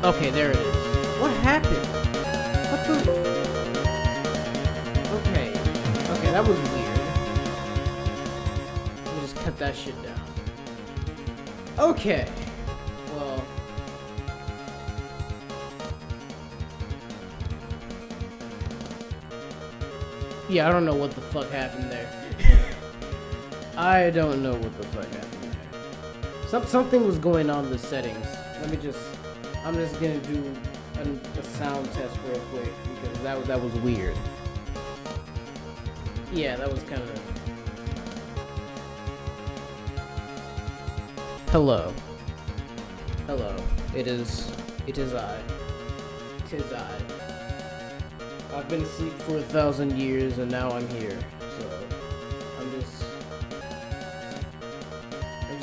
Okay, there it is. What happened? What the? Okay. Okay, that was weird. Let me just cut that shit down. Okay. Well. Yeah, I don't know what the fuck happened there. I don't know what the fuck happened there. Something was going on in the settings. I'm just gonna do a sound test real quick because that was weird. Yeah, that was kind of. Hello. Hello. It is I. 'Tis I. I've been asleep for 1,000 years and now I'm here. So I'm just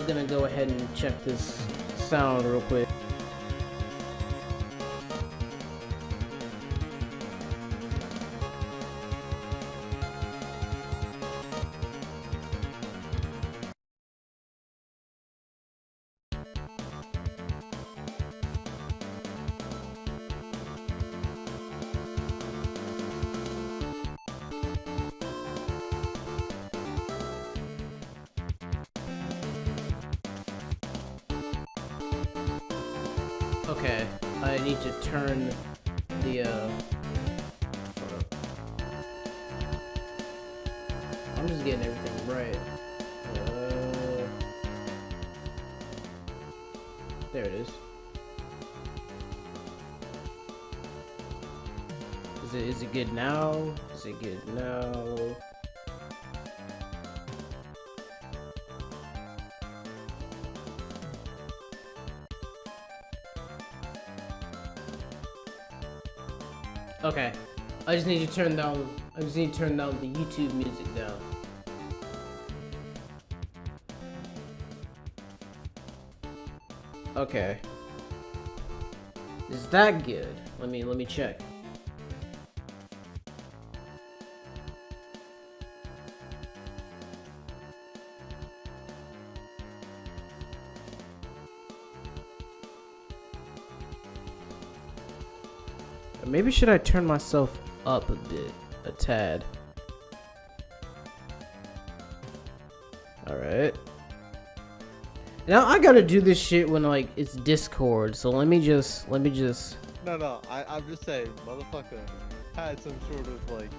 gonna go ahead and check this sound real quick. Okay, I need to turn the, I'm just getting everything right. There it is. Is it good now? Is it good now? Okay, I just need to turn down the YouTube music down. Okay. Is that good? Let me check. Maybe should I turn myself up a bit, a tad. All right. Now I gotta do this shit when like it's Discord. So let me just. No, I'm just saying, motherfucker had some sort of like,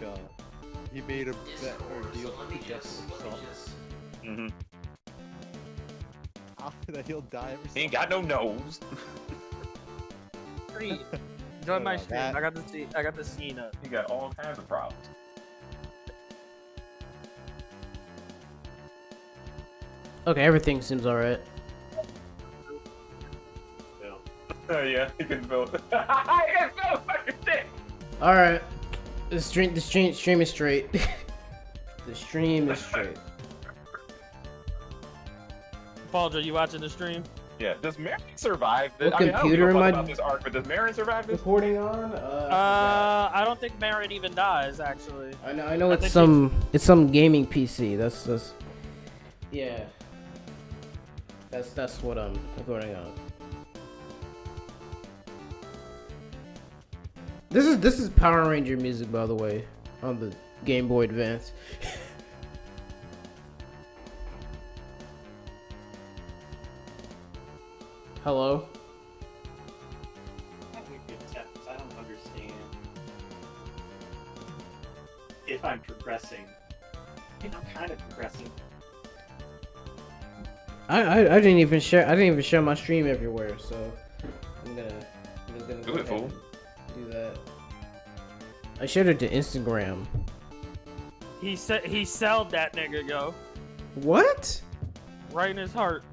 he made a bet or deal with himself. Mm-hmm. That he'll die every He ain't got no nose. Join my stream. I got the scene up. He got all kinds of problems. Okay, everything seems alright. Oh yeah, he can build. I can build fucking shit. All right, the stream is straight. The stream is straight. Paul, are you watching the stream? Yeah, does Marin survive this? What I mean, computer I don't am I know about this arc, but does Marin survive this? Recording on? I don't think Marin even dies actually. I know it's some gaming PC. That's yeah. That's what I'm recording on. This is Power Ranger music, by the way, on the Game Boy Advance. Hello? I don't understand if I'm progressing. I think I'm kind of progressing. I didn't even share my stream everywhere, so I'm just gonna Do it, fool. do that. I shared it to Instagram. He said he sold that nigga, yo, What? right in his heart.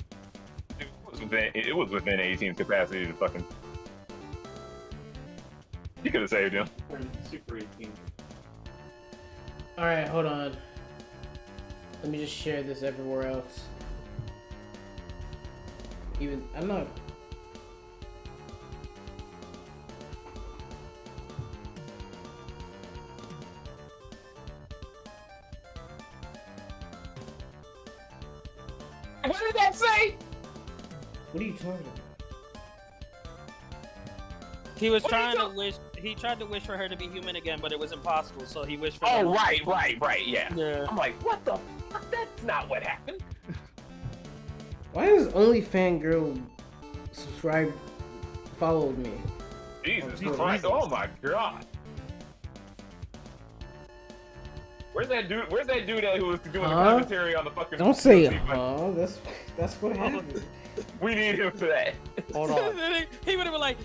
It was within 18's capacity to fucking. You could have saved him. We're in Super 18. Alright, hold on. Let me just share this everywhere else. I'm not. What did that say? What are you talking about? He was What are you trying to wish. He tried to wish for her to be human again, but it was impossible. So he wished for. Oh, her. right, yeah. Yeah. I'm like, what the fuck? That's not what happened. Why is OnlyFangirl followed me? Jesus Jesus. Christ! Oh my God. Where's that dude? Where's that dude who was doing the commentary on the fucking? Don't say UFC fight? that's what happened. We need him for that. Hold on. He would have been like,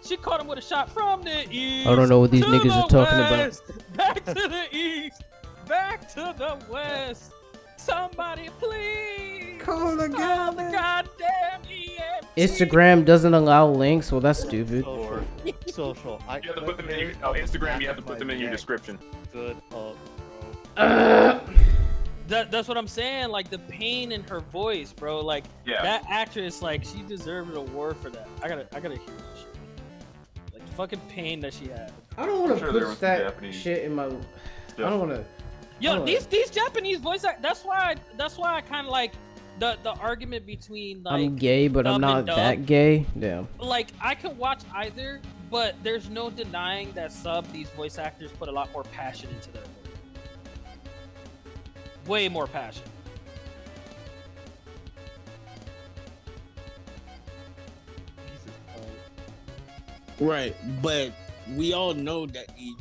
she caught him with a shot from the east. I don't know what these to niggas the are talking west, Back to the east, back to the west. Somebody please Call the goddamn EMT. Instagram doesn't allow links. Well, that's stupid. Social. You have to put them in your Instagram. You have to put them in your description. Good up, That's what I'm saying. Like the pain in her voice, bro. Like that actress, like she deserved an award for that. I gotta hear this shit. Like the fucking pain that she had. I don't want to Sure there push was that Japanese shit in my. I don't want to. Yo, these Japanese voice act. That's why I kind of like the argument between like. I'm gay, but I'm dub not and dub. that gay. Damn. Like I can watch either, but there's no denying that these voice actors put a lot more passion into their work. Way more passion. Right, but we all know that the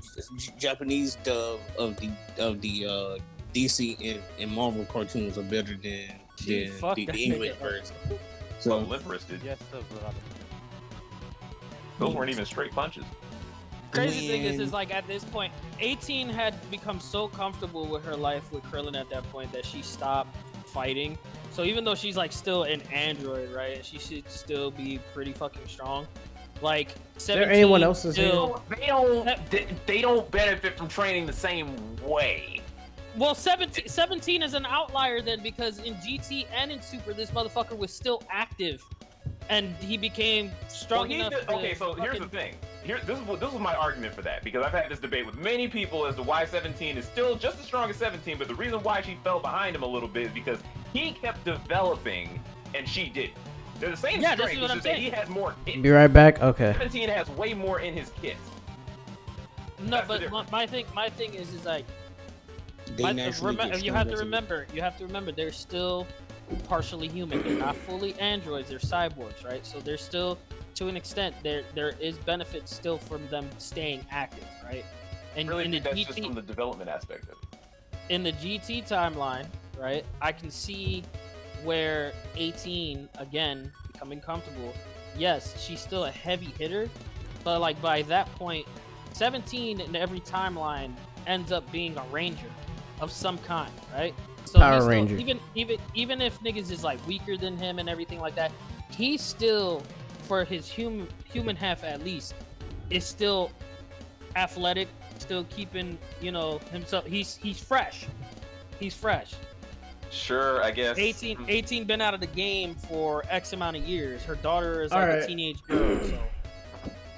Japanese dub of the DC and Marvel cartoons are better than Fuck the that English nigga. version. So So lip-wristed. Yes, Those weren't even straight punches. Crazy thing Man. is like at this point, 18 had become so comfortable with her life with Krillin at that point that she stopped fighting. So even though she's like still an android, right? She should still be pretty fucking strong. Like, Is there anyone else that's still, They don't benefit from training the same way. well, 17 is an outlier then because in GT and in Super, this motherfucker was still active, and he became strong enough. Okay, so here's the thing. This was my argument for that because I've had this debate with many people as to why 17 is still just as strong as 17, but the reason why she fell behind him a little bit is because he kept developing and she didn't. They're the same Yeah, this strength, is what I'm it's just that saying. he has more. Be right back. Okay. 17 has way more in his kit. No, That's the but difference. my thing is like. they naturally get You have to stronger. remember, they're still partially human. They're not fully androids. They're cyborgs, right? So they're still, to an extent, there is benefit still from them staying active, right? And Really in the think that's just GT, from the development aspect of it. in the GT timeline, right? I can see where 18 again becoming comfortable. Yes, she's still a heavy hitter, but like by that point, 17 in every timeline ends up being a ranger of some kind, right? So Power he's still- Ranger. even if niggas is like weaker than him and everything like that, he's still, for his human half at least, is still athletic, still keeping himself. He's fresh. He's fresh. Sure, I guess. 18 been out of the game for X amount of years. Her daughter is like Alright. a teenage girl, so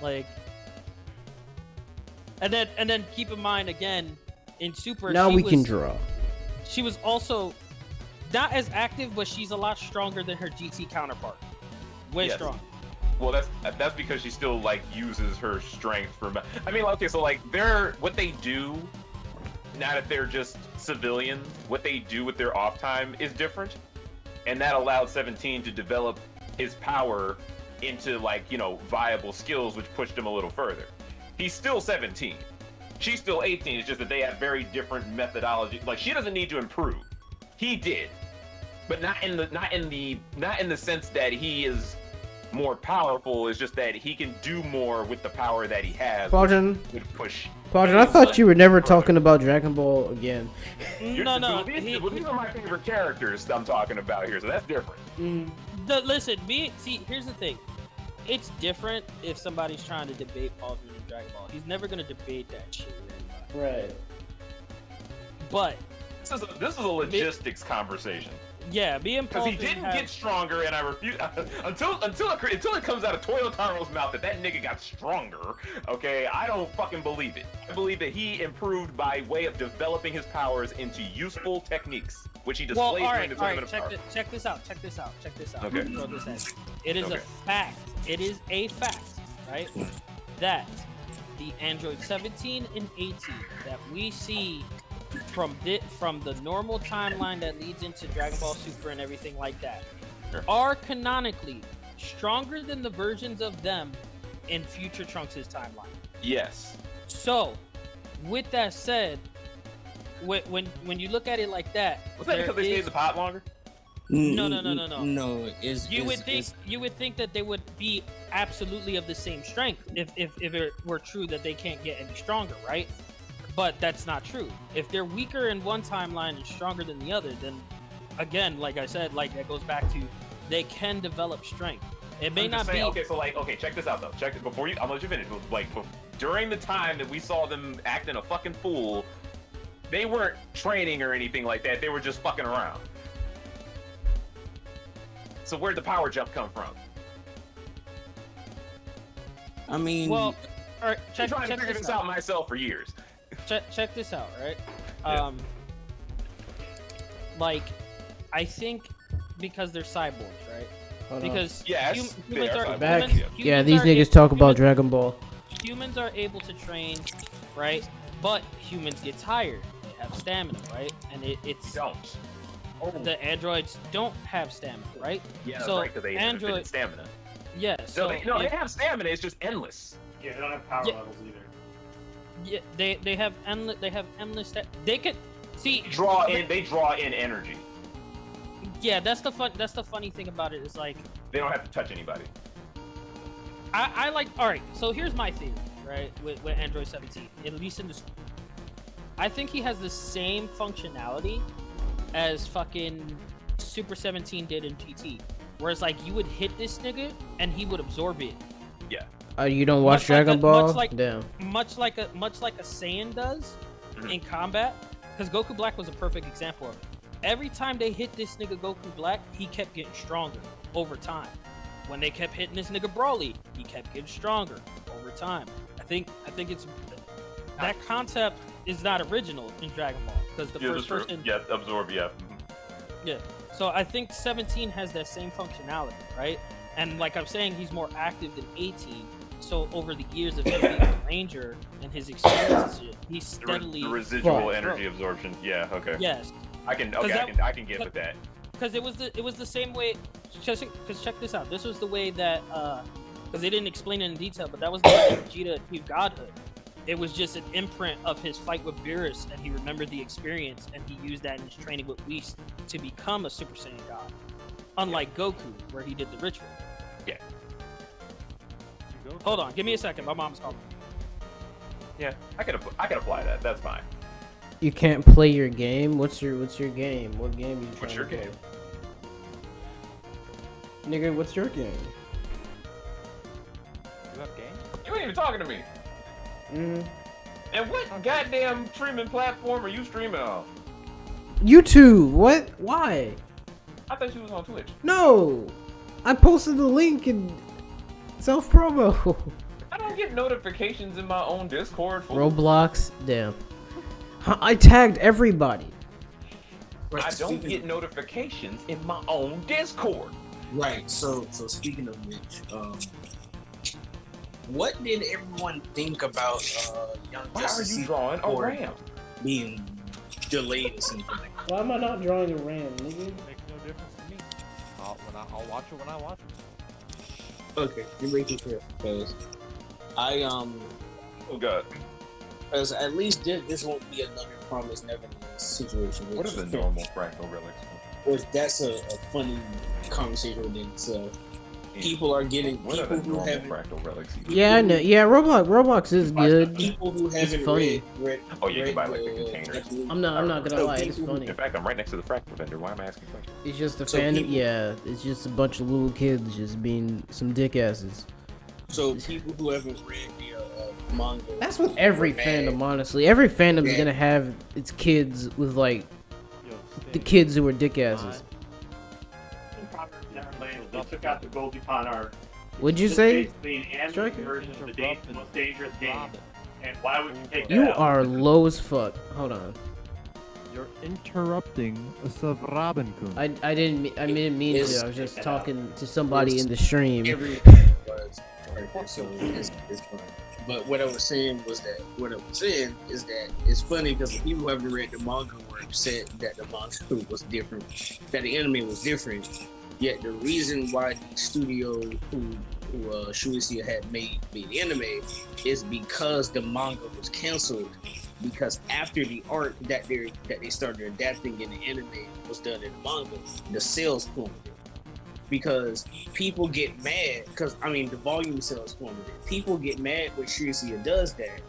like. And then keep in mind again, in Super. Now she we can was- draw. She was also not as active, but she's a lot stronger than her GT counterpart. Way Yes. strong. Well, that's because she still like uses her strength for. I mean, okay, so like what they do, now that they're just civilians, what they do with their off time is different, and that allowed 17 to develop his power into viable skills, which pushed him a little further. He's still 17. She's still 18. It's just that they have very different methodology. Like she doesn't need to improve. He did, but not in the sense that he is more powerful. It's just that he can do more with the power that he has. Quadrant, Which would push. I thought you were never talking about Dragon Ball again. No. These are my favorite characters I'm talking about here, so that's different. Listen, here's the thing. It's different if somebody's trying to debate Paul Bettany and Dragon Ball. He's never gonna debate that shit with anybody. Right. But This is a logistics conversation. yeah, me and Because Paul he Bettany didn't have- get stronger, and I refuse until it comes out of Toyotaro's mouth that nigga got stronger. Okay, I don't fucking believe it. I believe that he improved by way of developing his powers into useful techniques, which he displayed during the tournament of power. check this out. Okay. Throw this at you. It is Okay. a fact. It is a fact right? That the Android 17 and 18 that we see from the normal timeline that leads into Dragon Ball Super and everything like that are canonically stronger than the versions of them in future Trunks' timeline. Yes. So, with that said, when you look at it like that, Was that because they stayed in the pot longer? No. No, You would think that they would be absolutely of the same strength if it were true that they can't get any stronger, right? But that's not true. If they're weaker in one timeline and stronger than the other, then again, like I said, like that goes back to they can develop strength. It may not be. Okay, so check this out though. Check it before you. I'm gonna let you finish. During the time that we saw them acting a fucking fool, they weren't training or anything like that. They were just fucking around. So where'd the power jump come from? I mean, well, all right, I'm trying to figure this out myself for years. Check this out, right? Yeah. Like, I think because they're cyborgs, right? Hold on. Because Yes, they are cyborgs. Back. Humans Yeah, these niggas talk about Dragon Ball. Humans are able to train, right? But humans get tired. They have stamina, right? And it's don't. the androids don't have stamina, right? Yeah, that's so right, because they have infinite stamina. Yeah, so they have stamina. It's just endless. Yeah, they don't have power Yeah. levels either. yeah, they have endless. They could see Draw in. They draw in energy. Yeah, that's the funny thing about it is like They don't have to touch anybody. I like. All right, so here's my theory, right? With Android 17, at least in this, I think he has the same functionality as fucking Super 17 did in GT, whereas like you would hit this nigga and he would absorb it. Yeah. You don't watch Dragon Ball? Damn. Much like a Saiyan does in combat, because Goku Black was a perfect example of it. Every time they hit this nigga Goku Black, he kept getting stronger over time. When they kept hitting this nigga Broly, he kept getting stronger over time. I think it's that concept is not original in Dragon Ball because the first person. Yeah, absorb. Yeah. Yeah. So I think 17 has that same functionality, right? And like I'm saying, he's more active than 18. So over the years of him being a ranger and his experiences, he's steadily the residual energy absorption. Yeah. Okay. Yes. I can get with that. Because it was the same way. Because check this out. This was the way that because they didn't explain it in detail, but that was the way that Vegeta achieved godhood. It was just an imprint of his fight with Beerus, and he remembered the experience, and he used that in his training with Whis to become a Super Saiyan God. Unlike Goku, where he did the ritual. Yeah. Hold on, give me a second. My mom's calling. Yeah, I could apply that. That's fine. You can't play your game? What's your game? What game are you trying What's your to play? game? Nigga, what's your game? You have games? You ain't even talking to me. Mm-hmm. And what goddamn streaming platform are you streaming on? YouTube. What? Why? I thought you was on Twitch. No. I posted the link in self promo. I don't get notifications in my own Discord. Roblox. Damn. I tagged everybody. I don't get notifications in my own Discord. Right. So speaking of which, what did everyone think about Young Why Justice are you drawing a or ram? being delayed or something like that? Why am I not drawing a ram, nigga? Makes no difference to me. I'll watch it when I watch it. Okay, you're making sure because I Oh god. because at least this won't be another Promise Neverland situation. What is a normal fractal relic? Which that's a funny conversation within itself. People are getting What are people the who normal haven't. fractal relics? Yeah, I know. Yeah, Roblox is good. People who haven't funny. read. Oh, you can buy, like, the the containers. I'm not gonna lie, it's funny. In fact, I'm right next to the fractal vendor. Why am I asking questions? It's just a So fan. people- Yeah, it's just a bunch of little kids just being some dick asses. So people who haven't read the manga. That's with every were mad. fandom, honestly. Every fandom's Yeah. gonna have its kids with like Yo, the kids who are dick asses. In Promise Neverland, they took out the Goldie Pond arc. What'd you It's say? basically an anime Striker? version of the most dangerous game. And why would you take that You out? are low as fuck. Hold on. You're interrupting Savraben-kun. I didn't mean It's- to. I was just talking to somebody in the stream. Every right there, so it's fine. But what I was saying is that it's funny because the people who haven't read the manga were upset that the manga was different, that the anime was different. Yet the reason why the studio who Shueisha had made the anime is because the manga was canceled. Because after the arc that they started adapting in the anime was done in the manga, the sales plummeted. Because people get mad, the volume sales plummeted. People get mad when Shueisha does that,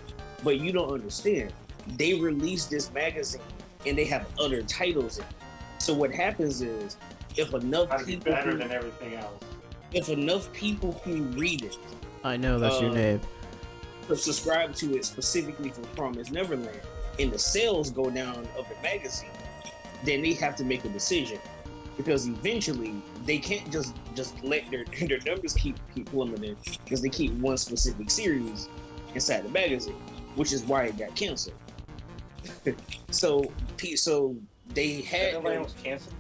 but you don't understand. They release this magazine and they have other titles in it. So what happens is, if enough people better than everything else. If enough people who read it, I know that's your name. subscribe to it specifically for Promised Neverland, and the sales go down of the magazine, then they have to make a decision. Because eventually they can't just let their numbers keep plummeting because they keep one specific series inside the magazine, which is why it got canceled. so they had Neverland was canceled.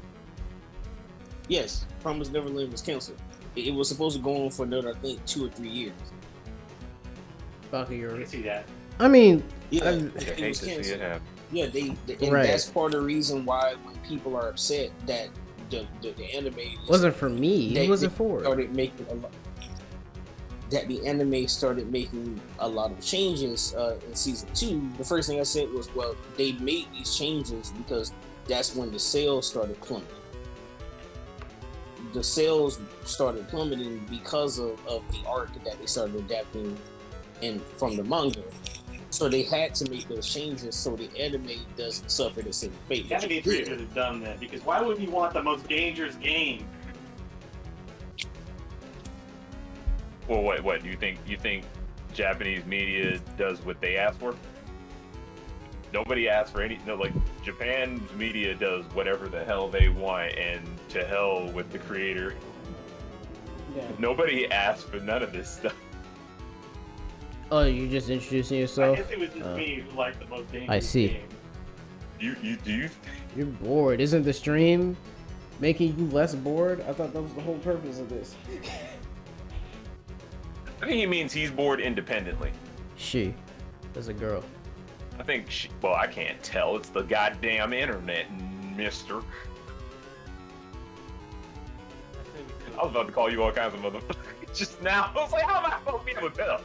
Yes, Promised Neverland was canceled. It was supposed to go on for another, I think, 2 or 3 years. Fuck I you. can see that. I mean, Yeah, I it hate was to see it canceled. happen. Yeah, and Right. that's part of the reason why when people are upset that the anime wasn't for me. they- Who was it they for? started making a lot, that the anime started making a lot of changes in season 2. The first thing I said was, well, they made these changes because that's when the sales started plummeting. The sales started plummeting because of the arc that they started adapting from the manga. So they had to make those changes so the anime doesn't suffer the same fate. That would be really dumb then, because why would you want the most dangerous game? Well, what you think Japanese media does what they ask for? Nobody asks for like Japan's media does whatever the hell they want, and to hell with the creator. Yeah. Nobody asks for none of this stuff. Oh, you just introducing I yourself? guess it was just me who liked the most dangerous I see. game. You You're bored. Isn't the stream making you less bored? I thought that was the whole purpose of this. I think he means he's bored independently. She. As a girl. I think well, I can't tell. It's the goddamn internet, mister. I was about to call you all kinds of motherfuckers just now. I was like, how am I supposed to be able to tell?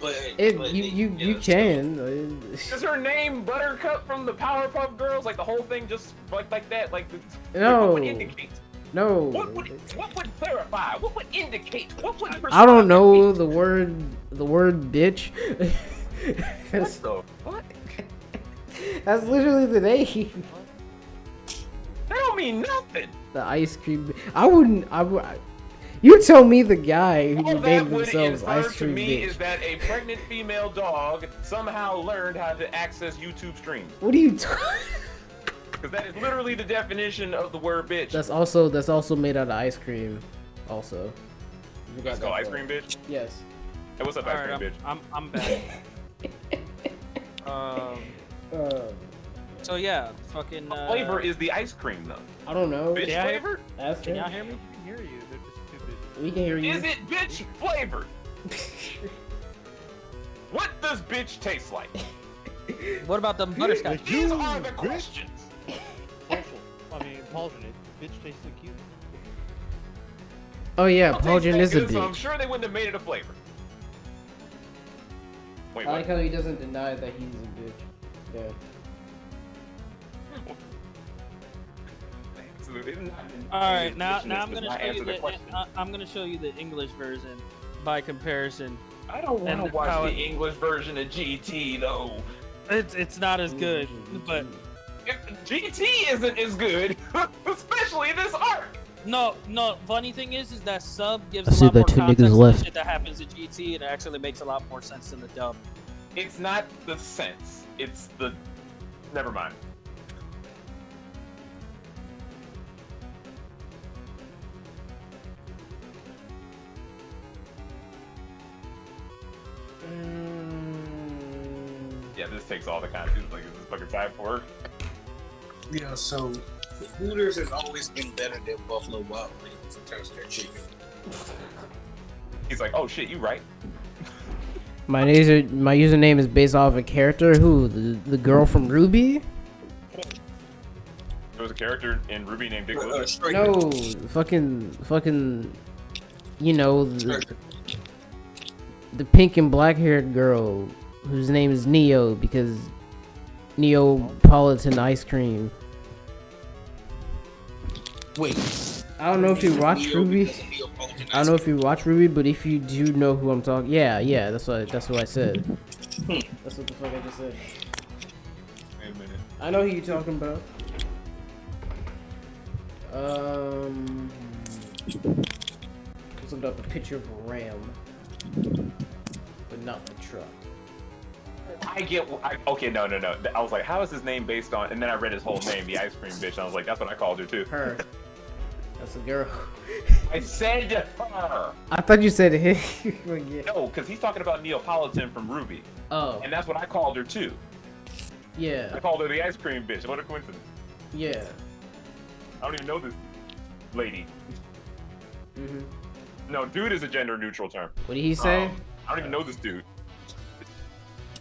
You can. Is her name Buttercup from the Powerpuff Girls? Like the whole thing just like that? Like No. what would indicate? No. What would clarify? What would indicate? What would I don't know the word bitch. What the fuck? That's literally the name. That don't mean nothing. The ice cream. I would. You tell me the guy who All that named would themselves infer ice to cream me bitch. is that a pregnant female dog somehow learned how to access YouTube streams. What are you talking? Because that is literally the definition of the word bitch. That's also made out of ice cream. Also. It's called ice cream bitch. Yes. Hey, what's up, All ice right, cream bitch? I'm back. So yeah, fucking. What flavor is the ice cream though? I don't know. Bitch Yeah. flavored? Ask Can him. y'all hear me? I can hear you, they're just stupid. We can hear you. Is it bitch flavored? What does bitch taste like? What about them butterscotch? These are the questions. Paulson, bitch tastes so cute. Oh yeah, I'll Paulgen taste is a that good, so I'm bitch. sure they wouldn't have made it a flavor. Wait, I what? like how he doesn't deny that he's a bitch. Yeah. All right, now I'm does gonna not show you answer the the question. I'm gonna show you the English version by comparison. I don't want and to watch how the it- English version of GT though. It's not as good, but GT isn't as good, especially this arc. no. Funny thing is that sub gives I a see lot the more two context niggas to left. the shit that happens in GT, and it actually makes a lot more sense than the dub. It's not the sense. It's the. Never mind. Yeah, this takes all the content. Like, is this fucking time for work? Yeah, so Hooters has always been better than Buffalo Wild Wings in terms of their chicken. He's like, oh shit, you right. My username is based off a character. Who? The girl from Ruby? There was a character in Ruby named Dick Lewis. Striker. No, fucking. You know the pink and black haired girl whose name is Neo because Neapolitan ice cream. Wait. I don't know if you watch Ruby. I don't know if you watch Ruby, but if you do know who I'm talking, yeah, that's what I said. That's what the fuck I just said. Wait a minute. I know who you're talking about. Just looked up a picture of a ram, but not the truck. Okay, no. I was like, how is his name based on? And then I read his whole name, the ice cream bitch. And I was like, that's what I called her too. Her. That's a girl. I said her. I thought you said him. Yeah. No, because he's talking about Neapolitan from Ruby. Oh. And that's what I called her too. Yeah. I called her the ice cream bitch. What a coincidence. Yeah. I don't even know this lady. Mhm. No, dude is a gender neutral term. What did he say? I don't even know this dude.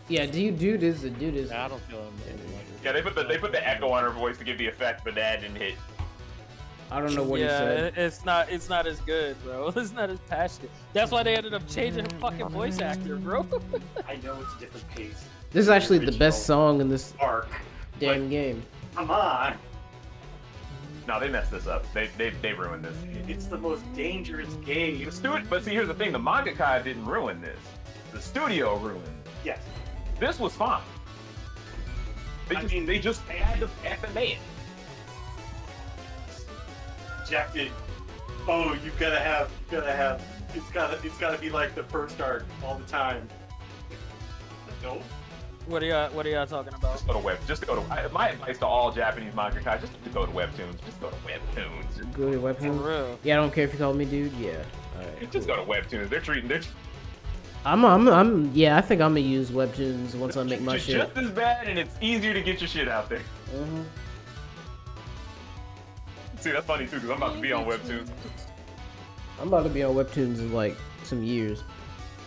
Yeah, dude is. I don't feel him. Yeah, they put the echo on her voice to give the effect, but that didn't hit. I don't know what he said. it's not as good, bro. It's not as passionate. That's why they ended up changing the fucking voice actor, bro. I know it's a different pace. This is actually the best song in this Arc. damn game. Come on. No, they messed this up. They ruined this. It's the most dangerous game. But see, here's the thing: the mangaka didn't ruin this. The studio ruined it. Yes. This was fine. They just had to FMA it. Rejected. Oh, you gotta have. It's gotta be like the first arc all the time. Nope. What are y'all talking about? Just go to my advice to all Japanese mangaka: just to go to webtoons. Just go to webtoons. Go to For Webtoons. real. Yeah, I don't care if you call me dude. Yeah. Alright. Just go to webtoons. They're Yeah, I think I'm gonna use Webtoons once I make my just shit. as bad, and it's easier to get your shit out there. Mhm. See, that's funny too, because I'm about to be on webtoons. I'm about to be on Webtoons in like some years.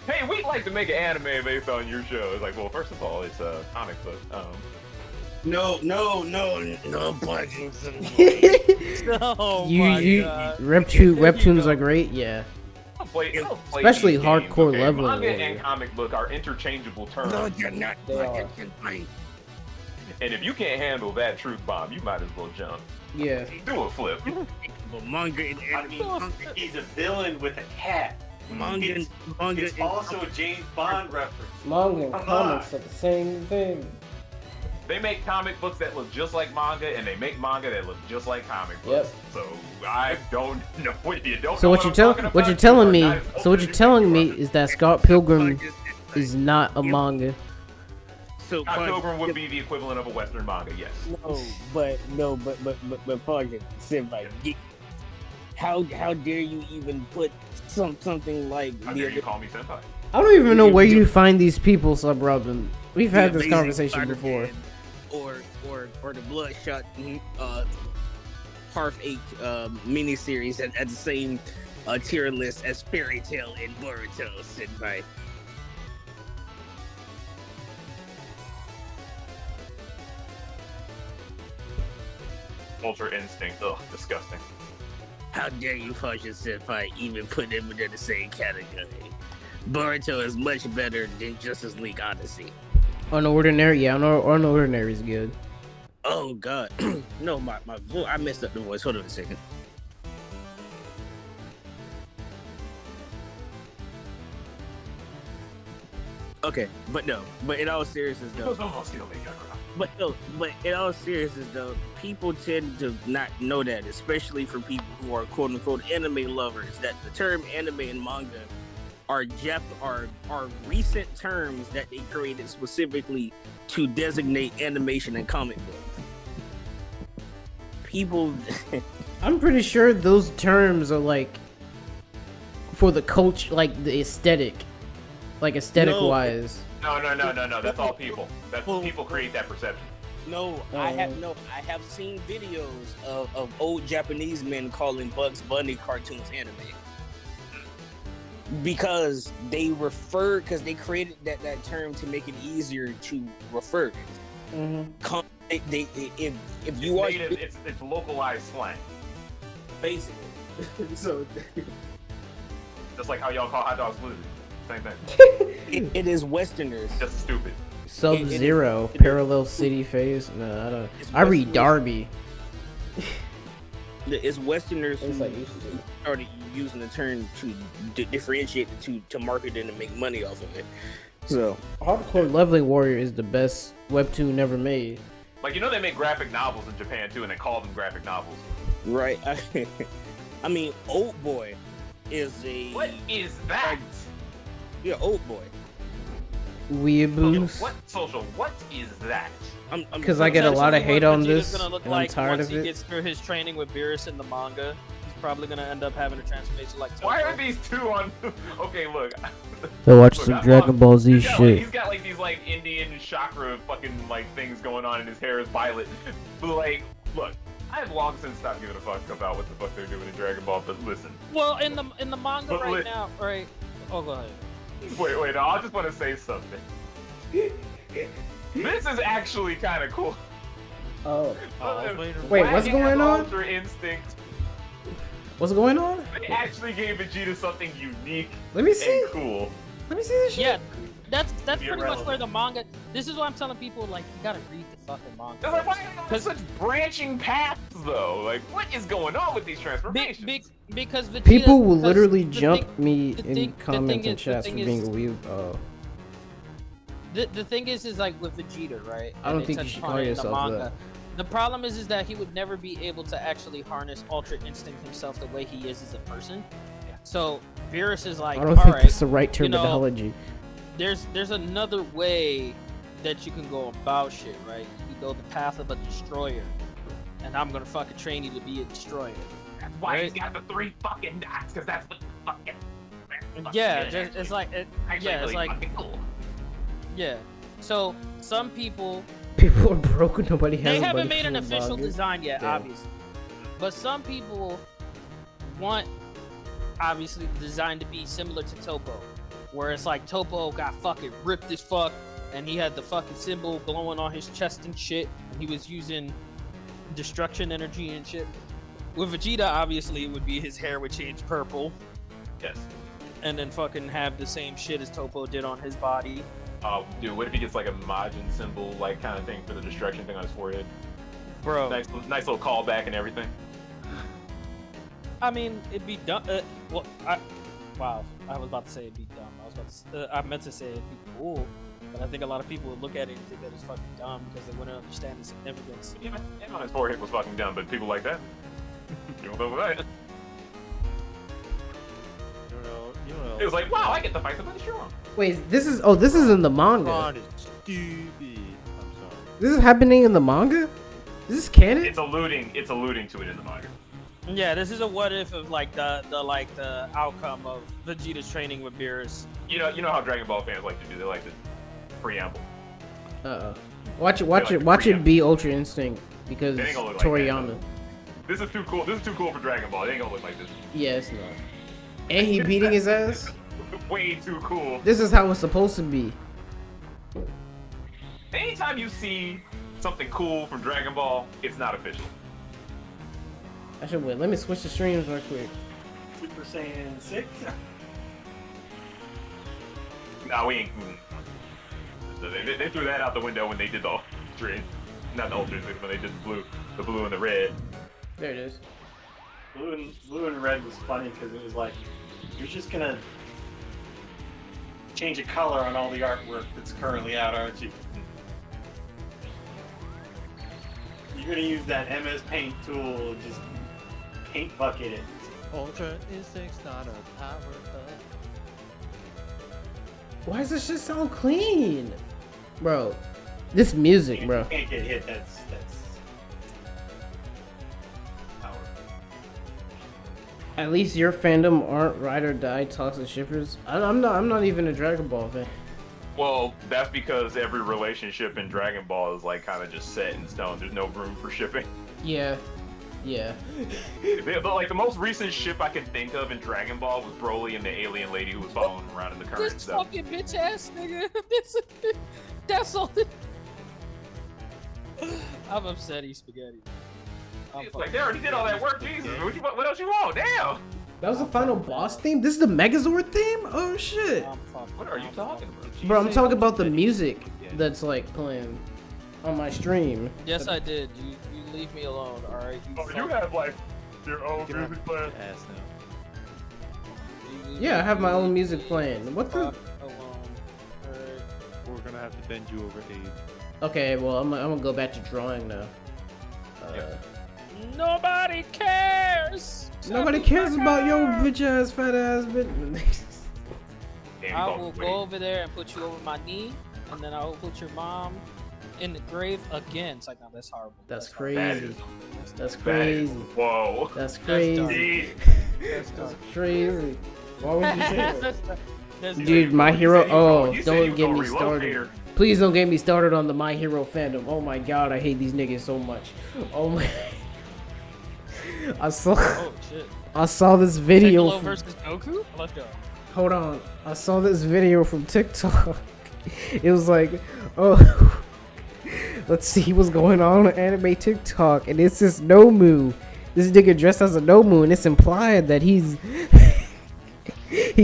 Hey, we'd like to make an anime based on your show. It's like, well, first of all, it's a comic book. No budgets. Oh you my you god. Webtoons are great. Yeah. I'll play Especially these games, hardcore okay? leveling Manga warrior. and comic book are interchangeable terms. No, you're not. They are. And if you can't handle that truth bomb, you might as well jump. Yeah. Do a flip. But manga and I mean, he's a villain with a cat. manga It's and also a James Bond reference. Manga and Come comics on. are the same thing. They make comic books that look just like manga, and they make manga that look just like comic books. Yep. So I don't know what you don't. So know what you're I'm talking what you're about, telling you me? are not as So what open you're as telling you me are. is that Scott Pilgrim is not a manga. So Scott Pilgrim would be the equivalent of a Western manga, yes. but fucking Senpai, how dare you even put something like How dare you call me senpai? I don't even know where you find these people, Sub Robin. We've had this Amazing conversation before. Spider-Man or the Bloodshot Heartache miniseries at the same tier list as Fairy Tail and Boruto, Senpai. Ultra Instinct, ugh, disgusting. How dare you, Function Senpai, even put them within the same category? Boruto is much better than Justice League Odyssey. Unordinary, yeah, Unordinary is good. Oh god. No, my voice, I messed up the voice. Hold on a second. Okay, but in all seriousness though, but in all seriousness though, people tend to not know that, especially for people who are quote unquote anime lovers, that the term anime and manga are recent terms that they created specifically to designate animation and comic books. People I'm pretty sure those terms are like for the culture, like the aesthetic, like aesthetic wise. No, that's all people. That's people create that perception. I have seen videos of old Japanese men calling Bugs Bunny cartoons anime. because they created that term to make it easier to refer. If you watch, it's localized slang. basically. So Just like how y'all call hot dogs losers. Same thing. it is Westerners. Just stupid. Sub-Zero, Parallel City Phase. No, I don't. I read Darby. It's Westerners who It's like started using the term to differentiate the two, to market it and make money off of it. So Hardcore Leveling Warrior is the best webtoon ever made. Like, you know they make graphic novels in Japan too, and they call them graphic novels. right, I mean, Old Boy is a What is that? yeah, Old Boy. Weeaboos. What social? What is that? Because I get a lot of hate on Vegeta's this, gonna look and like I'm tired once of he it. gets through his training with Beerus in the manga, he's probably gonna end up having a transformation like Totoro. Why are these two on? Okay, look. Go watch Look, some I'm Dragon on- Ball Z he's got, like, shit. he's got like these like Indian chakra fucking like things going on, and his hair is violet. But like, look, I have long since stopped giving a fuck about what the fuck they're doing in Dragon Ball. But listen, Well, in the manga But right li- now, right? Oh, go ahead. wait, no, I just want to say something. This is actually kind of cool. Oh. Wait, what's Wagon going has on? Ultra Instinct. What's going on? They actually gave Vegeta something unique Let me see. and cool. Let me see this shit. Yeah, that's pretty much Irrelevant. where the manga. This is what I'm telling people. Like, you gotta read the fucking manga. It's like, why are they on such branching paths though? Like, what is going on with these transformations? Because Vegeta, People will because literally the jump thing- me the in thing- the comments thing and is- chats the for thing being a is- weeb. Oh. The thing is like with Vegeta, right? I don't And they think you touched should upon call it in the yourself manga. that. The problem is that he would never be able to actually harness Ultra Instinct himself the way he is as a person. So Beerus is like, I don't think alright, that's the right you know, terminology. there's another way that you can go about shit, right? You go the path of a destroyer, and I'm gonna fucking train you to be a destroyer. That's why he's Right. got the 3 fucking dots, because that's what the fucking. Yeah, just, it's like Actually, yeah, it's really like fucking cool. yeah. So some people People are broken. Nobody has they a haven't buddy made an for official manga. design yet, Damn. obviously. But some people want obviously the design to be similar to Topo, where it's like Topo got fucking ripped as fuck, and he had the fucking symbol glowing on his chest and shit, and he was using destruction energy and shit. With Vegeta, obviously, it would be his hair would change purple, Yes. and then fucking have the same shit as Topo did on his body. Dude, what if he gets like a Majin symbol, like kind of thing for the destruction thing on his forehead? Bro, Nice little callback and everything. I mean, it'd be dumb. Wow, I was about to say it'd be dumb. I meant to say it'd be cool, but I think a lot of people would look at it and think that it's fucking dumb because they wouldn't understand the significance. Yeah, him on his forehead was fucking dumb, but people like that. You don't know what that. You know. It was like, wow, I get to fight somebody strong. Wait, this is in the manga. Ron is stupid. I'm sorry. This is happening in the manga. Is this canon? It's alluding to it in the manga. Yeah, this is a what if of like the outcome of Vegeta's training with Beerus. You know how Dragon Ball fans like to do. They like to preamble. Uh-oh. Watch like it be Ultra Instinct because They ain't gonna look like that, Toriyama. though. This is too cool. This is too cool for Dragon Ball. They ain't gonna look like this. Yeah, it's not. And he beating his ass. Way too cool. This is how it's supposed to be. Anytime you see something cool from Dragon Ball, it's not official. I should wait. Let me switch the streams real quick. Super Saiyan 6? Nah, we ain't. So they threw that out the window when they did the Ultra Stream. Not the Ultra Stream, when they did the blue and the red. There it is. Blue and red was funny because it was like, you're just gonna change a color on all the artwork that's currently out, aren't you? You're gonna use that MS Paint tool, just paint bucket it. Ultra Instinct's not a power up. Why does this shit sound clean, bro? This music, bro. You can't get hit. That's power. At least your fandom aren't ride or die toxic shippers. I'm not even a Dragon Ball fan. Well, that's because every relationship in Dragon Ball is like kind of just set in stone. There's no room for shipping. Yeah. Yeah. But like the most recent ship I can think of in Dragon Ball was Broly and the alien lady who was following him around in the current This stuff. fucking bitch ass nigga. That's all. I'm upset, he's spaghetti. It's like they already did all that work, Jesus. What else you want? Damn. That was the final boss theme? This is the Megazord theme? Oh shit. What are you talking about? Bro, I'm talking about the music that's like playing on my stream. Yes, I did. You leave me alone, alright? You have like your own music playing. Ass now. Yeah, I have my own music playing. What the? Alone. Alright. We're gonna have to bend you over Abe. Okay, well, I'm gonna go back to drawing now. Nobody cares. Nobody cares about your bitch ass, fat ass bitch. Damn, I you will called me go over there and put you over my knee, and then I will put your mom in the grave again. It's like, no, that's horrible. That's That crazy. is- That's that is- crazy. Whoa. That's dark. crazy. That's That's crazy. Why would you say that? That's Dude, My Hero. Oh, You said you don't was get gonna me relocate started. her. Please don't get me started on the My Hero fandom. Oh my god, I hate these niggas so much. Oh my. Oh shit. I saw this video. Piccolo From, versus Goku? Let's go. hold on. I saw this video from TikTok. It was like, oh, let's see what's going on anime TikTok, and it's this Nomu. This nigga dressed as a Nomu, and it's implied that he's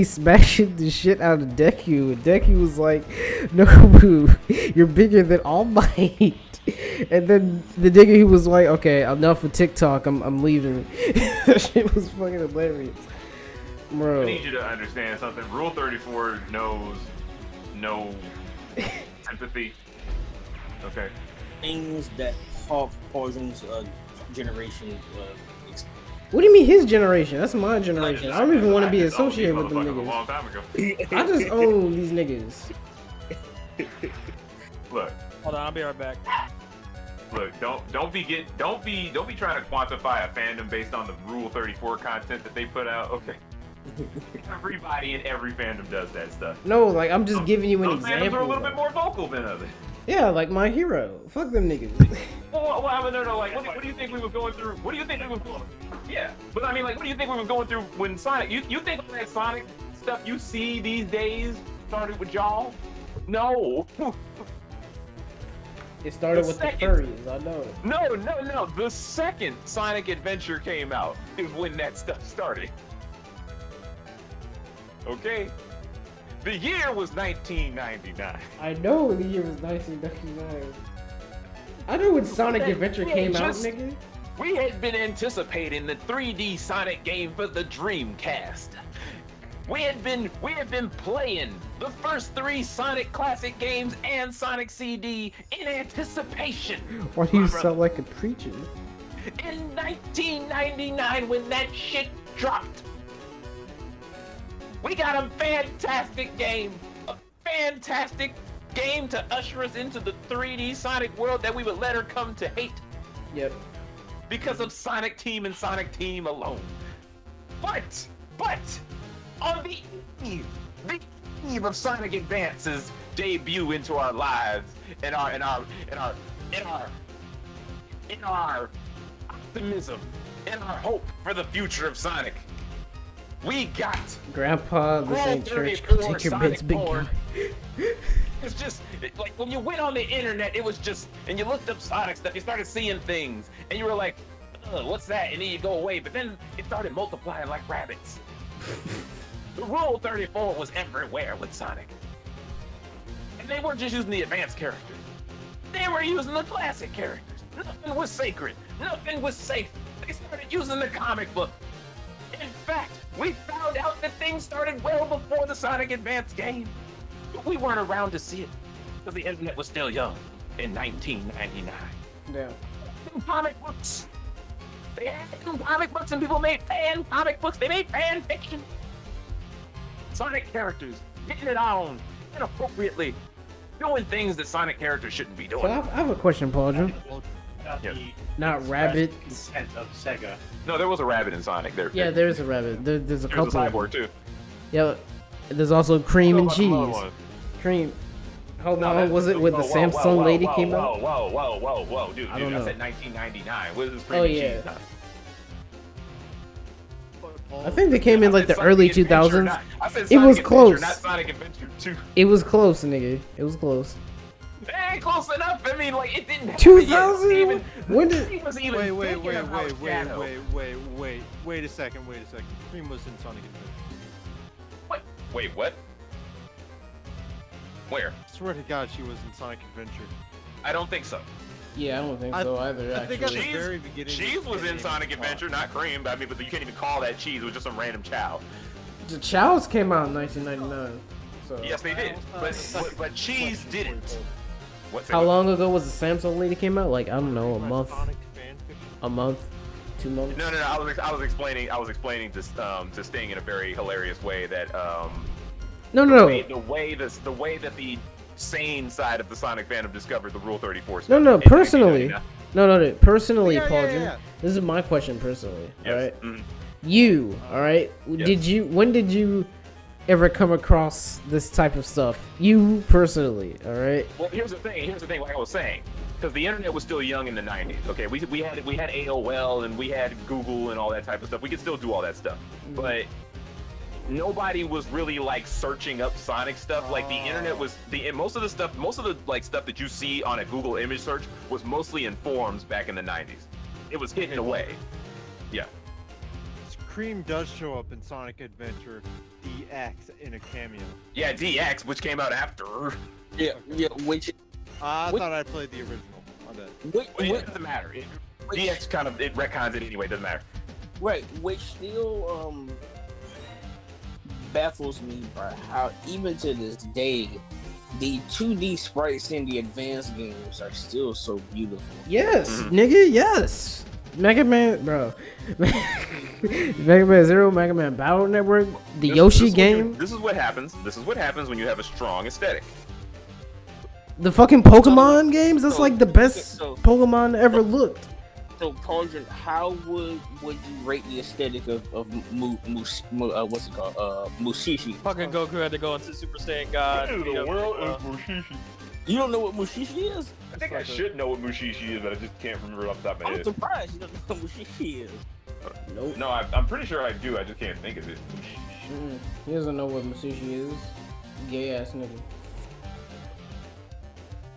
smashing the shit out of Deku. And Deku was like, Nomu, you're bigger than All Might. And then the nigga he was like, okay, enough with TikTok. I'm leaving. That shit was fucking hilarious, I bro. need you to understand something. Rule 34 knows no sympathy. Okay. Things that Hawk Poison's generation. What do you mean his generation? That's my generation. I don't even want to be I just owned associated these with them motherfuckers a niggas. long time ago. I just own these niggas. Look, Hold on, I'll be right back. don't be trying to quantify a fandom based on the Rule 34 content that they put out. Okay. Everybody in every fandom does that stuff. No, like I'm just giving you an Some fandoms are a example. little bit more vocal than others. Yeah, like My Hero. Fuck them niggas. Well, I mean, no, like, what do you think we were going through? What do you think we were going? Yeah, but I mean, like, what do you think we were going through when Sonic? You think all that Sonic stuff you see these days started with y'all? No, It started The with the second- furries. I know it. no. The second Sonic Adventure came out is when that stuff started. Okay, the year was 1999. I know the year was 1999. I know when Sonic Adventure Yeah, came out, just- nigga. We had been anticipating the 3D Sonic game for the Dreamcast. We had been playing the first 3 Sonic classic games and Sonic CD in anticipation. Why do you My brother. sound like a preacher? In 1999 when that shit dropped. We got a fantastic game to usher us into the 3D Sonic world that we would later come to hate Yep. because of Sonic Team and Sonic Team alone. But on the eve of Sonic Advance's debut into our lives, in our optimism, in our hope for the future of Sonic, we got Grandpa, this Rule ain't church. Go 34 take your Sonic meds, big Board. guy. It's just like when you went on the internet, it was just, and you looked up Sonic stuff, you started seeing things, and you were like, ugh, what's that? And then you go away, but then it started multiplying like rabbits. The Rule 34 was everywhere with Sonic. And they weren't just using the advanced characters. They were using the classic characters. Nothing was sacred. Nothing was safe. They started using the comic book. In fact, we found out that things started well before the Sonic Advance game. But we weren't around to see it because the internet was still young in 1999. Yeah. Comic books. They had comic books and people made fan comic books. They made fan fiction. Sonic characters getting it on inappropriately, doing things that Sonic characters shouldn't be doing. So I have a question, Paul. About Yeah. the Not express rabbits. consent of Sega. No, there was a rabbit in Sonic. Yeah, there's a rabbit. There's a There's couple. a of them. cyborg too. Yeah. There's also cream and What about the other cheese. one? Cream. How No, long that- was it when the whoa, Samsung whoa, lady whoa, came whoa, out? Whoa, dude, I don't know. I said 1999. What is this Oh cream and yeah. cheese stuff? I think they came in like the Sonic early Adventure, 2000s. not- I said It Sonic was Adventure, close. Not Sonic Adventure 2. It was close, nigga. It was close. Close enough. I mean, like, it didn't happen 2000? yet. Even, When did? he was even thinking about Shadow. Wait a second. Cream was in Sonic Adventure. What? Wait, what? Where? I swear to God, she was in Sonic Adventure. I don't think so. Yeah, I don't think so either. I think at Actually, the very beginning. Cheese was in Sonic Adventure, not Cream. I mean, but you can't even call that cheese. It was just some random chow. the Chows came out in 1999. So Yes, they did. But cheese didn't. What's how long ago was the Samsung lady came out? Like I don't know, a month, Sonic fan fiction. a month, 2 months. No. I was explaining to Sting in a very hilarious way that No. the way that the sane side of the Sonic fandom discovered the Rule 34 stuff. No, in personally. 1999. No. Personally, Yeah, Paul yeah, Jim, yeah. this is my question personally. Yes. Alright? Mhm. You, alright? Yes. When did you ever come across this type of stuff? You personally, alright? Well, here's the thing. Like I was saying, because the internet was still young in the 90s. Okay, we had AOL and we had Google and all that type of stuff. We could still do all that stuff, but nobody was really like searching up Sonic stuff. Like the internet was most of the like stuff that you see on a Google image search was mostly in forums back in the 90s. It was hidden away. Yeah. Cream does show up in Sonic Adventure DX in a cameo. Yeah, DX, which came out after. Yeah, which I What- thought I played the original. My bad. It doesn't matter. DX kind of it retcons it anyway. Doesn't matter. right, which still baffles me by how even to this day the 2D sprites in the advanced games are still so beautiful. Yes, Mhm. nigga, yes. Mega Man, bro. Mega Man Zero, Mega Man Battle Network, the Yoshi game, This is what happens. This is what happens when you have a strong aesthetic. the fucking Pokemon games. That's so- like the best so- Pokemon ever looked. So, Pauldron, how would you rate the aesthetic of what's it called? Mushishi. Fucking Goku had to go into Super Saiyan God. beat up, Mushishi. You don't know what Mushishi is? I think I should know what Mushishi is, but I just can't remember off the top of my I'm head. surprised you don't know what Mushishi is. Nope. No, I'm pretty sure I do. I just can't think of it. He doesn't know what Masushi is. Gay ass nigga.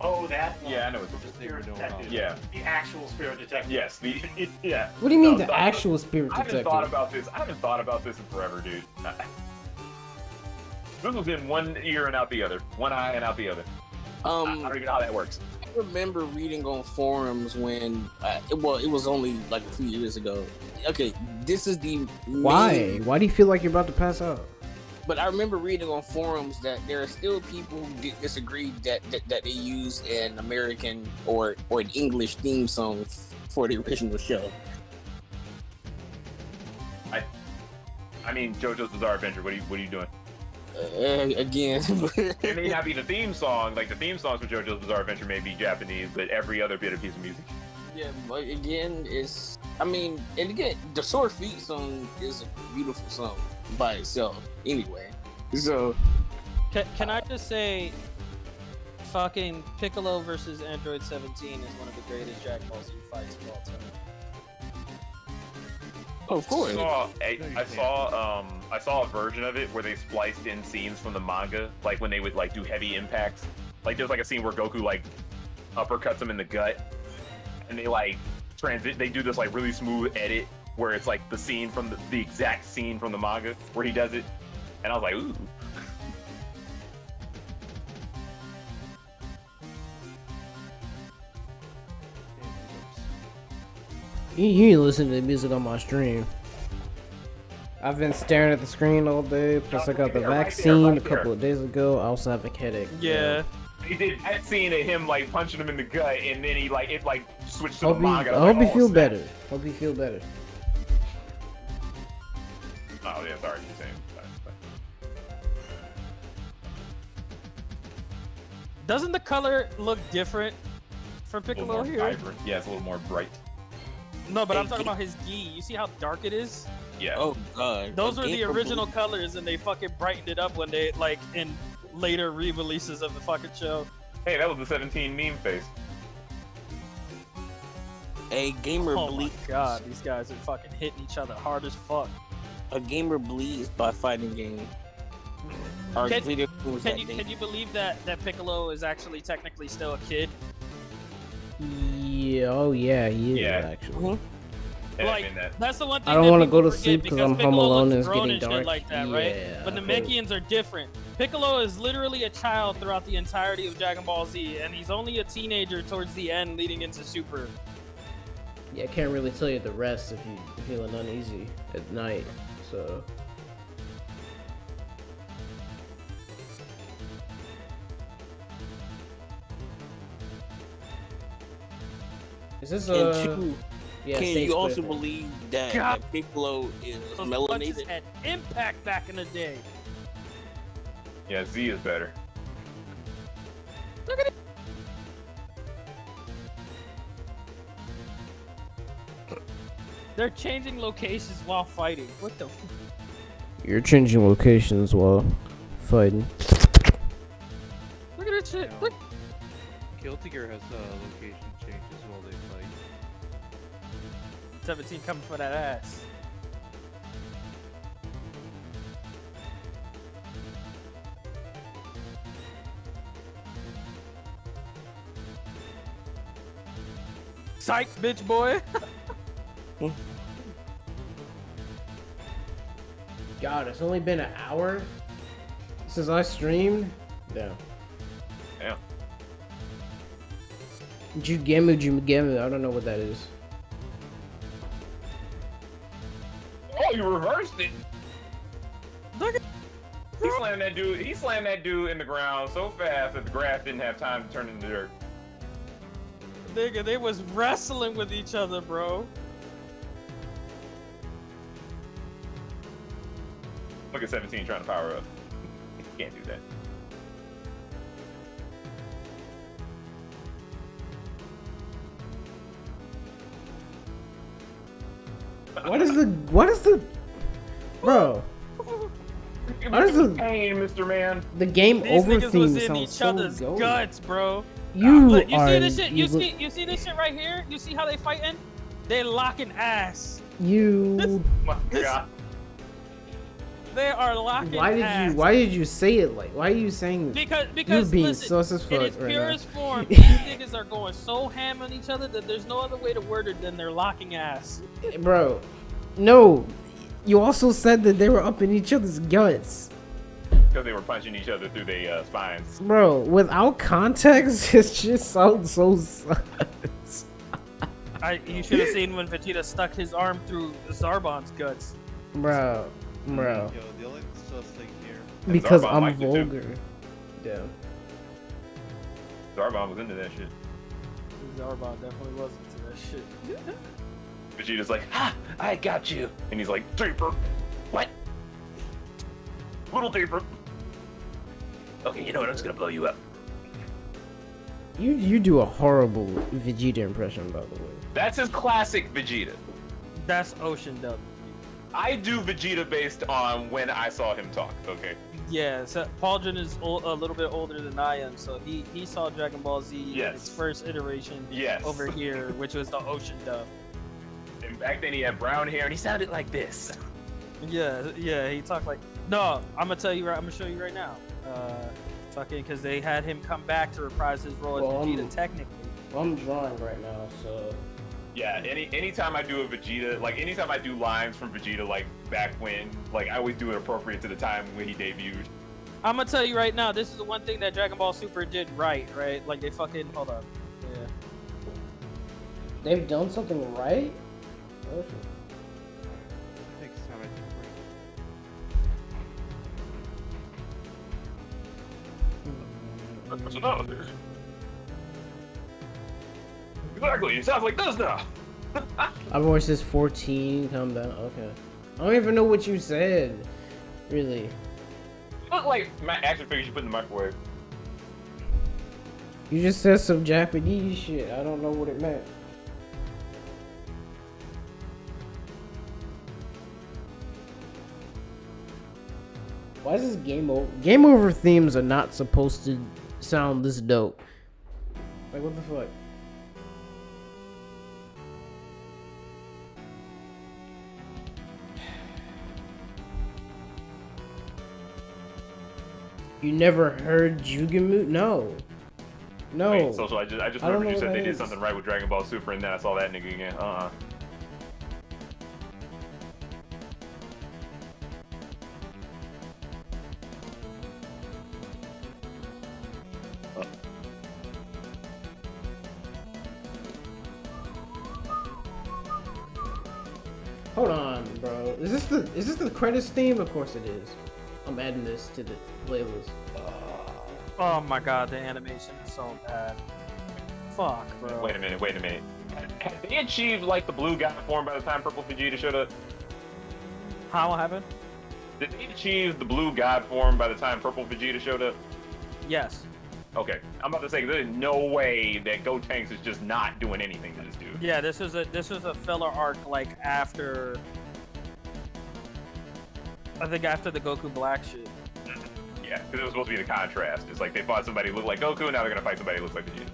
Oh, that one. Yeah, I know what The this is. Spirit They were doing Detective. Yeah. The actual Spirit Detective. Yes, yeah. What do you mean No, the no, actual spirit I haven't detective? thought about this. I haven't thought about this in forever, dude. This was in one ear and out the other, one eye and out the other. I don't even know how that works. I remember reading on forums when, it was only like a few years ago. Okay, this is the Why? main- Why do you feel like you're about to pass out? But I remember reading on forums that there are still people who disagree that they use an American or an English theme song for the original show. I mean, JoJo's Bizarre Adventure. What are you doing? Again, It may not be the theme song. Like the theme songs for JoJo's Bizarre Adventure may be Japanese, but every other bit of piece of music. yeah, but again, and again, the Sword Feet song is a beautiful song by itself. Anyway, so Can I just say, fucking Piccolo versus Android 17 is one of the greatest Dragon Ball Z fights of all time. of course, I saw a version of it where they spliced in scenes from the manga, like when they would like do heavy impacts. Like there's like a scene where Goku like uppercuts him in the gut, and they like they do this like really smooth edit where it's like the scene from the exact scene from the manga where he does it, and I was like, ooh. You need to listen to the music on my stream. I've been staring at the screen all day. Plus, I got the Right there, vaccine right a couple there. of days ago. I also have a headache. Yeah. They did that scene of him like punching him in the gut, and then he like switched to Hope the you, manga. I I'm hope like, you oh, feel snap. better. Hope you feel better. Oh yeah, sorry, you're saying. Sorry. Doesn't the color look different for A little Piccolo more here? vibrant. Yeah, it's a little more bright. No, but I'm Hey, talking about his gi. You see how dark it is? Yeah. oh god, Those were Again, the for original colors, and they fucking brightened it up when they like in later re-releases of the fucking show. Hey, that was the 17 meme face. a gamer Oh bleak. my god, these guys are fucking hitting each other hard as fuck. A gamer bleeds by fighting game. Or Can- video games Can you believe that Piccolo is actually technically still a kid? Yeah, oh yeah, he is Yeah. actually. And Like, I mean that. that's the one thing I don't that wanna people go to forget, sleep 'cause because I'm home Piccolo alone looks and it's grown getting and shit dark. like that, right? Yeah, But the okay. Namekians are different. Piccolo is literally a child throughout the entirety of Dragon Ball Z, and he's only a teenager towards the end leading into Super. Yeah, I can't really tell you the rest if you're feeling uneasy at night. So. Is this And a? two, Yeah. can safe you also question. believe that, God. that Piccolo is Those punches melanated? had impact back in the day. Yeah, Z is better. They're changing locations while fighting. What the? You're changing locations while fighting. Look at that shit. Yeah. Look. Guilty Gear has location changes while they fight. 17 coming for that ass. Psych, bitch boy. God, it's only been an hour since I streamed. Damn. Yeah. Jugemu. I don't know what that is. Oh, you reversed it. Look at. He slammed that dude. He slammed that dude in the ground so fast that the grass didn't have time to turn into dirt. Nigga, they was wrestling with each other, bro. Look at 17 trying to power up. Can't do that. What is the bro? What is the pain, Mr. Man? the game These over niggas theme was in sounds each so other's goated. guts, bro. You Look, you are see this shit? you You see this shit right here? You see how they fighting? They locking ass. you My God. They are locking ass. why did you say it like why are you saying this? Because being listen, sus as in fuck its right now. purest form, these niggas are going so ham on each other that there's no other way to word it than they're locking ass. Bro, no. You also said that they were up in each other's guts. Because they were punching each other through their spines. Bro, without context, it just sounds so sus. You should have seen when Vegeta stuck his arm through Zarbon's guts. Bro. Yo, the only sus thing here. And Because Zarbon I'm liked it too. vulgar. Yeah. Zarbon was into that shit. Zarbon definitely was into that shit. Vegeta's like, ha! I got you! And he's like, deeper! What? Little deeper. Okay, you know what? I'm just gonna blow you up. You do a horrible Vegeta impression, by the way. That's his classic Vegeta. That's Ocean Dub. I do Vegeta based on when I saw him talk, okay? Yeah, so Pauldron is a little bit older than I am, so he saw Dragon Ball Z in Yes. its first iteration Yes. over here, which was the Ocean Dub. And back then he had brown hair and he sounded like this. Yeah, he talked like. No, I'm gonna tell you right. I'm gonna show you right now. Fucking, because they had him come back to reprise his role as Well, Vegeta. Technically, I'm drawing right now, so Yeah, anytime I do a Vegeta, like anytime I do lines from Vegeta, like back when, like I always do it appropriate to the time when he debuted. I'm gonna tell you right now. This is the one thing that Dragon Ball Super did right. Like they fucking hold up. Yeah. they've done something right. Oh, shit. I think it's time I take a break. So no, exactly, it sounds like this now. My voice is 14. Calm down. Okay. I don't even know what you said. Really. Look like my action figures you put in the microwave. You just said some Japanese shit. I don't know what it meant. Why is this game over? Game over themes are not supposed to sound this dope. Like, what the fuck? You never heard Jugamu? No. No. Wait, Social, I just I don't remembered know you what said that they did is. something right with Dragon Ball Super, and then I saw that nigga again. Hold on, bro. Is this the credits theme? Of course it is. I'm adding this to the playlist. Oh my god, the animation is so bad. Fuck, bro. Wait a minute. Had they achieved like the blue god form by the time Purple Vegeta showed up? How what happened? Did they achieve the blue god form by the time Purple Vegeta showed up? Yes. Okay, I'm about to say there's no way that Gotenks is just not doing anything to this dude. Yeah, this was a filler arc like after. I think after the Goku Black shit. Yeah, because it was supposed to be the contrast. It's like they fought somebody who looked like Goku, now they're gonna fight somebody who looks like Vegeta.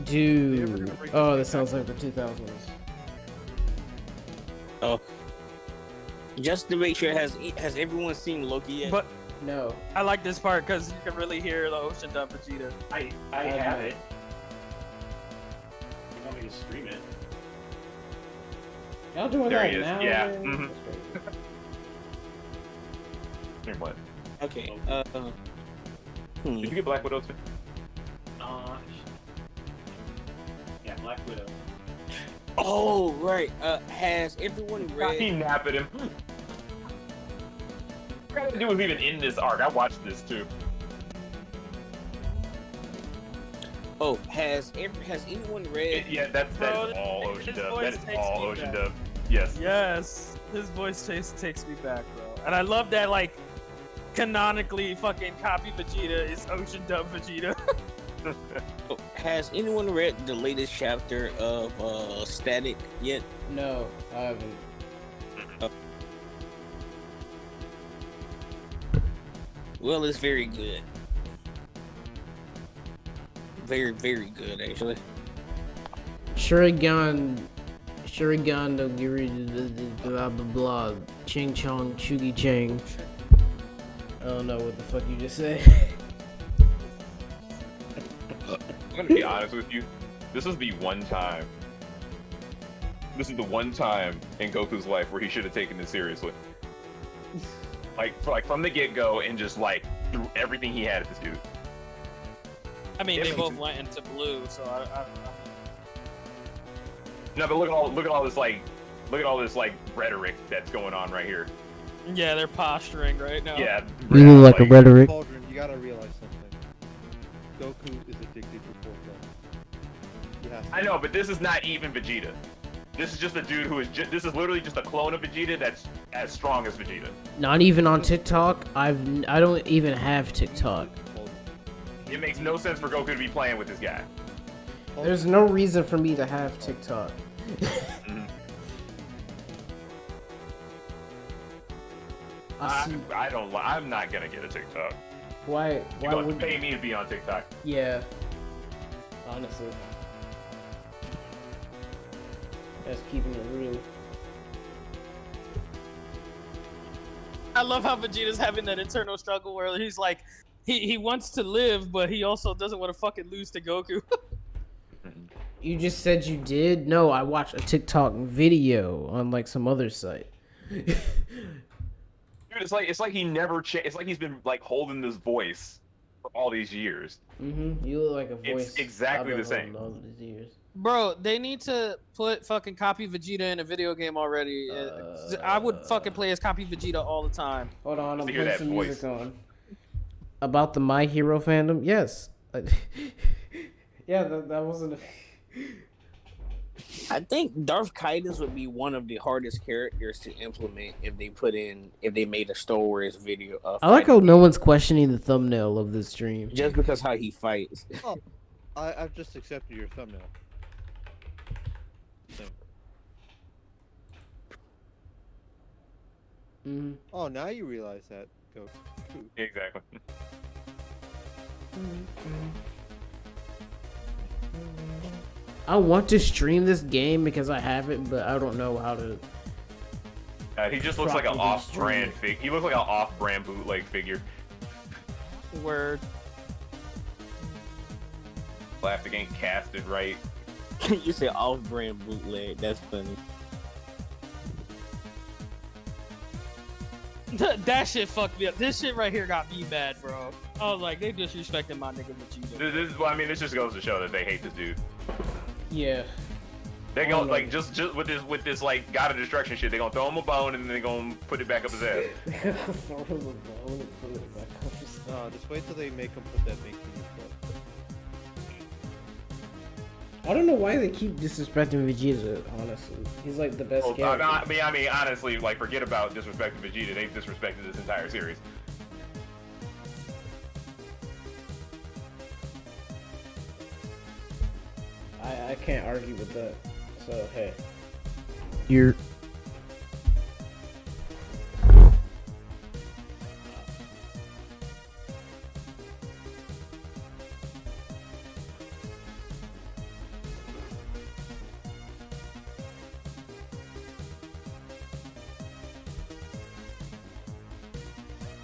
Dude. Oh, that sounds like the 2000s. Oh. Just to make sure, has everyone seen Loki yet? But No. I like this part because you can really hear the ocean dump Vegeta. I have it. You want me to stream it? Y'all doing There that he is, now? yeah. man? Mhm. That's crazy. Here, what? Okay. Did you get Black Widow too? Yeah, Black Widow. Oh right. Has everyone He read? napped him. What dude was even in this arc? I watched this too. Oh, has anyone read? Yeah, that's Bro, all his Ocean Dub. voice That is takes all me Ocean back. Dub. Yes. Yes, his voice takes me back, bro. And I love that, like, canonically fucking copy Vegeta is Ocean Dub Vegeta. Oh, has anyone read the latest chapter of Static yet? No, I haven't. Well, it's very good. Very, very good, actually. Shurigan no Giri blah blah blah. Ching Chong Chugi Chang. I don't know what the fuck you just said. I'm gonna be honest with you. This is the one time. This is the one time in Goku's life where he should have taken this seriously. Like from the get-go, and just like threw everything he had at this dude. I mean, Yeah, they me both too. went into blue, so I No, but look at all this like rhetoric that's going on right here. yeah, they're posturing right now. Yeah. You look like a rhetoric. Cauldron, you gotta realize something. Goku is addicted to foreplay. He has to. I know, but this is not even Vegeta. This is just a dude who is this is literally just a clone of Vegeta that's as strong as Vegeta. Not even on TikTok. I don't even have TikTok. It makes no sense for Goku to be playing with this guy. There's no reason for me to have TikTok. I'm not gonna get a TikTok. Why You're why going to would pay me to be on TikTok. Yeah. Honestly. That's keeping it real. I love how Vegeta's having that internal struggle where he's like, he wants to live, but he also doesn't want to fucking lose to Goku. You just said you did? No, I watched a TikTok video on like some other site. Dude, it's like he never it's like he's been like holding this voice for all these years. You look like a voice. It's exactly I've been the same. holding all these years. Bro, they need to put fucking copy Vegeta in a video game already. I would fucking play as copy Vegeta all the time. Hold on, I'm To hear putting that some voice. music on. About the My Hero fandom? Yes. Yeah, that wasn't. I think Darth Kaidos would be one of the hardest characters to implement if they made a Star Wars video of. I like how no one's questioning the thumbnail of this stream. just because how he fights. Oh, I've just accepted your thumbnail. So. Oh, now you realize that, Goku. Exactly. I want to stream this game because I have it, but I don't know how to. He just looks like an Properly off-brand fig. He looks like an off-brand bootleg figure. Word. Plastic ain't casted right. You say off-brand bootleg. That's funny. That shit fucked me up. This shit right here got me mad, bro. I was like, they disrespecting my nigga Vegeta. This is, well, I mean, this just goes to show that they hate this dude. Yeah. They Oh, gonna no. like just with this like God of Destruction shit. They gonna throw him a bone and then they gonna put it back up his ass. No, just wait till they make him put that Mickey in foot. I don't know why they keep disrespecting Vegeta, honestly. He's like the best Well, character. I mean, honestly, like forget about disrespecting Vegeta. They've disrespected this entire series. I can't argue with that. So, hey. You're...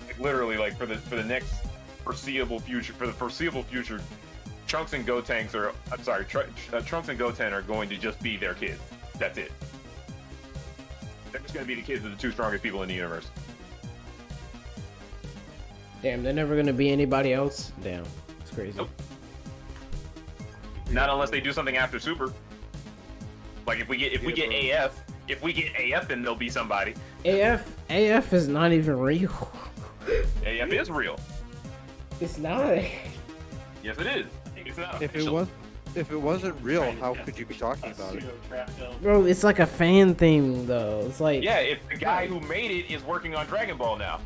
Like literally, like for the next foreseeable future, Trunks and Gotenks are, I'm sorry, Trunks and Goten are going to just be their kids. That's it. They're just going to be the kids of the two strongest people in the universe. Damn, they're never gonna be anybody else? Damn. It's crazy. Nope. Not unless they do something after Super. Like if we get AF, then there'll be somebody. AF is not even real. AF is real. It's not. Yes, it is. It's not If official. it wasn't real, how could you be talking about it? Bro, it's like a fan thing though. It's like Yeah, if the guy who made it is working on Dragon Ball now.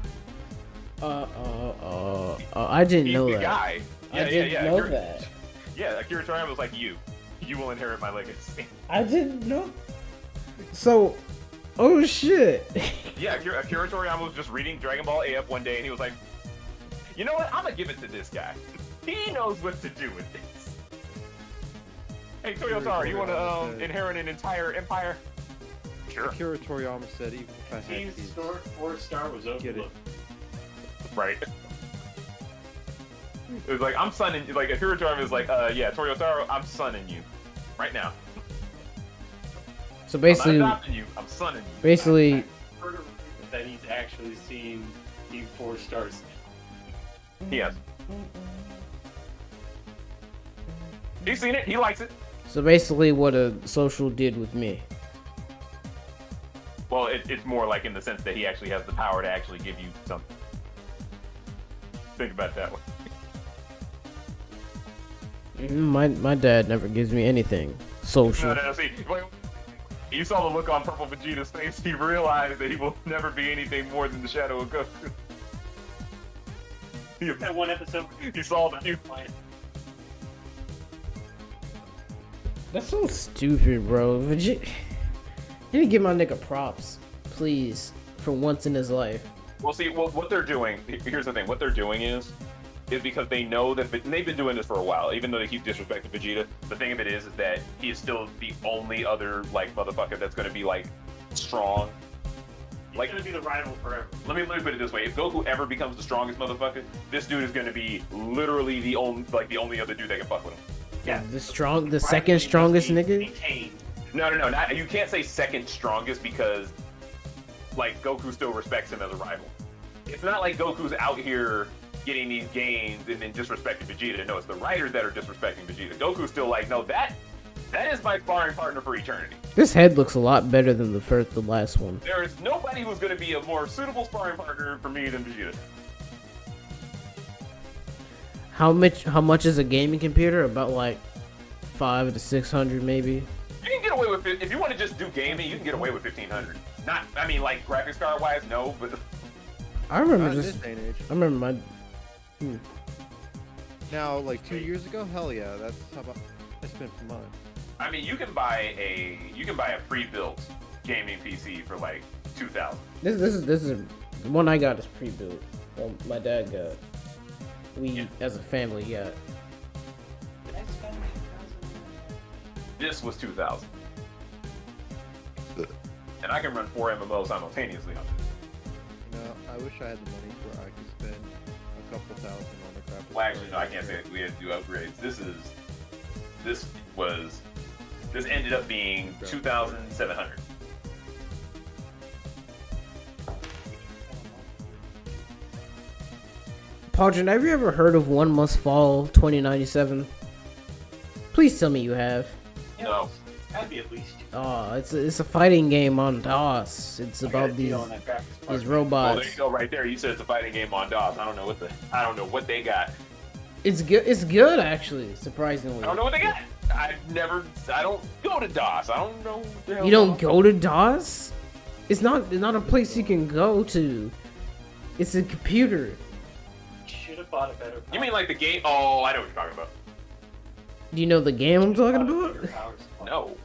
I didn't He's know the that. guy. I didn't know Akira- that. Yeah, Akira Toriyama was like, you will inherit my legacy. I didn't know. So, oh shit. Yeah, Akira Toriyama was just reading Dragon Ball AF one day, and he was like, you know what? I'm gonna give it to this guy. He knows what to do with this. Hey, Toyotaro, you want to inherit an entire empire? Sure. Akira Toriyama said even if I had Team kids, 4-star was Get it. overlooked. Right. It was like, I'm sunning, like, Akira Toriyama is like, yeah, Toyotaro, I'm sunning you. Right now. So I'm basically, not adopting you, I'm sunning you. basically, I've heard of that he's actually seen Team 4 stars. Yes. He's seen it, he likes it. so basically, what a social did with me. Well, it's more like in the sense that he actually has the power to actually give you something. Think about it that way. My dad never gives me anything social. No, see, wait, you saw the look on Purple Vegeta's face. He realized that he will never be anything more than the Shadow of Goku. That one episode. He saw the new plan. That's so stupid, bro. You need to give my nigga props, please, for once in his life. Well, see, what they're doing. Here's the thing. What they're doing is because they know that and they've been doing this for a while. Even though they keep disrespecting Vegeta, the thing of it is that he is still the only other like motherfucker that's going to be like strong. He's Like, gonna be the rival forever. let me put it this way: if Goku ever becomes the strongest motherfucker, this dude is going to be literally the only other dude that can fuck with him. Yeah. The Rivalry second must strongest be nigga. maintained. No, not, you can't say second strongest because, like, Goku still respects him as a rival. It's not like Goku's out here getting these gains and then disrespecting Vegeta. No, it's the writers that are disrespecting Vegeta. Goku's still like, no, that is my sparring partner for eternity. This head looks a lot better than the last one. There is nobody who's going to be a more suitable sparring partner for me than Vegeta. How much is a gaming computer? About like 500 to 600 maybe. You can get away with it if you want to just do gaming. You can get away with 1500. Not, I mean, like graphics card wise, no, but I remember not in just. this day and age. I remember my. Now, like 2 years ago, hell yeah, that's how about I spent for mine. I mean, you can buy a pre-built gaming PC for like 2,000. This is the one I got is pre-built. Well, my dad got. We as a family got. This was 2,000. And I can run 4 MMOs simultaneously on this. You know, I wish I had the money where I could spend a couple thousand on a graphics Well, actually, card. no, I can't say it. We had to do upgrades. This ended up being 2,700. Paulton, have you ever heard of One Must Fall 2097? Please tell me you have. No. That'd be at least. Oh, it's a fighting game on DOS. It's about these On that graphics these card. Well, robots. there you go, right there. You said it's a fighting game on DOS. I don't know what they got. It's good. It's good actually, surprisingly. I don't know what they got. I don't go to DOS. I don't know what the hell. You don't go to DOS? It's not a place you can go to. It's a computer. Should have bought a better. You mean like the game? Oh, I know what you're talking about. Do you know the game I'm talking about? No.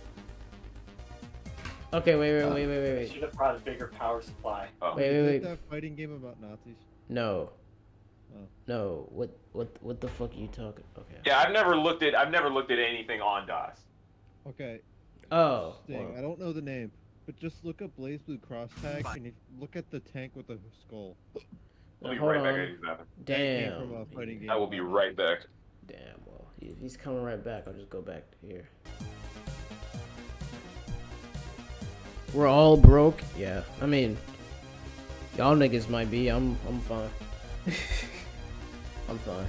Okay, wait. Should have brought a bigger power supply. Oh. Wait. Is that fighting game about Nazis? No. Oh. No. What the fuck are you talking? Okay. Yeah, I've never looked at anything on DOS. Okay. Oh. Dang, well, I don't know the name, but just look up Blaze Blue Cross Tag and look at the tank with the skull. I'll be hold right back. on. I need that. That came Damn. from a fighting game I will be about right Nazis. back. Damn. Well, if he's coming right back, I'll just go back to here. We're all broke. Yeah. I mean, y'all niggas might be. I'm fine. I'm fine.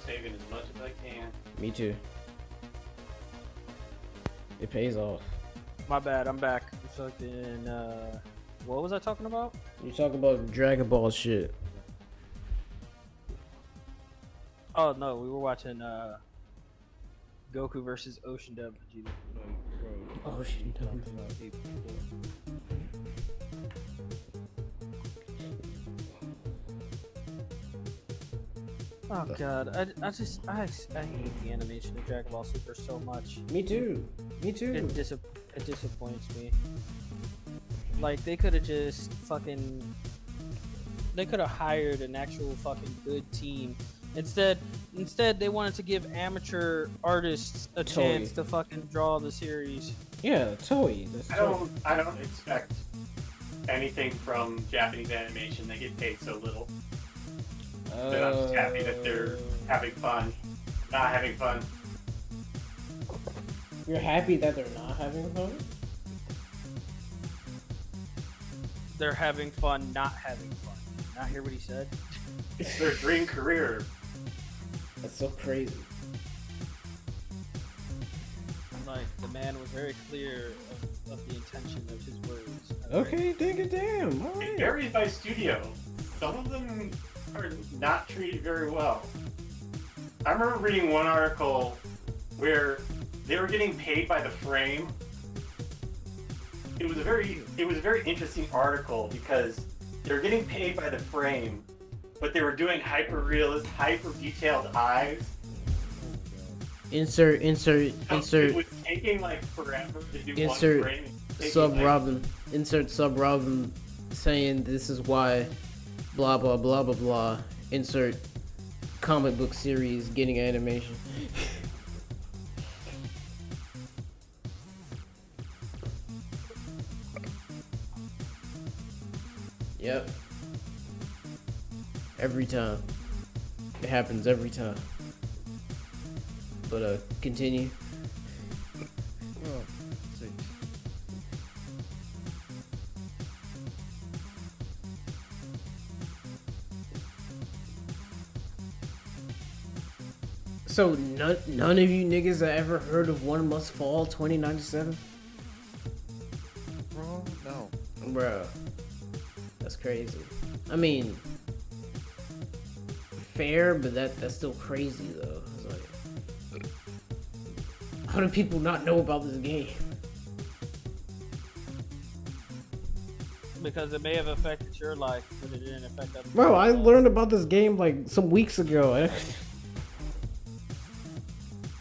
Saving as much as I can. Me too. It pays off. My bad, I'm back. Fucking, what was I talking about? You talk about Dragon Ball shit. Oh no, we were watching Goku versus Ocean Dub Vegeta. No, bro. Oh shit. Talking about Ape Sport. Oh god, I hate the animation of Dragon Ball Super so much. Me too. Me too. It disappoints me. Like they could have just fucking, they could have hired an actual fucking good team. Instead they wanted to give amateur artists a chance to fucking draw the series. Yeah, Toei. That's Toei. I don't expect anything from Japanese animation. They get paid so little. But I'm just happy that they're having fun, not having fun. You're happy that they're not having fun? They're having fun, not having fun. Not hear what he said? It's their dream career. That's so crazy. Like the man was very clear of the intention of his words. Okay, dig it, damn. It Alright. varies by studio. Some of them are not treated very well. I remember reading one article where they were getting paid by the frame. It was a very interesting article because they were getting paid by the frame, but they were doing hyper realistic, hyper detailed eyes. Insert It was taking like forever to do Insert one frame. Taking, sub like, Robin. Insert sub Robin saying this is why blah blah blah blah blah. Insert comic book series getting animation. Yep. Every time. It happens every time. But continue. Oh, sick. So none of you niggas have ever heard of One Must Fall 2097? Bro, no. Bruh. That's crazy. I mean, fair, but that's still crazy though. It's like, how do people not know about this game? Because it may have affected your life, but it didn't affect other Bro, people. I learned about this game like some weeks ago.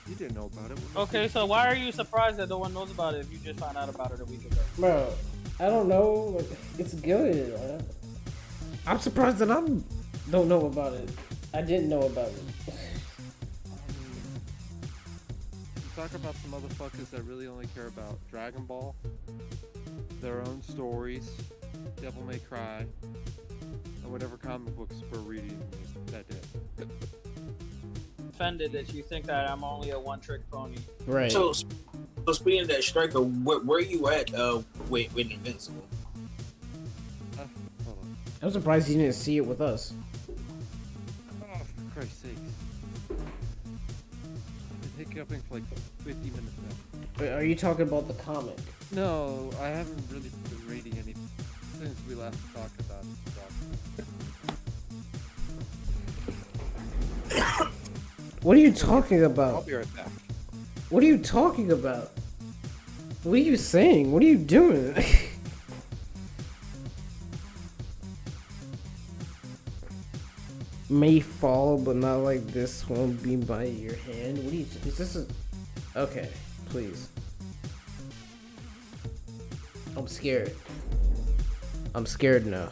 You didn't know about it. Okay, so why are you surprised that no one knows about it if you just found out about it a week ago? Bro, I don't know. Like, it's good. I'm surprised that I don't know about it. I didn't know about it. talk about some motherfuckers that really only care about Dragon Ball, their own stories, Devil May Cry, and whatever comic books we're reading that day. Offended that you think that I'm only a one-trick pony. Right. So speaking of that, Striker, where you at with Invincible? Hold on. I'm surprised you didn't see it with us. Oh, for Christ's sake. I've been hiccuping for like 50 minutes now. Wait, are you talking about the comic? No, I haven't really been reading any since we last talked about stuff. What are you talking I'll about? be right back. What are you talking about? What are you saying? What are you doing? May fall, but not like this. Won't be by your hand. What are you? Is this a? Okay, please. I'm scared. I'm scared now.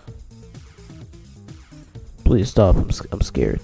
Please stop. I'm scared.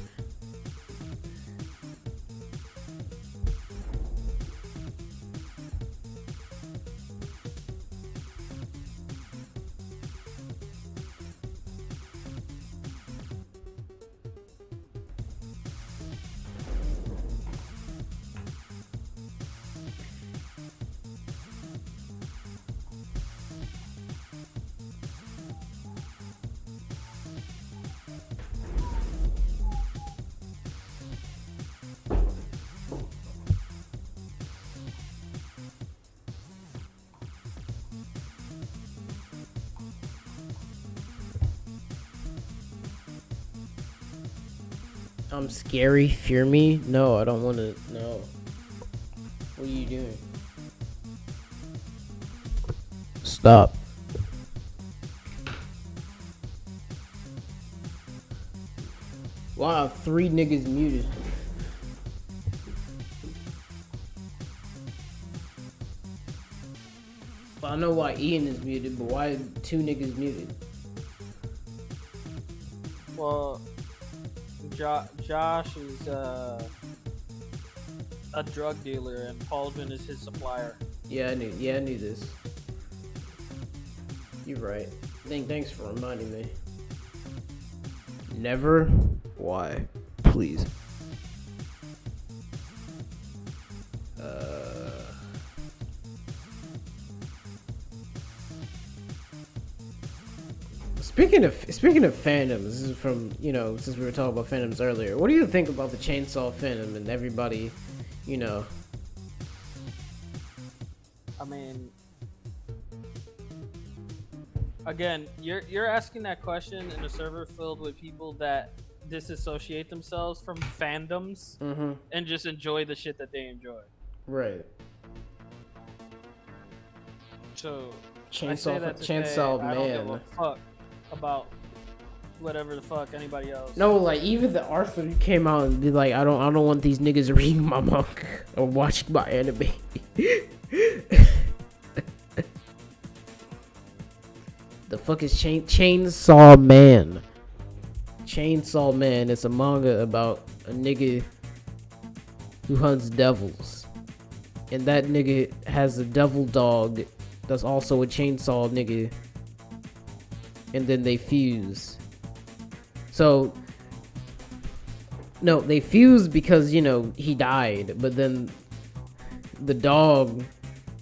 I'm scary. Fear me? No, I don't want to. No. What are you doing? Stop. Wow, 3 niggas muted. Well, I know why Ian is muted, but why 2 niggas muted? Well, Josh is a drug dealer, and Paulvin is his supplier. Yeah, I knew this. You're right. Thanks for reminding me. Never? Why? Please. Speaking of fandoms, this is from, since we were talking about fandoms earlier. What do you think about the Chainsaw fandom and everybody, I mean, again, you're asking that question in a server filled with people that disassociate themselves from fandoms and just enjoy the shit that they enjoy. Right. So Chainsaw I don't Man. give a fuck about whatever the fuck anybody else. No, like even the Arthur came out and be like, I don't want these niggas reading my manga or watching my anime. The fuck is Chainsaw Man? Chainsaw Man. It's a manga about a nigga who hunts devils, and that nigga has a devil dog that's also a chainsaw nigga, and then they fuse. So no, they fused because he died, but then the dog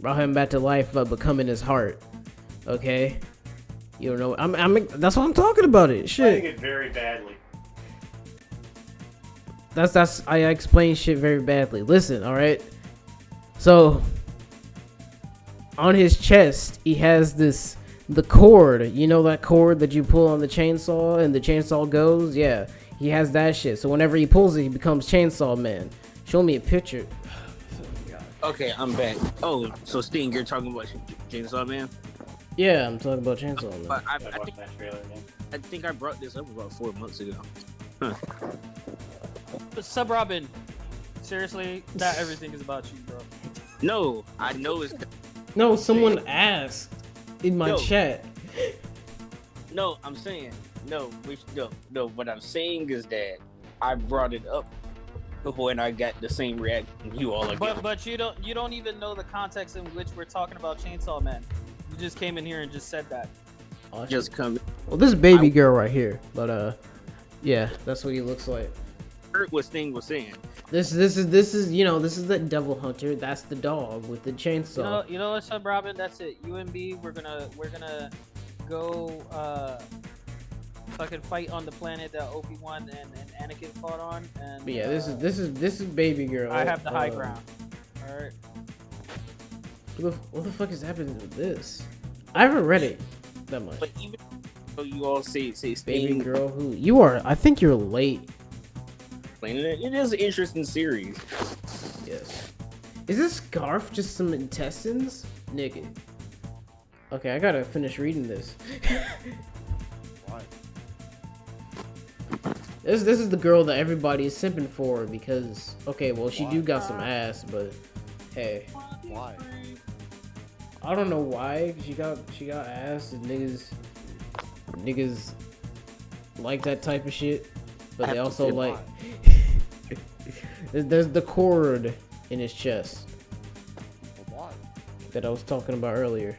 brought him back to life by becoming his heart. Okay, you don't know. I'm that's what I'm talking about. It shit. Playing it very badly. That's I explain shit very badly. Listen, all right. So on his chest, he has the cord. You know that cord that you pull on the chainsaw and the chainsaw goes? Yeah, he has that shit. So whenever he pulls it, he becomes Chainsaw Man. Show me a picture. Okay, I'm back. Oh, so Sting, you're talking about Chainsaw Man? Yeah, I'm talking about Chainsaw Man. But I watched that trailer again. I think I brought this up about 4 months ago. But Sub Robin, seriously, not everything is about you, bro. No, I know it's... No, someone asked in my chat. No, I'm saying... No, what I'm saying is that I brought it up before, and I got the same reaction you all are getting. But you don't even know the context in which we're talking about Chainsaw Man. You just came in here and just said that. Just come. Well, this is baby girl right here, but yeah, that's what he looks like. Heard what Sting was saying. This is this is the devil hunter. That's the dog with the chainsaw. You know what's up, Robin? That's it. You and B, we're gonna go fucking fight on the planet that Obi-Wan and Anakin fought on. And But yeah, this is baby girl. I have the high ground. All right. What the fuck is happening with this? I haven't read it that much. But even though you all say Baby Sting girl, who you are? I think you're late. playing it, it is an interesting series. Yes. Is this scarf just some intestines, nigga? Okay, I gotta finish reading this. Why? This is the girl that everybody is simping for because okay, well she do Why? got some ass, but hey, Why? I don't know why she got ass and niggas like that type of shit, but they also like there's the cord in his chest Well, why? that I was talking about earlier.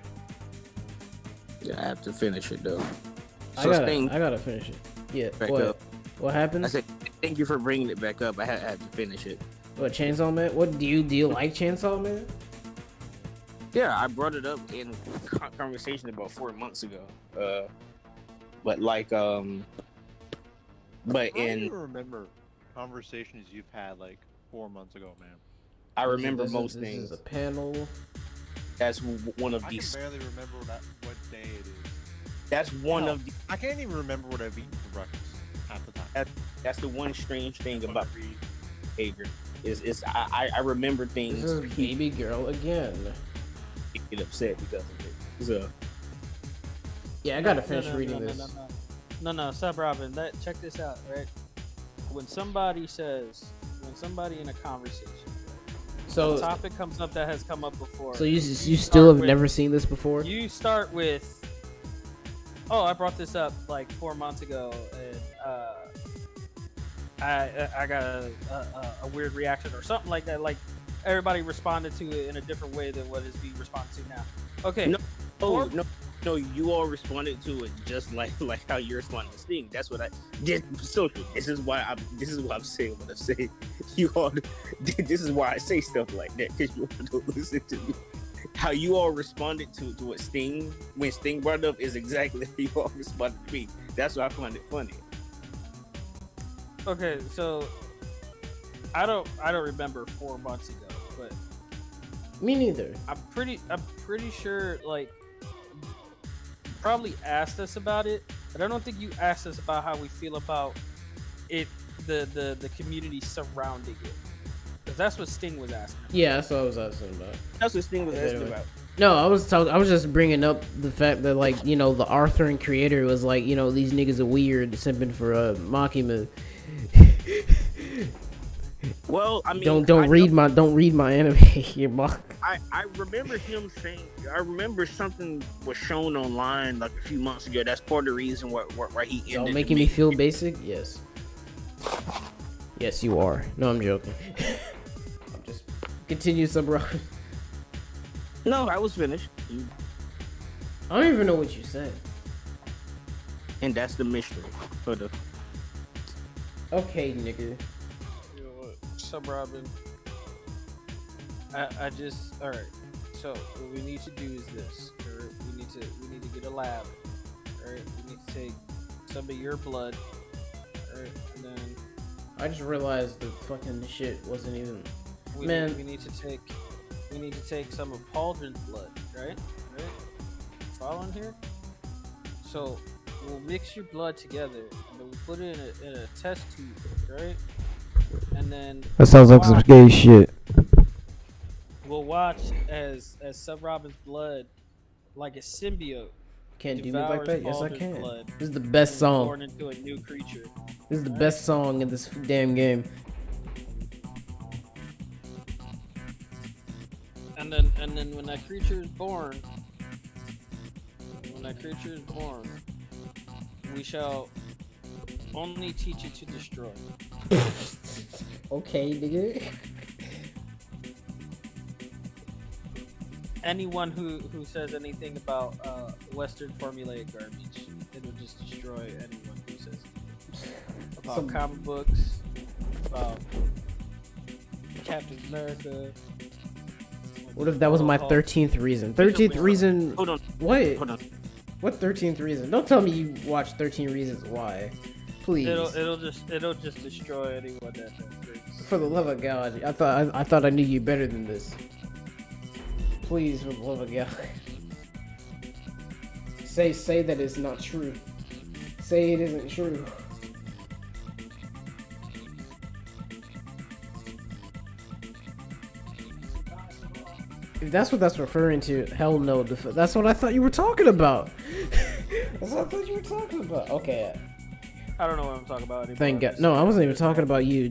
Yeah, I have to finish it though. I So gotta Sting, finish it. Yeah. Back What? up. What happened? I said thank you for bringing it back up. I had to finish it. What, Chainsaw Man? What do you like Chainsaw Man? Yeah, I brought it up in conversation about 4 months ago. But like but How do in you remember conversations you've had like 4 months ago, man? I remember This most is things. a panel. That's one of I can these. barely remember what day it is. That's one Hell, of the. I can't even remember what I've eaten for breakfast half the time. That's the one strange thing When about I read. behavior. Is I remember This things. is baby girl again. Get upset because of it. So Yeah, I gotta finish reading this. No, stop, Robin. Check this out, right? When somebody in a conversation, So, a topic comes up that has come up before. so you still start have with- never seen this before? You start with, oh, I brought this up like 4 months ago, and I got a weird reaction or something like that. Like everybody responded to it in a different way than what is being responded to now. Okay. No. Oh no, you all responded to it just like how you're responding to Sting. That's what I did. Social. This is why I'm saying what I'm saying. You all. This is why I say stuff like that because you all don't listen to me. How you all responded to what Sting when Sting brought it up is exactly how you all responded to me. That's why I find it funny. Okay, so I don't remember 4 months ago, but Me neither. I'm pretty sure like you probably asked us about it, but I don't think you asked us about how we feel about it, the community surrounding it, because that's what Sting was asking. Yeah, that's what I was asking about. That's what Sting was asking Anyway. about. No, I was just bringing up the fact that like the author and creator was like these niggas are weird simping for Makima. Well, I mean, Don't read my anime here, Mark. I remember him saying. I remember something was shown online like a few months ago. That's part of the reason why he Y'all ended. making me feel basic? Yes. Yes, you are. No, I'm joking. I'm just continue, bro. No, I was finished. I don't even know what you said. And that's the mystery for the. Okay, nigga. You know what? So, Robin, I just all right. So what we need to do is this. All right? We need to get a lab. All right, we need to take some of your blood. All right, and then I just realized the fucking shit wasn't even. we Man. need to take some of Pauldron's blood. Right. Following here. So we'll mix your blood together, and then we'll put it in a test tube, right? And then That sounds like some gay shit. we'll watch as Sub Robin's blood, like a symbiote, Can't do me like that? Yes, I Pauldron's can. blood, This is the best and song. born into a new creature. This is the best song in this damn game. And then when that creature is born, we shall only teach it to destroy. Okay, nigga. Anyone who says anything about Western formulaic garbage, it'll just destroy anyone who says about Some- comic books, about Captain America. What if that was my 13th reason? 13th reason. Hold on. What? Hold on. What 13th reason? Don't tell me you watched 13 Reasons Why. Please. It'll just destroy anyone that thinks. For the love of God, I thought I knew you better than this. Please, for the love of God. Say that it's not true. Say it isn't true. If that's what that's referring to, hell no. That's what I thought you were talking about. That's what I thought you were talking about. Okay. I don't know what I'm talking about anymore. Thank God. No, I wasn't even talking about you.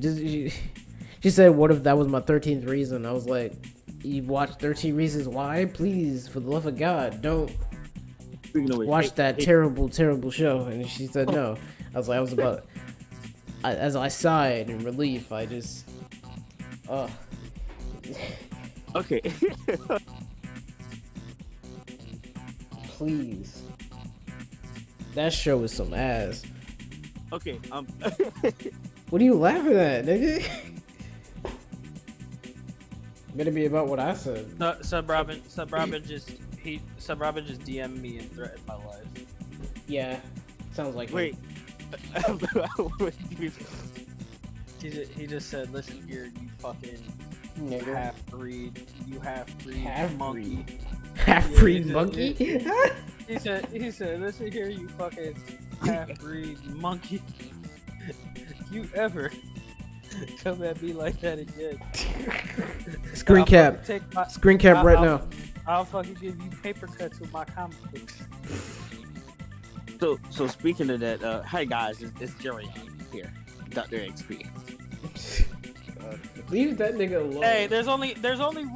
She said, "What if that was my 13th reason?" I was like, "You watched 13 Reasons Why? Please, for the love of God, don't watch that terrible, terrible show." And she said, "No." I was like, as I sighed in relief, I just, Okay. please. That show is some ass. Okay. What are you laughing at, nigga? Better be about what I said. No, Sub Robin just DM'd me and threatened my life. Yeah, sounds like Wait. He just said, "Listen here, you fucking nigga. half-breed monkey." Half-breed. Half-breed Yeah, monkey? He said, "Listen here, you fucking half-breed monkey. You ever come at me like that again? Screen I'll cap. fucking take my- Screen cap right I'll- now. I'll fucking give you paper cuts with my comic books." So speaking of that, hi guys, it's Jerry here, Dr. XP. Leave that nigga alone. Hey, there's only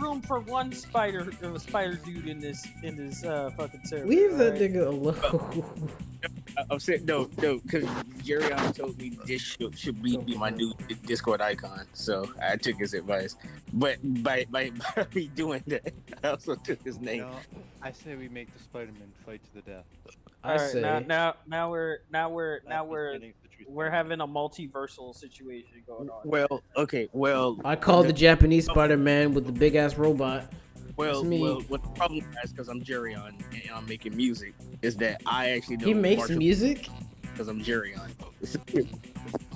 room for one spider dude in this fucking server. Leave that alright? nigga alone. I'm saying no, because Jerry told me this should be my new Discord icon, so I took his advice. But by me doing that, I also took his name. No, I say we make the Spider-Man fight to the death. I Alright, say. now we're Getting the truth. we're having a multiversal situation going on. Well, okay, well, I called the Japanese Spider-Man with the big ass robot. well, it's me. well, what the problem is, because I'm Jerry and I'm making music, is that I actually know He makes martial music? because I'm Jerry on.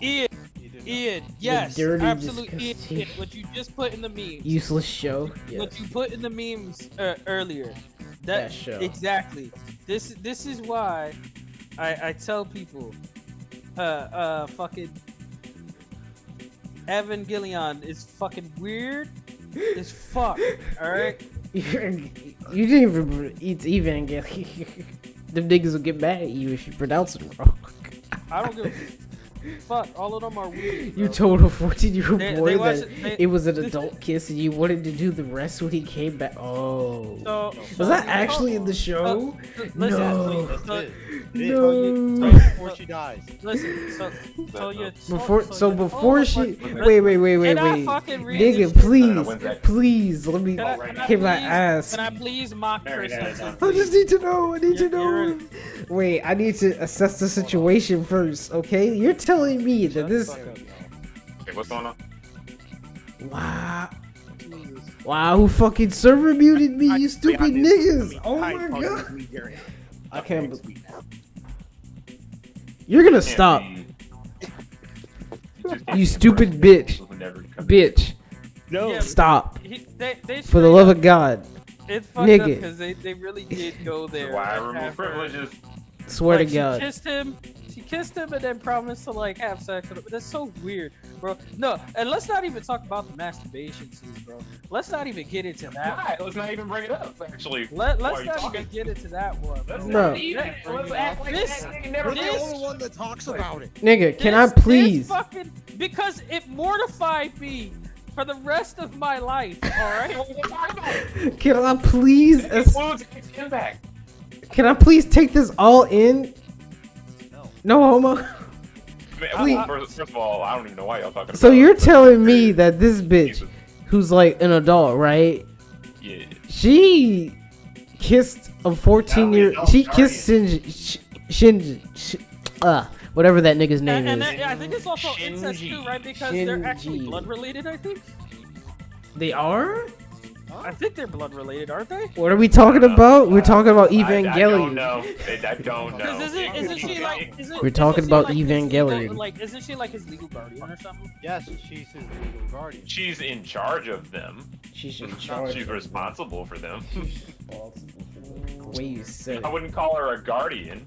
Ian, He did not. Ian, yes, dirty, absolute disgusting- Ian. What you just put in the memes. Useless show. Yes. What you put in the memes earlier. That show. Exactly. This is why I tell people fucking Evangelion is fucking weird as fuck. Alright? You didn't even eat Evangelion. Them niggas will get mad at you if you pronounce it wrong. I don't give a fuck. All of them are weird. You bro. told a 14-year-old They boy watch that it- it was an adult kiss and you wanted to do the rest when he came back. Oh. So, Was that actually in the show? Listen, No. so, No. Before she dies. listen, so you Before she wait, Can I fucking read nigga, this shit? please let me Can I can I please- ask? Can I please mock Mary, Chris? no, and no. say, I just need to know. I need to You're- know. you're- Wait, I need to assess the situation first, okay? You're telling me that this. Okay, what's going on? Wow. Wow, who fucking server muted me, you stupid niggas! Oh my god. I can't believe. You're gonna stop, you stupid bitch. Bitch. No, Yeah, Stop. they For the love of God. it's fucked nigga. up because they really did go there. Why I and remove have her- privileges? Swear like, to God. She kissed him and then promised to like have sex with him. That's so weird, bro. No, and let's not even talk about the masturbation scenes, bro. Let's not even get into that. Alright, let's not even bring it up. Actually, Let's While you're not talking. even get into that one, Let's bro. Bro. let's act like This- that nigga never this- did. one that talks about it. Nigga, can This- I please? this fucking because it mortified me for the rest of my life. All right. Can I please? Includes impact. Can I please take this all in? No. No homo. First of all, I don't even know why y'all talking about. So you're it, but- telling me that this bitch, who's like an adult, right? Yeah. She kissed a 14-year. adult She kissed whatever that nigga's name And is. I think it's also incest too, right? Because they're actually Shinji. blood related. I think. They are? I think they're blood related, aren't they? What are we talking about? We're talking about I don't Evangelion. know. I don't know. Because isn't she like? We're talking about Evangelion. Like, isn't she like his legal guardian or something? Yes, she's his legal guardian. She's in charge of them. She's in charge. She's responsible for them. The way you said I it. wouldn't call her a guardian.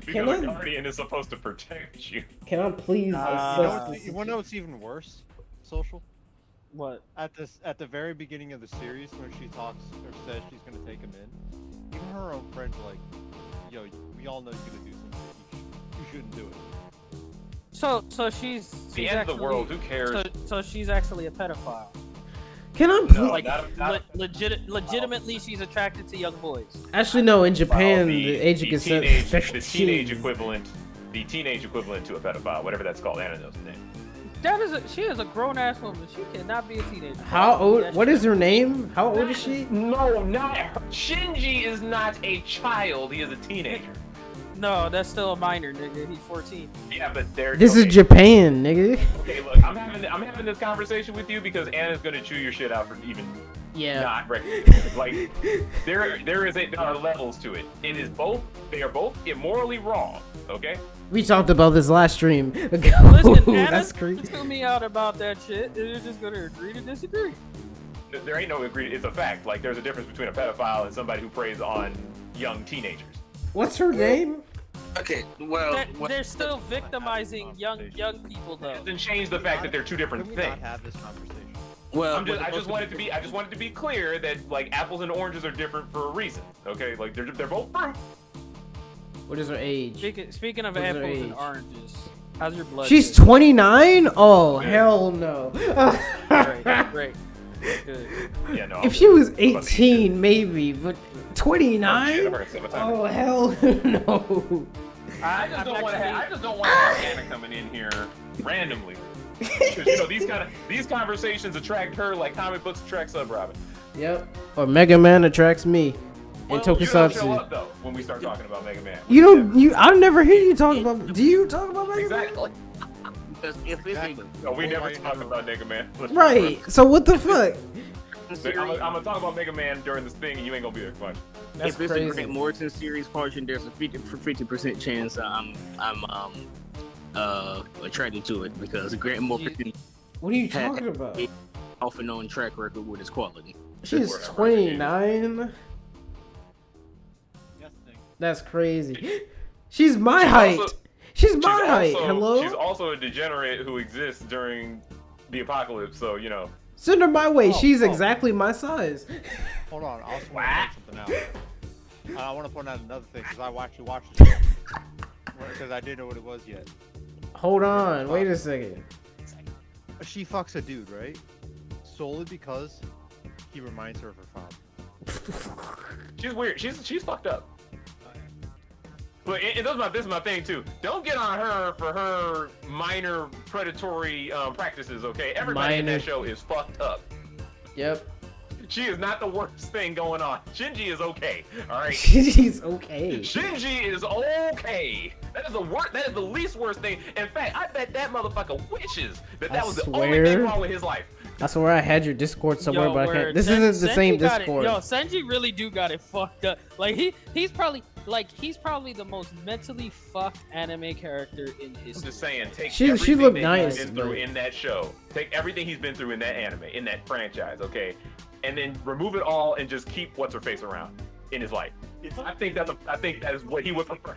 Can Because a I- guardian is supposed to protect you. Can I please? You want to know what's even worse? Social. What? At the very beginning of the series, when she talks or says she's gonna take him in, even her own friends are like, "Yo, we all know you're gonna do something. You shouldn't do it." So she's The end of the world. Who cares? So she's actually a pedophile. Can I No, please? Like not- legitimately, she's attracted to young boys. Actually, no. In Japan, Well, the age of consent. the teenage equivalent to a pedophile, whatever that's called. Anna knows the name. She is a grown ass woman. She cannot be a teenager. How old? What is her name? How old is she? No, not her. Shinji is not a child. He is a teenager. No, that's still a minor, nigga. He's 14. Yeah, but they're. This okay. is Japan, nigga. Okay, look, I'm having this conversation with you because Anna's gonna chew your shit out for even Yeah. not recognizing. Like there are levels to it. It is both. They are both immorally wrong. Okay. We talked about this last stream. Listen, Anna, That's crazy. fill me out about that shit. You're just gonna agree to disagree. There ain't no agree. It's a fact. Like there's a difference between a pedophile and somebody who preys on young teenagers. What's her name? Okay, well, They're still victimizing young people though. Doesn't change the fact that they're two different Can we not things. have this conversation? well, I just wanted to be clear that like apples and oranges are different for a reason. Okay, like they're both fruit. What is her age? Speaking of What's her apples age? and oranges, how's your blood? She's sugar? 29? Oh, hell no. Great. Good. Yeah, no. If she was 18, maybe, but 29? Oh, Oh, hell no. I just don't want to have Anna coming in here randomly. Because you know these conversations attract her like comic books attract Sub Robin. Yep. Or Mega Man attracts me. And Well, you don't show Tokusatsu. up though when we start talking about Mega Man. I never hear you talk about. Do you talk about Mega Man? Exactly. because if it's Exactly. No, we Well, never why you talk never- about Mega Man. Right. So what the fuck? a I'm series, gonna talk about Mega Man during this thing, and you ain't gonna be there for much. That's if it's crazy. a Grant Morrison series portion, there's a 50% chance I'm attracted to it because Grant Morrison What are you talking about? off and on track record with his quality. She's 29. Yes, thing. That's crazy. She's my height. also- She's my height. She's Hello? also a degenerate who exists during the apocalypse, so you know. Send her my way. Oh, She's oh. exactly my size. Hold on, I also want to point something out. I want to point out another thing because I actually watched it because I didn't know what it was yet. Hold on. Wait a second. She fucks a dude, right? Solely because he reminds her of her father. She's weird. She's fucked up. But this is my thing too. Don't get on her for her minor predatory practices, okay? Everybody in Minor. that show is fucked up. Yep. She is not the worst thing going on. Shinji is okay. All right. She's okay. Shinji is okay. That is the worst. That is the least worst thing. In fact, I bet that motherfucker wishes that I was the only thing swear. wrong with his life. I swear I had your Discord somewhere, Yo, but I word. can't. This Sen- isn't the Senji same got it. Discord. Yo, Senji really do got it fucked up. Like he's probably the most mentally fucked anime character in I'm history. just saying, take She everything looked that nice, he's been through but- in that show. Take everything he's been through in that anime, in that franchise, okay? And then remove it all and just keep what's her face around in his life. I think that is what he would prefer.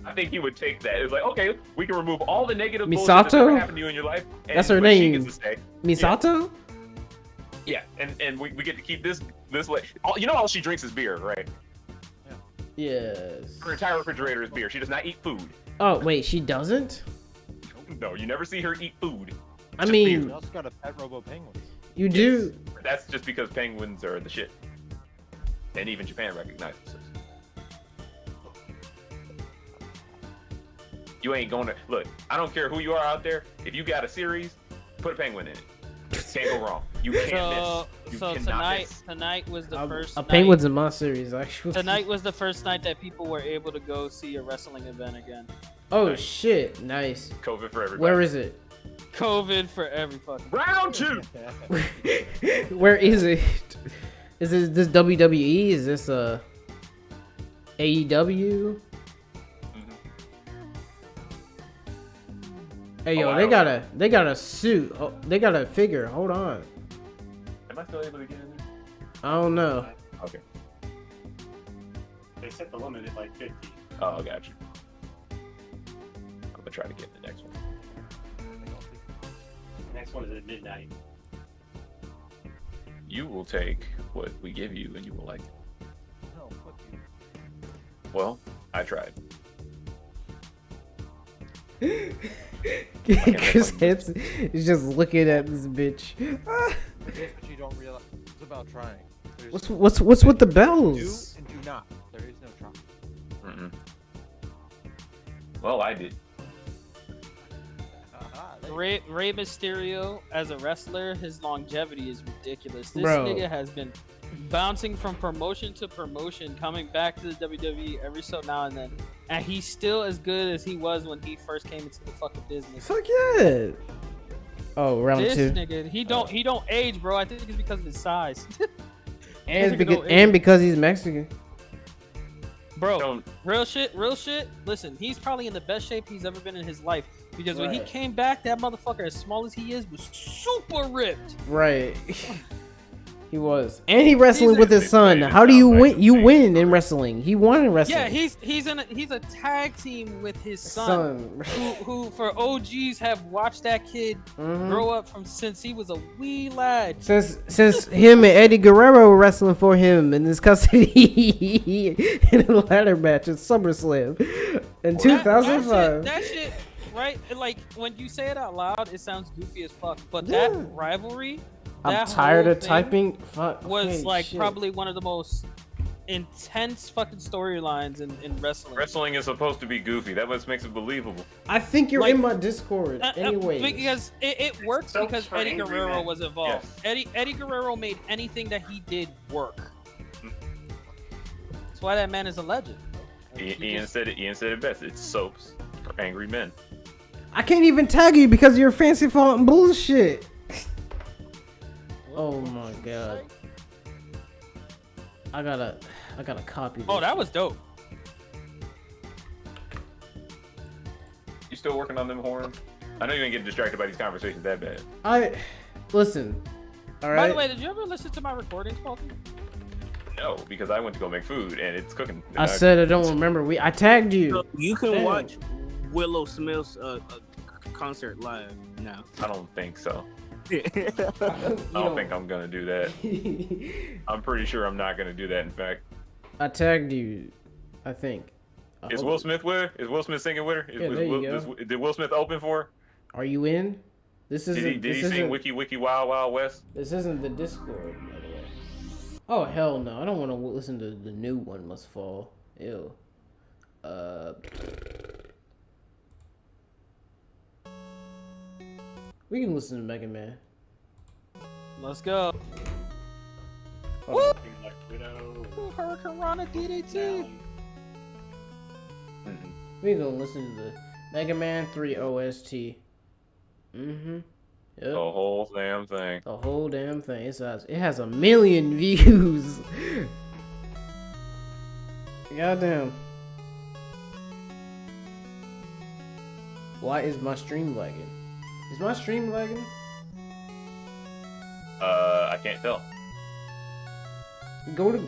I think he would take that. It's like, okay, we can remove all the negative bullshit that's Misato? ever happened to you in your life. And That's her but She name. gets to stay. Misato? Yeah, and we get to keep this way. You know all she drinks is beer, right? Yes. Her entire refrigerator is beer. She does not eat food. Oh, wait, she doesn't? No, you never see her eat food. I Just mean, She also got a pet robo penguin. you do. That's just because penguins are the shit. And even Japan recognizes this. You ain't gonna look. I don't care who you are out there. If you got a series, put a penguin in it. Can't go wrong. You can't miss. You cannot miss. Tonight was the first. A penguin's in my series actually. Tonight was the first night that people were able to go see a wrestling event again. Oh Nice. Shit! Nice. COVID for everybody. Where is it? COVID for every fucking. Round 2. Where is it? Is this WWE? Is this AEW? Hey yo, Oh, they got a suit. Oh, they got a figure. Hold on. Am I still able to get in there? I don't know. Okay. They set the limit at like 50. Oh, I got you. I'm gonna try to get the next one. Next one is at midnight. You will take what we give you, and you will like it. No, fuck you. Well, I tried. Chris Hansen is just looking at this bitch. Ah. Here's what you don't realize. It's about trying. There's What's with the do bells? and do not. There is no try. Mm-mm. Well, I did. Rey Mysterio as a wrestler, his longevity is ridiculous. This Bro. nigga has been bouncing from promotion to promotion, coming back to the WWE every so now and then, and he's still as good as he was when he first came into the fucking business. Fuck yeah. Oh, round This 2. nigga, he don't age, bro. I think it's because of his size. And because he's Mexican. Bro, Don't. real shit. Listen, he's probably in the best shape he's ever been in his life because when he Right. came back, that motherfucker, as small as he is, was super ripped. Right. He was. And he wrestling He's a- with his They son. played it How do down you back win? in You the win day. in wrestling. He won in wrestling. Yeah, he's a tag team with his son. who for OGs have watched that kid Mhm. grow up from since he was a wee lad. Since him and Eddie Guerrero were wrestling for him in this custody in a ladder match at SummerSlam in 2005. That shit, right? Like when you say it out loud, it sounds goofy as fuck. But Yeah. that rivalry, I'm that tired whole of thing typing. Fuck. was okay, like shit. probably one of the most intense fucking storylines in wrestling. Wrestling is supposed to be goofy. That what makes it believable. I think you're like- in my Discord anyway. Because it worked So because for Eddie angry Guerrero men. was involved. Yes. Eddie Guerrero made anything that he did work. That's why that man is a legend. Ian said it best. It's soaps for angry men. I can't even tag you because of your fancy font bullshit. Oh my god. I gotta copy this. Oh, that was dope. You still working on them horns? I know you ain't getting distracted by these conversations that bad. Listen. All right. By the way, did you ever listen to my recordings, Paulton? No, because I went to go make food and it's cooking. I said I don't remember. I tagged you. So you can Damn. watch Willow Smith's concert live now. I don't think so. You I don't know. think I'm gonna do that. I'm pretty sure I'm not gonna do that. In fact, I tagged you. I think. I is hope- Will Smith with her? Is Will Smith singing with her? Yeah, there you go. Did Will Smith open for her? Are you in? This isn't. Did he sing Wiki Wiki Wild Wild West? This isn't the Discord, by the way. Oh hell no! I don't want to listen to the new One Must Fall. Ew. We can listen to Mega Man. Let's go. Hold on. Things like Widow. Ooh, Hurricane Rana DDT. Down. We gonna listen to the Mega Man 3 OST. Mm-hmm. Yep. The whole damn thing. The whole damn thing. It has 1 million views. Goddamn. Why is my stream lagging? Is my stream lagging? I can't tell. Go to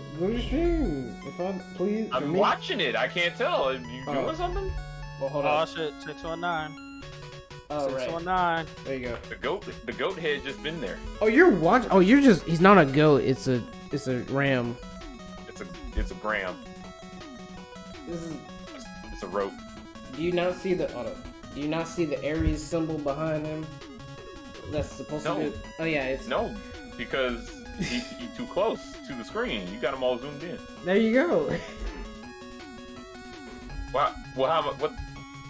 stream. If I please. for I'm me. watching it. I can't tell. Are you Oh. doing something? Well, hold Oh on. shit, 619. Oh, right. 619. There you go. The goat head just been there. Oh, you're watching. Oh, you're just. He's not a goat. It's a ram. It's a gram. This is. It's a rope. Do you not see the? Hold up. Do you not see the Aries symbol behind him? That's supposed No. to be. Oh yeah, it's. No, because he's too close to the screen. You got them all zoomed in. There you go. Wow. Well, how? What?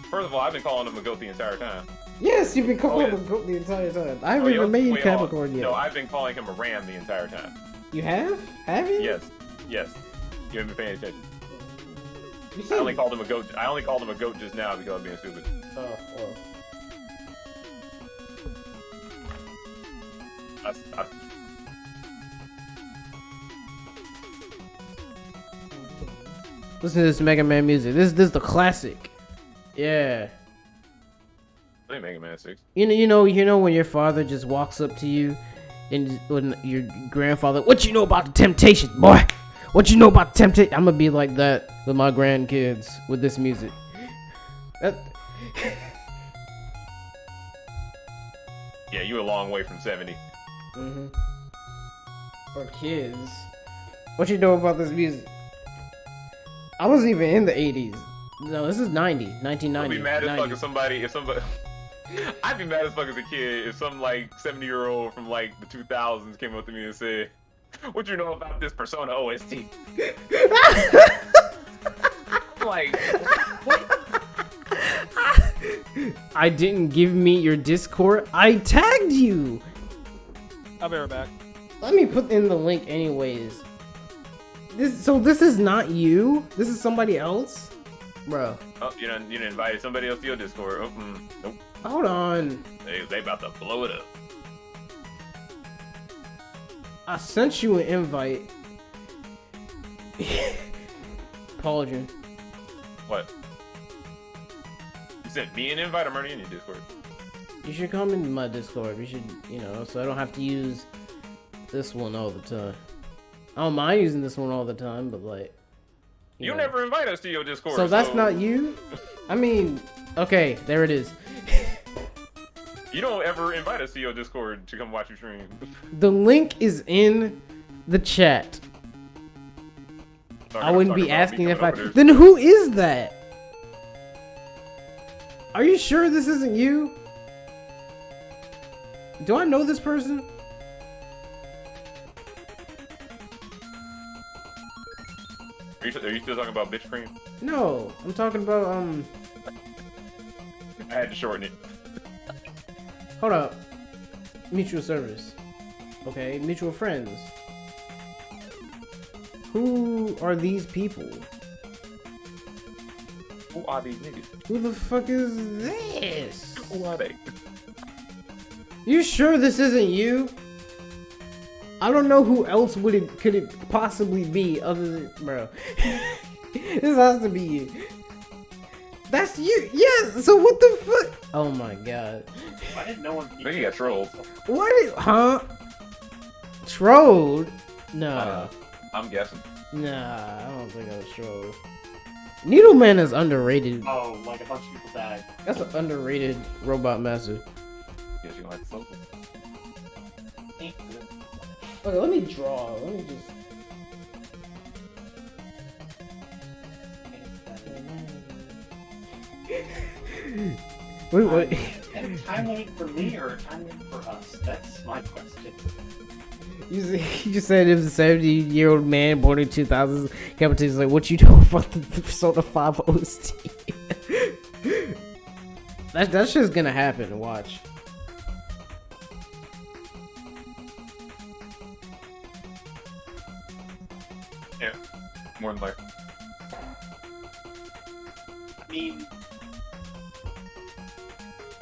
First of all, I've been calling him a goat the entire time. Yes, you've been calling yeah. him goat the entire time. I haven't Oh, even made wait, Capricorn yet. No, I've been calling him a ram the entire time. You have? Have you? Yes. Yes. You haven't been paying attention. You I said... only called him a goat. I only called him a goat just now because I'm being stupid. Oh, well. I, Listen to this Mega Man music. This is the classic. Yeah. I Mega Man 6. You know when your father just walks up to you, and when your grandfather, what you know about the temptation, boy? What you know about the temptation? I'm gonna be like that with my grandkids with this music. Yeah, you a long way from 70. Mm-hmm. Or kids. What you know about this music? I wasn't even in the 80s. No, this is 1990. I'd be mad as 90. fuck if somebody. I'd be mad as fuck as a kid if some like 70-year-old from like the 2000s came up to me and said, "What you know about this Persona OST?" Like, what? I didn't give me your Discord. I tagged you. I'll be right back. Let me put in the link anyways. This is not you? This is somebody else? Bro. Oh, you done invited somebody else to your Discord. Oh, nope. Hold on. They about to blow it up. I sent you an invite. Pauldron. What? You sent me an invite? I'm already in your Discord. You should come into my Discord. We should, so I don't have to use this one all the time. I don't mind using this one all the time, but like... You never invite us to your Discord. So that's not you? I mean, okay, there it is. You don't ever invite us to your Discord to come watch your stream. The link is in the chat. I wouldn't be asking if I... Then who is that? Are you sure this isn't you? Do I know this person? Are you still talking about bitch cream? No, I'm talking about, I had to shorten it. Hold up. Mutual service. Okay, mutual friends. Who are these people? Who are these niggas? Who the fuck is this? Who are they? You sure this isn't you? I don't know who else could it possibly be other than bro. This has to be you. That's you. Yeah. So what the fuck? Oh my god. Why did no one? I think you got trolled. Huh? Trolled? Nah. I'm guessing. Nah, I don't think I was trolled. Needleman is underrated. Oh, like a bunch of people died. That's an underrated robot master. Guess you like something. Okay, let me draw. Let me just. Wait, what? And a time limit for me or a time limit for us? That's my question. You just said it was a 70-year-old man born in 2000s. Captain's like, what you know about the Persona 5 OST? That shit's gonna happen. Watch. Yeah, more than likely. I mean,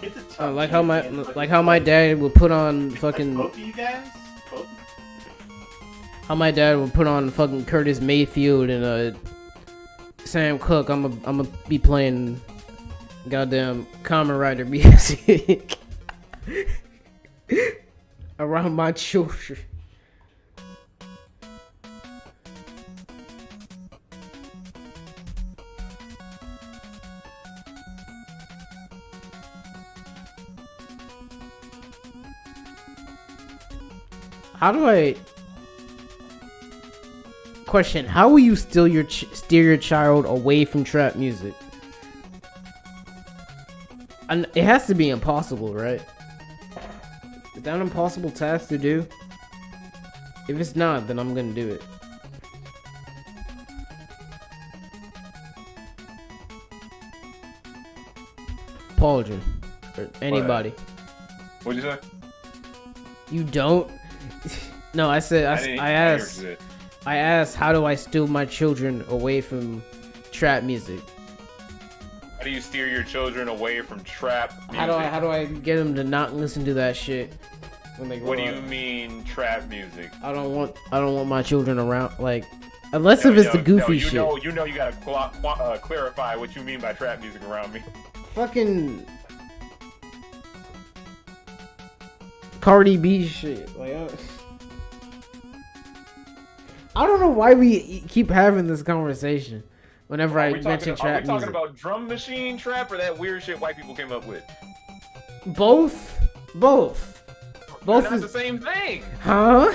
it's a tough Like game, how man, but how my dad would put on fucking. both of you guys? Both? How my dad would put on fucking Curtis Mayfield and Sam Cooke. I'm be playing goddamn Kamen Rider music around my children. How do I... Question, how will you steer your child away from trap music? And it has to be impossible, right? Is that an impossible task to do? If it's not, then I'm gonna do it. Pauldron or anybody. What'd you say? You don't? No, I said I asked. I asked, how do I steal my children away from trap music? How do you steer your children away from trap music? How do I get them to not listen to that shit when they grow What do up? you mean trap music? I don't want my children around, like, unless if it's the goofy shit. You gotta clarify what you mean by trap music around me. Fucking Cardi B shit. Like, I don't know why we keep having this conversation whenever I mention trap music. Are we talking about drum machine trap or that weird shit white people came up with? Both. They're not the same thing. Huh?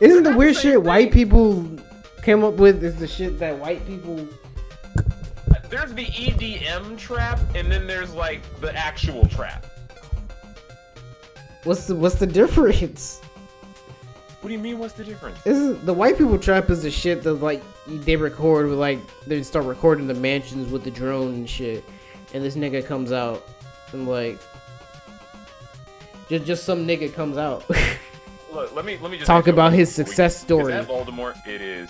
Isn't the weird shit white people came up with is the shit that white people... There's the EDM trap, and then there's like the actual trap. What's the difference? What do you mean? What's the difference? Isn't the white people trap is the shit that like they record with, like they start recording the mansions with the drone and shit, and this nigga comes out and like just some nigga comes out. Look, let me just talk about his success story. Is that Voldemort? It is.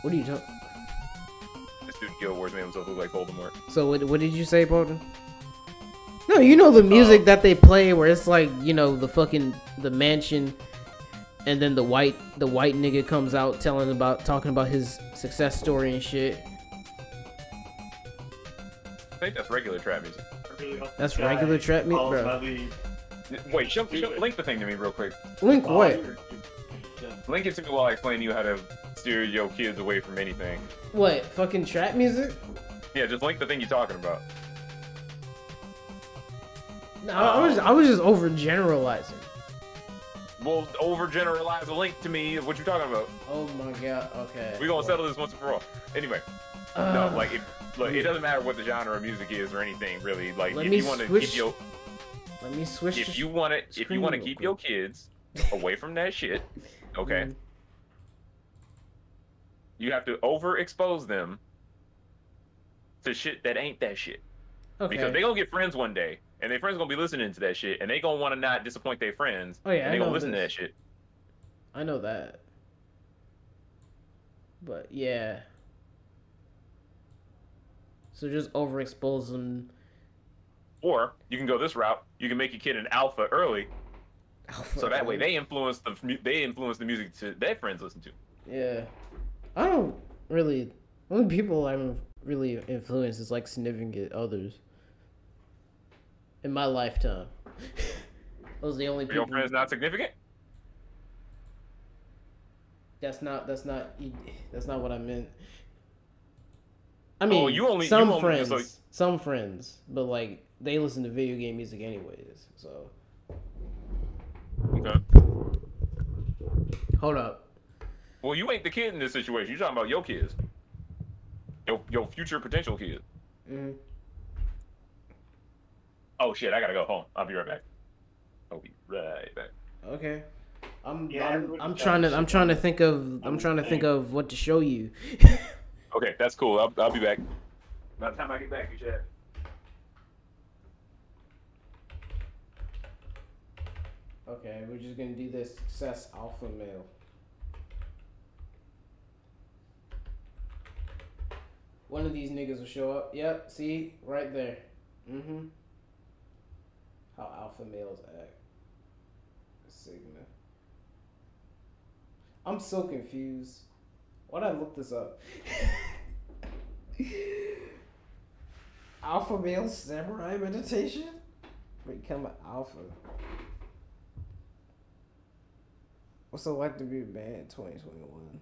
What are you talking? This dude Guild Wars made himself look like Voldemort. So what did you say, Bolden? No, you know the music that they play where it's like, you know, the mansion, and then the white nigga comes out talking about his success story and shit. I think that's regular trap music. That's regular trap music, bro. Wait, link the thing to me real quick. Link what? Link it to me while I explain to you how to steer your kids away from anything. What? Fucking trap music? Yeah, just link the thing you're talking about. No, I was just overgeneralizing. Well, overgeneralize the link to me of what you're talking about. Oh my god. Okay. We're gonna settle this once and for all. Anyway, no, like it doesn't matter what the genre of music is or anything really. Like if you want to keep your if you want to keep your kids away from that shit, okay, you have to overexpose them to shit that ain't that shit. Okay. Because they gonna get friends one day, and their friends gonna be listening to that shit, and they gonna want to not disappoint their friends. Oh yeah, and they gonna listen to that shit. I know that. But yeah. So just overexpose them. Or you can go this route. You can make your kid an alpha early. So that way they influence the music that their friends listen to. Yeah. I don't really. Only people I'm really influenced is like significant others. In my lifetime. Those are the only people. Your friends not significant? That's not what I ment. I mean, some friends, but like they listen to video game music anyways. So. Okay. Hold up. Well, you ain't the kid in this situation. You're talking about your kids. Your future potential kids. Mm-hmm. Oh shit! I gotta go home. I'll be right back. I'll be right back. Okay. I'm trying to think of what to show you. Okay, that's cool. I'll be back. By the time I get back, you should have. Okay, we're just gonna do this success alpha male. One of these niggas will show up. Yep, see? Right there. Mm-hmm. How alpha males act. Sigma. I'm so confused. Why'd I look this up? Alpha male samurai meditation? Become an alpha. What's it like to be a man in 2021?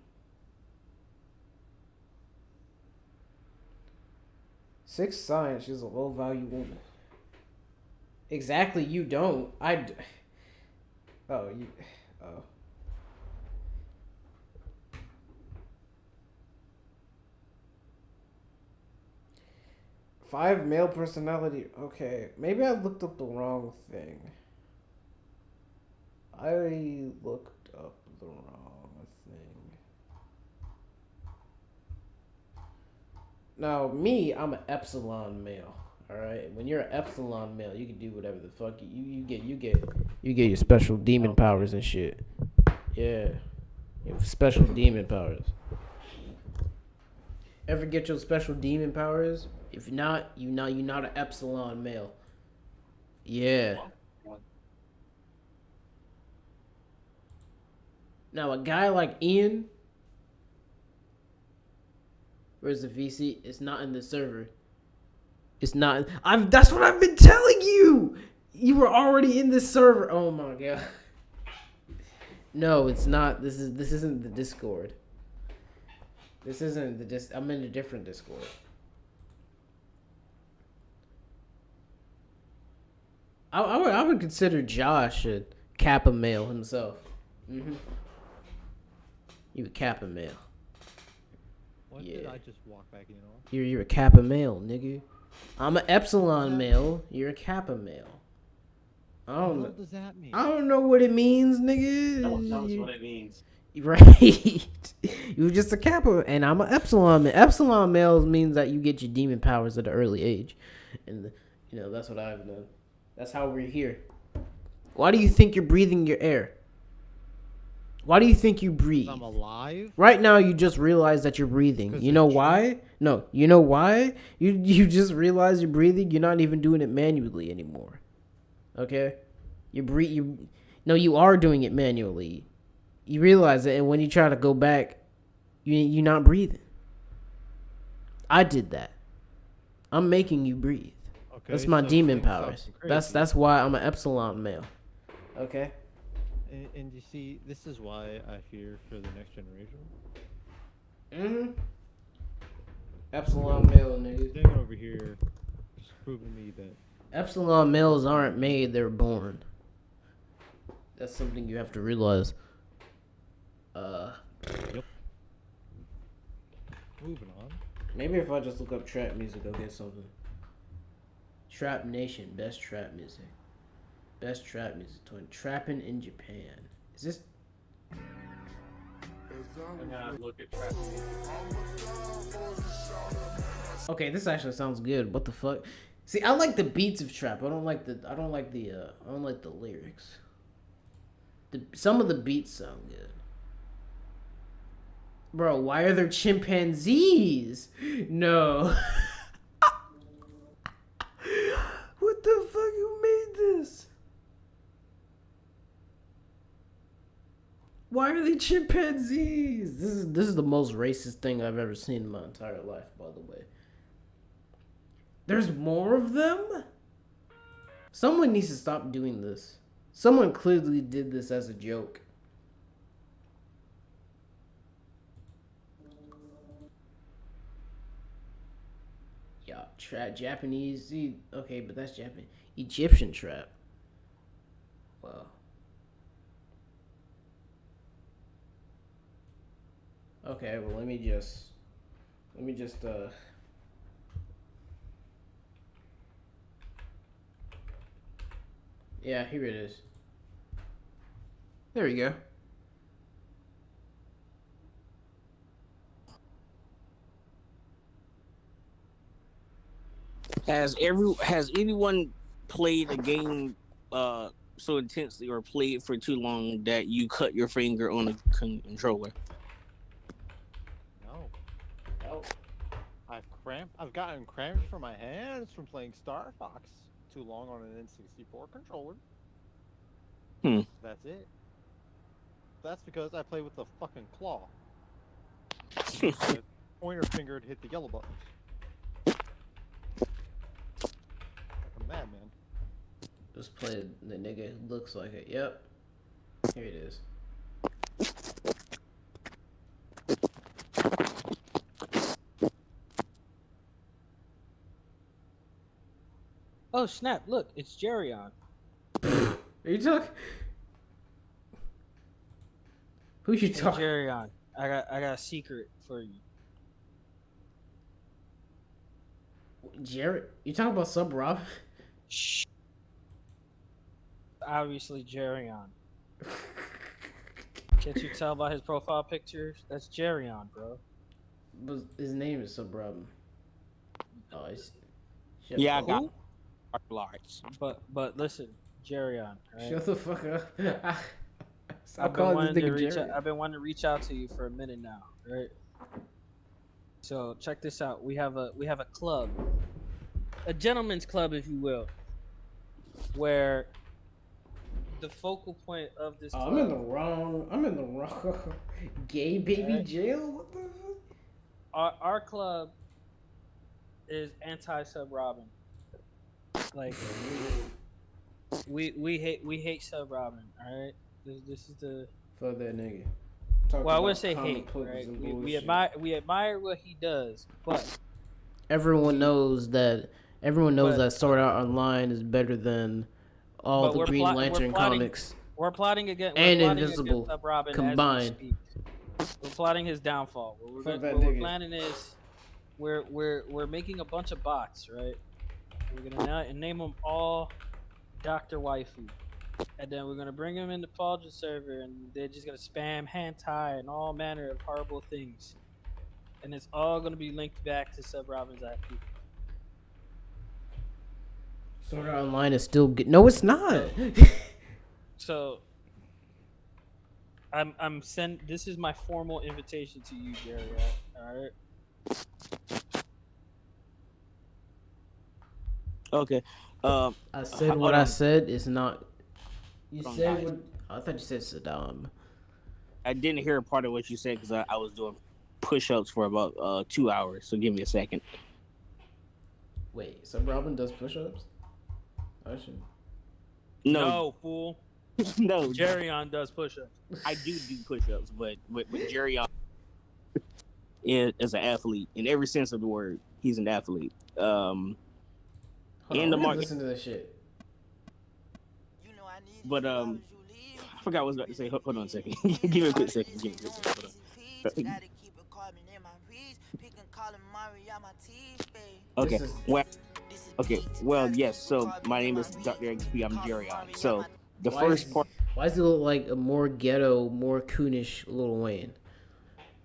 Sixth sign, she's a low value woman. Exactly, you don't. Oh. 5 male personality. Okay, maybe I looked up the wrong thing. I looked up the wrong thing. Now, me, I'm an epsilon male. All right. When you're an epsilon male, you can do whatever the fuck you get your special demon powers and shit. Yeah. You have special demon powers. Ever get your special demon powers? If not, you're not an epsilon male. Yeah. Now a guy like Ian, where's the VC? It's not in the server. It's not. That's what I've been telling you. You were already in this server. Oh my god. No, it's not. This isn't the Discord. This isn't the I'm in a different Discord. I would consider Josh a Kappa male himself. You a Kappa male. What Yeah. did I just walk back in on? You're a Kappa male, nigga. I'm an Epsilon male. You're a Kappa male. I don't know. What does that mean? I don't know what it means, nigga. Don't tell us what it means. Right. You're just a Kappa, and I'm an Epsilon male. Epsilon males means that you get your demon powers at an early age, and that's what I've done. That's how we're here. Why do you think you're breathing your air? Why do you think you breathe? I'm alive. Right now, you just realize that you're breathing. You know why? No, you know why? You just realize you're breathing. You're not even doing it manually anymore. Okay, you are doing it manually. You realize it, and when you try to go back, you're not breathing. I did that. I'm making you breathe. Okay, That's my so demon things start powers. crazy. That's why I'm an epsilon male. Okay. And you see, this is why I fear for the next generation. Epsilon male, nigga. Thing over here is proving me that Epsilon males aren't made, they're born. That's something you have to realize. Yep. Moving on. Maybe if I just look up trap music, I'll get something. Trap Nation, best trap music. Best trap music. Trapping in Japan. Is this? I'm gonna look at trap. Okay, this actually sounds good. What the fuck? See, I like the beats of trap. I don't like the lyrics. Some of the beats sound good. Bro, why are there chimpanzees? No. What the fuck? Who made this? Why are they chimpanzees? This is the most racist thing I've ever seen in my entire life, by the way. There's more of them? Someone needs to stop doing this. Someone clearly did this as a joke. Yeah, Japanese. See, okay, but that's Japanese. Egyptian trap. Wow. Okay, well let me just yeah, here it is. There we go. Has anyone played a game so intensely or played for too long that you cut your finger on a controller? No. I've gotten cramps from my hands from playing Star Fox too long on an N64 controller. That's it. That's because I play with the fucking claw. The pointer finger to hit the yellow buttons. Like a madman. Just play the nigga who looks like it. Yep. Here it is. Oh snap! Look, it's Jerion. Are you talking? Who you Hey, talking? Jerion, I got a secret for you. Jared? You talking about Sub Rob? Shh. Obviously, Jerion. Can't you tell by his profile pictures? That's Jerion, bro. But his name is Sub Rob. Oh, it's Shut Yeah, I the got Who? martial arts. But listen, Jerion, right? Shut the fuck up. Stop I've been calling this wanting to nigga reach out. Jerry. I've been wanting to reach out to you for a minute now, right? So check this out. We have a club, a gentleman's club, if you will, where the focal point of this Oh, club. I'm in the wrong gay baby Alright. jail. What the fuck? Our club is anti sub robbing. Like we hate sub robbing. All right, this is the. Fuck that nigga. Well, I wouldn't say hate, right? We admire what he does, but Everyone knows that But- Sword Art Online is better than all But the we're Green plot- we're Lantern plotting- comics. we're plotting against And we're plotting Invincible against Sub Robin combined. As we speak. We're plotting his downfall. What Fuck that what we're nigga. planning is we're making a bunch of bots, right? We're gonna name them all Dr. Waifu. And then we're gonna bring them into Pauldron's server, and they're just gonna spam hentai and all manner of horrible things, and it's all gonna be linked back to Sub Robin's IP. Sword Art Online is still good. No, it's not. So, This is my formal invitation to you, Jerry. All right. Okay. I said hold what I on. said. It's not. You Don't said die. what? I thought you said Saddam. I didn't hear a part of what you said because I was doing push-ups for about 2 hours. So give me a second. Wait, Sub Robin does push-ups? I should. No, fool. no. Jerryon does push-ups. I do push-ups, but with Jerry is an athlete in every sense of the word. He's an athlete. Hold In on, the let me market. listen to this shit. But I forgot what I was about to say. Hold on a second. Give me a quick second. Hold on. Okay. This is- Well, yes. So my name is Dr. XP. I'm Jerry. So the Why first is- part. Why does it look like a more ghetto, more coonish Lil Wayne?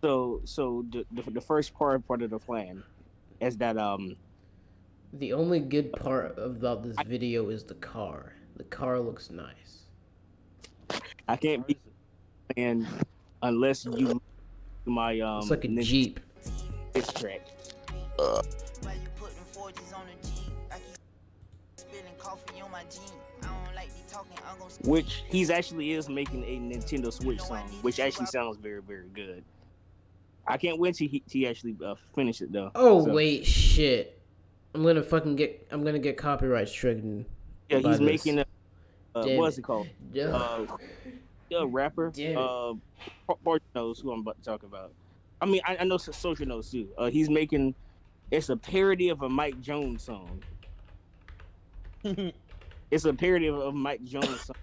So the first part of the plan is that The only good part about this video is the car. The car looks nice. I can't be playing unless you my It's like a Ninja Jeep. diss track. Which he's actually is making a Nintendo Switch song, which actually sounds very, very good. I can't wait till he actually finish it though. Oh So, wait, shit! I'm gonna get copyright stricken. yeah, by he's this. making a Damn what's it. it called? Yeah. A rapper. Damn it. Bart knows who I'm about to talk about. I mean, I know Social knows too. He's making it's a parody of a Mike Jones song. It's a parody of a Mike Jones song.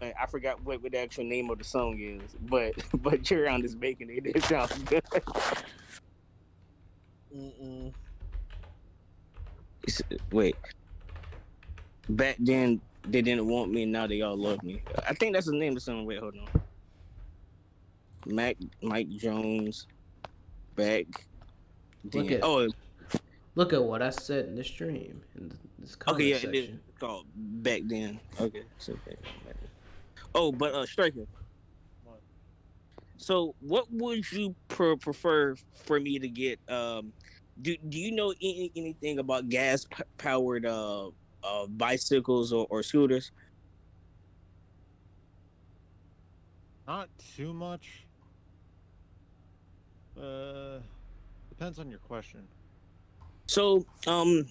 I forgot what the actual name of the song is, but Jerron is making it. It sounds good. Wait. Back then they didn't want me, and now they all love me. I think that's the name of the song. Wait, hold on. Mike Jones. Back. Then. Look at- Oh, Look at what I said in the stream in this comment okay, yeah, it section. is called Back Then. Okay, so oh, but Striker. What? So, what would you prefer for me to get? Do you know anything about gas powered bicycles or scooters? Not too much. Depends on your question. So, do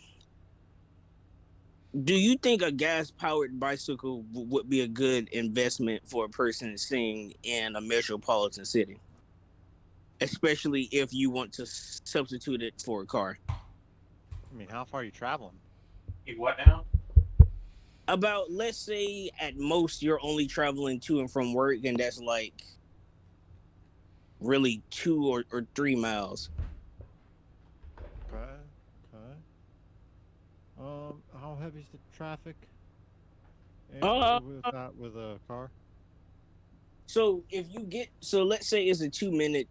you think a gas-powered bicycle would be a good investment for a person staying in a metropolitan city, especially if you want to substitute it for a car? I mean, how far are you traveling? What now? About, let's say, at most you're only traveling to and from work, and that's like really 2 or 3 miles. Okay. How heavy is the traffic? And with a car? So if you get, so let's say it's a 2 minute,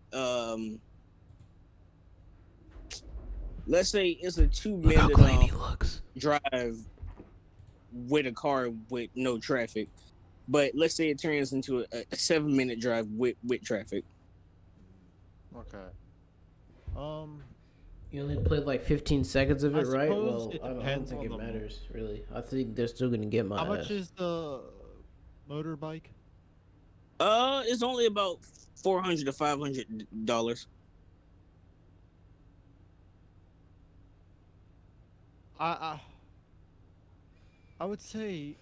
let's say it's a 2 minute. looks. drive with a car with no traffic. But let's say it turns into a 7-minute drive with traffic. Okay. You only played like 15 seconds of I it, right? suppose Well, it I don't depends think on it the- matters, really. I think they're still gonna get my How much ass. is the motorbike? It's only about $400 to $500. I would say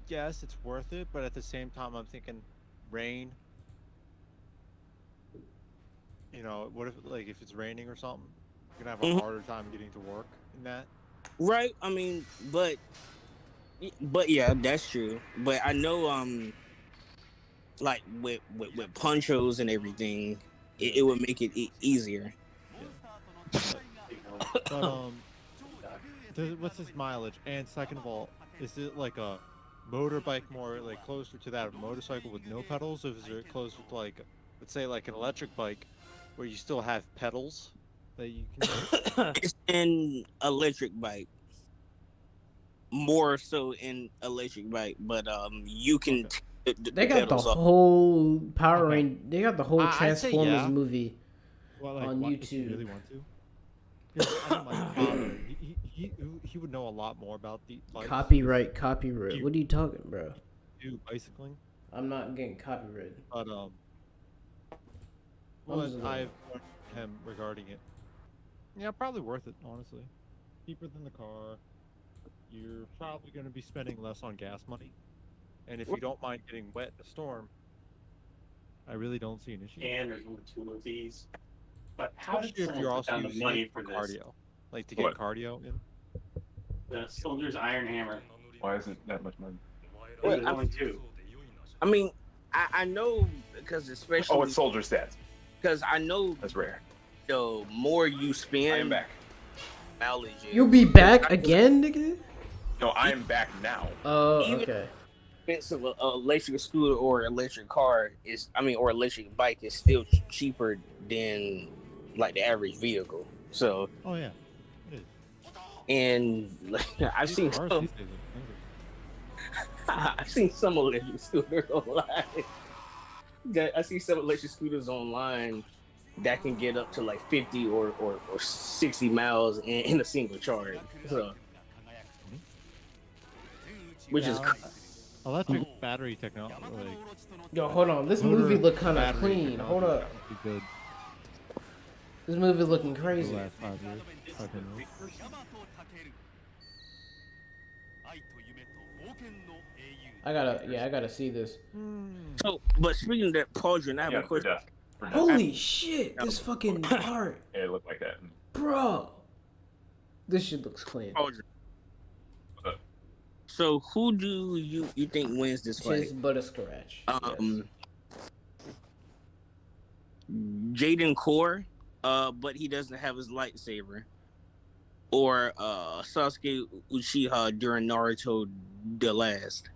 yes, it's worth it, but at the same time, I'm thinking rain. You know, what if it's raining or something? You're gonna have a Mhm. harder time getting to work in that. Right? I mean, but yeah, that's true. But I know like with ponchos and everything, it would make it easier. But what's his mileage? And second of all, is it like a motorbike more like closer to that of a motorcycle with no pedals, or is it closer to like, let's say like an electric bike, where you still have pedals that you can use? It's an electric bike. More so in electric bike, but you can Okay. take the They got the pedals off. whole Power Okay. Rangers. They got the whole I'd say Transformers yeah. movie. Well, like, On if you YouTube. really want to. 'Cause I know my father, he would know a lot more about the bikes. Copyright. You- What are you talking, bro? Do bicycling, I'm not getting copyrighted. but I'm what just a little- I've learned from him regarding it, yeah, probably worth it, honestly. Cheaper than the car. You're probably going to be spending less on gas money, and if you don't mind getting wet in a storm, I really don't see an issue. And there's only 2 of these. But how did Especially if someone you're put also down the using money it for for this? cardio, like to get What? cardio in. The Soldier's Iron Hammer. Why is it that much money? Well, There's only 2. I mean, I know because Oh, especially it's soldier stats. because I know That's rare. the more you I am spend, back. mileage. You'll be back again, nigga? No, I am back now. Oh, Even- okay. Expensive electric scooter or electric car is, or electric bike is still cheaper than like the average vehicle. So, Oh yeah. and like, I've seen Cars some, these days are expensive. I've seen some electric scooters online. I see some electric scooters online that can get up to like 50 or 60 miles in a single charge. So, which is Yeah. Electric battery technology. Like, Yo, hold on. This motor movie look kind of battery clean. technology Hold up. would be good This movie looking the crazy. last 5 years. 10 years. I gotta see this. so. But speaking of that, Pauldron, I have Yeah, a for question. death. For death. Holy shit! This fucking art, Yeah, it looked like that. bro. This shit looks clean. Pauldron. Uh. So who do you think wins this fight? Tis but a scratch. Yes. Jaden Core, but he doesn't have his lightsaber, or Sasuke Uchiha during Naruto the Last.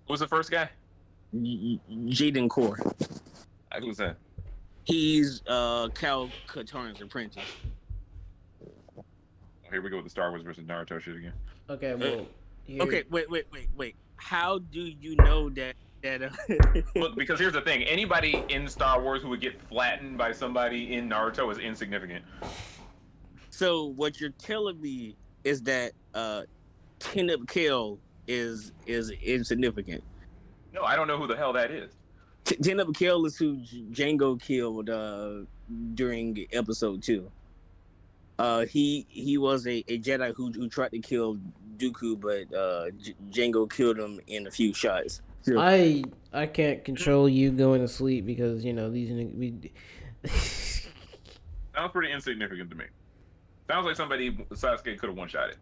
Who's the first guy? Jaden Core. Who's that? He's Cal Katarn's apprentice. Here we go with the Star Wars versus Naruto shit again. Okay, well. Here, Okay, wait. How do you know that? Look, because here's the thing: anybody in Star Wars who would get flattened by somebody in Naruto is insignificant. So what you're telling me is that Teneb Kill is insignificant. No, I don't know who the hell that is. Teneb Kill is who Django killed during episode 2. He was a Jedi who tried to kill Dooku, but Django killed him in a few shots. So, I can't control you going to sleep because these Sounds pretty insignificant to me. Sounds like somebody Sasuke could have one-shot it.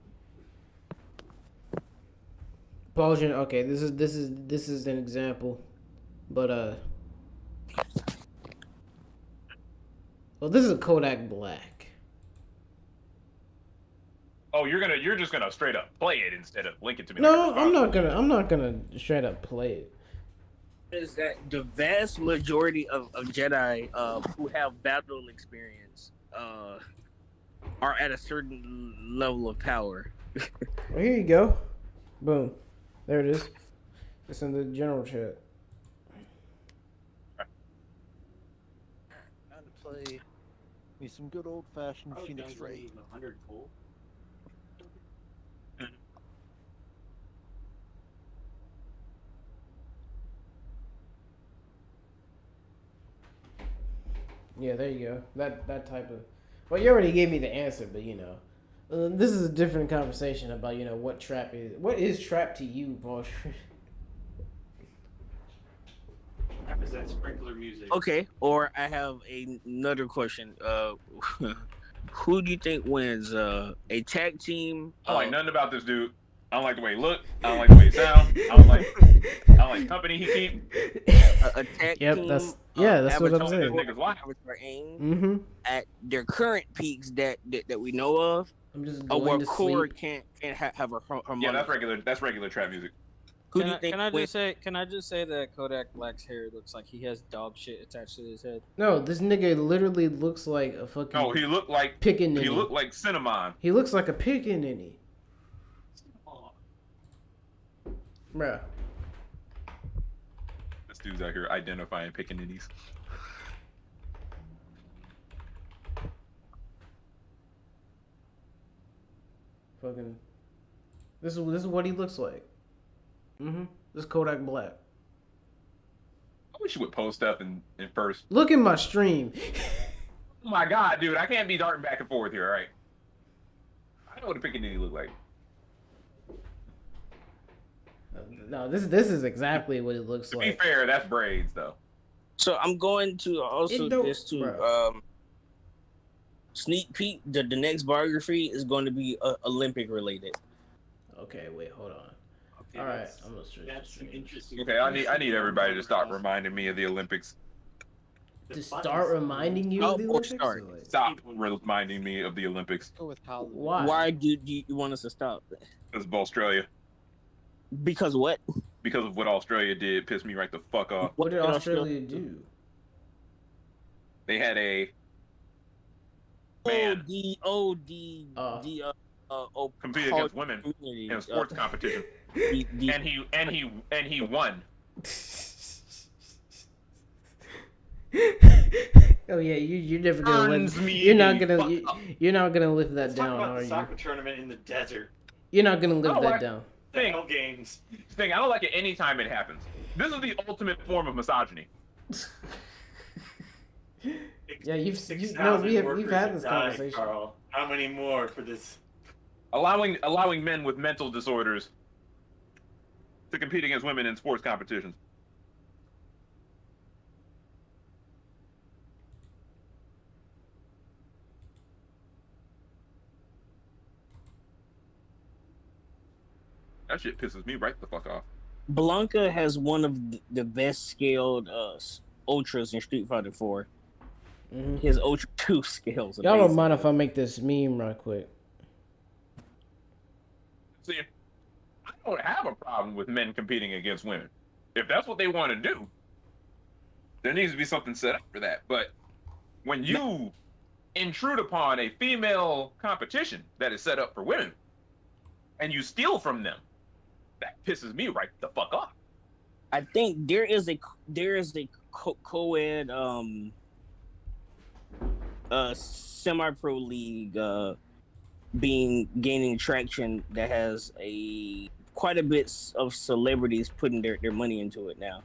Paulson. Okay, this is an example, but well, this is a Kodak Black. Oh, you're just gonna straight up play it instead of link it to me. No, like I'm not gonna straight up play it. is that the vast majority of Jedi who have battle experience are at a certain level of power. Well, here you go. Boom. There it is. It's in the general chat. Time to play me some good old fashioned Oh, Phoenix guys, Wright. only 100 full. Yeah, there you go. That type of. Well, you already gave me the answer, but this is a different conversation about what trap is. What is trap to you, boss? Trap is that sprinkler music. Okay, or I have another question. Who do you think wins? A tag team? I don't like nothing about this dude. I don't like the way he look. I don't like the way he sound. I don't like the company he keep. A tag Yep, team? that's what I'm Avatar saying. Niggas lying. Avatar AIM Mm-hmm. at their current peaks that we know of, I'm just or going where to Core sleep. can't have her harmony. Yeah, that's regular. That's regular trap music. Who do you think Can I wins? just say that Kodak Black's hair looks like he has dog shit attached to his head? No, this nigga literally looks like a fucking. No, he looked like Pickaninny. he looked like Cinnamon. He looks like a pickaninny. Bruh. This dude's out here identifying pickaninnies. Fucking. This is what he looks like. Mm-hmm. This Kodak Black. I wish you would post stuff in first. Look at my stream. Oh my god, dude, I can't be darting back and forth here, alright? I know what a pickaninny look like. No, this is exactly what it looks To like. be fair, that's braids though. So I'm going to also It don't- just to bruh. sneak peek. The next biography is going to be Olympic related. Okay, wait, hold on. Okay, All right, that's- I'm gonna switch That's the some stream. interesting. Okay, I need everybody to stop reminding me of the Olympics. To start reminding you of the Or Olympics? start. Or like- Stop reminding me of the Olympics. Go with how. Why? Why do you want us to stop? Because of Australia. Because what? Because of what Australia did pissed me right the fuck off. What did Australia do? They had a man compete against women in a sports competition, and he won. Oh yeah, you're never gonna Turns live. me You're not the gonna. fuck up. You're not gonna live that Let's talk down, about are the you? soccer tournament in the desert. You're not gonna live Oh, that I- down. Thing. Final games. I don't like it anytime it happens. This is the ultimate form of misogyny. Yeah, we've 6,000 had workers this died, conversation. Carl. How many more for this? Allowing men with mental disorders to compete against women in sports competitions. That shit pisses me right the fuck off. Blanca has one of the best scaled ultras in Street Fighter 4. Mhm. His Ultra 2 scales. Y'all don't amazing. mind if I make this meme right quick? See, I don't have a problem with men competing against women. If that's what they want to do, there needs to be something set up for that. But when you intrude upon a female competition that is set up for women, and you steal from them, that pisses me right the fuck off. I think there is a co-ed semi-pro league gaining traction that has quite a bit of celebrities putting their money into it now.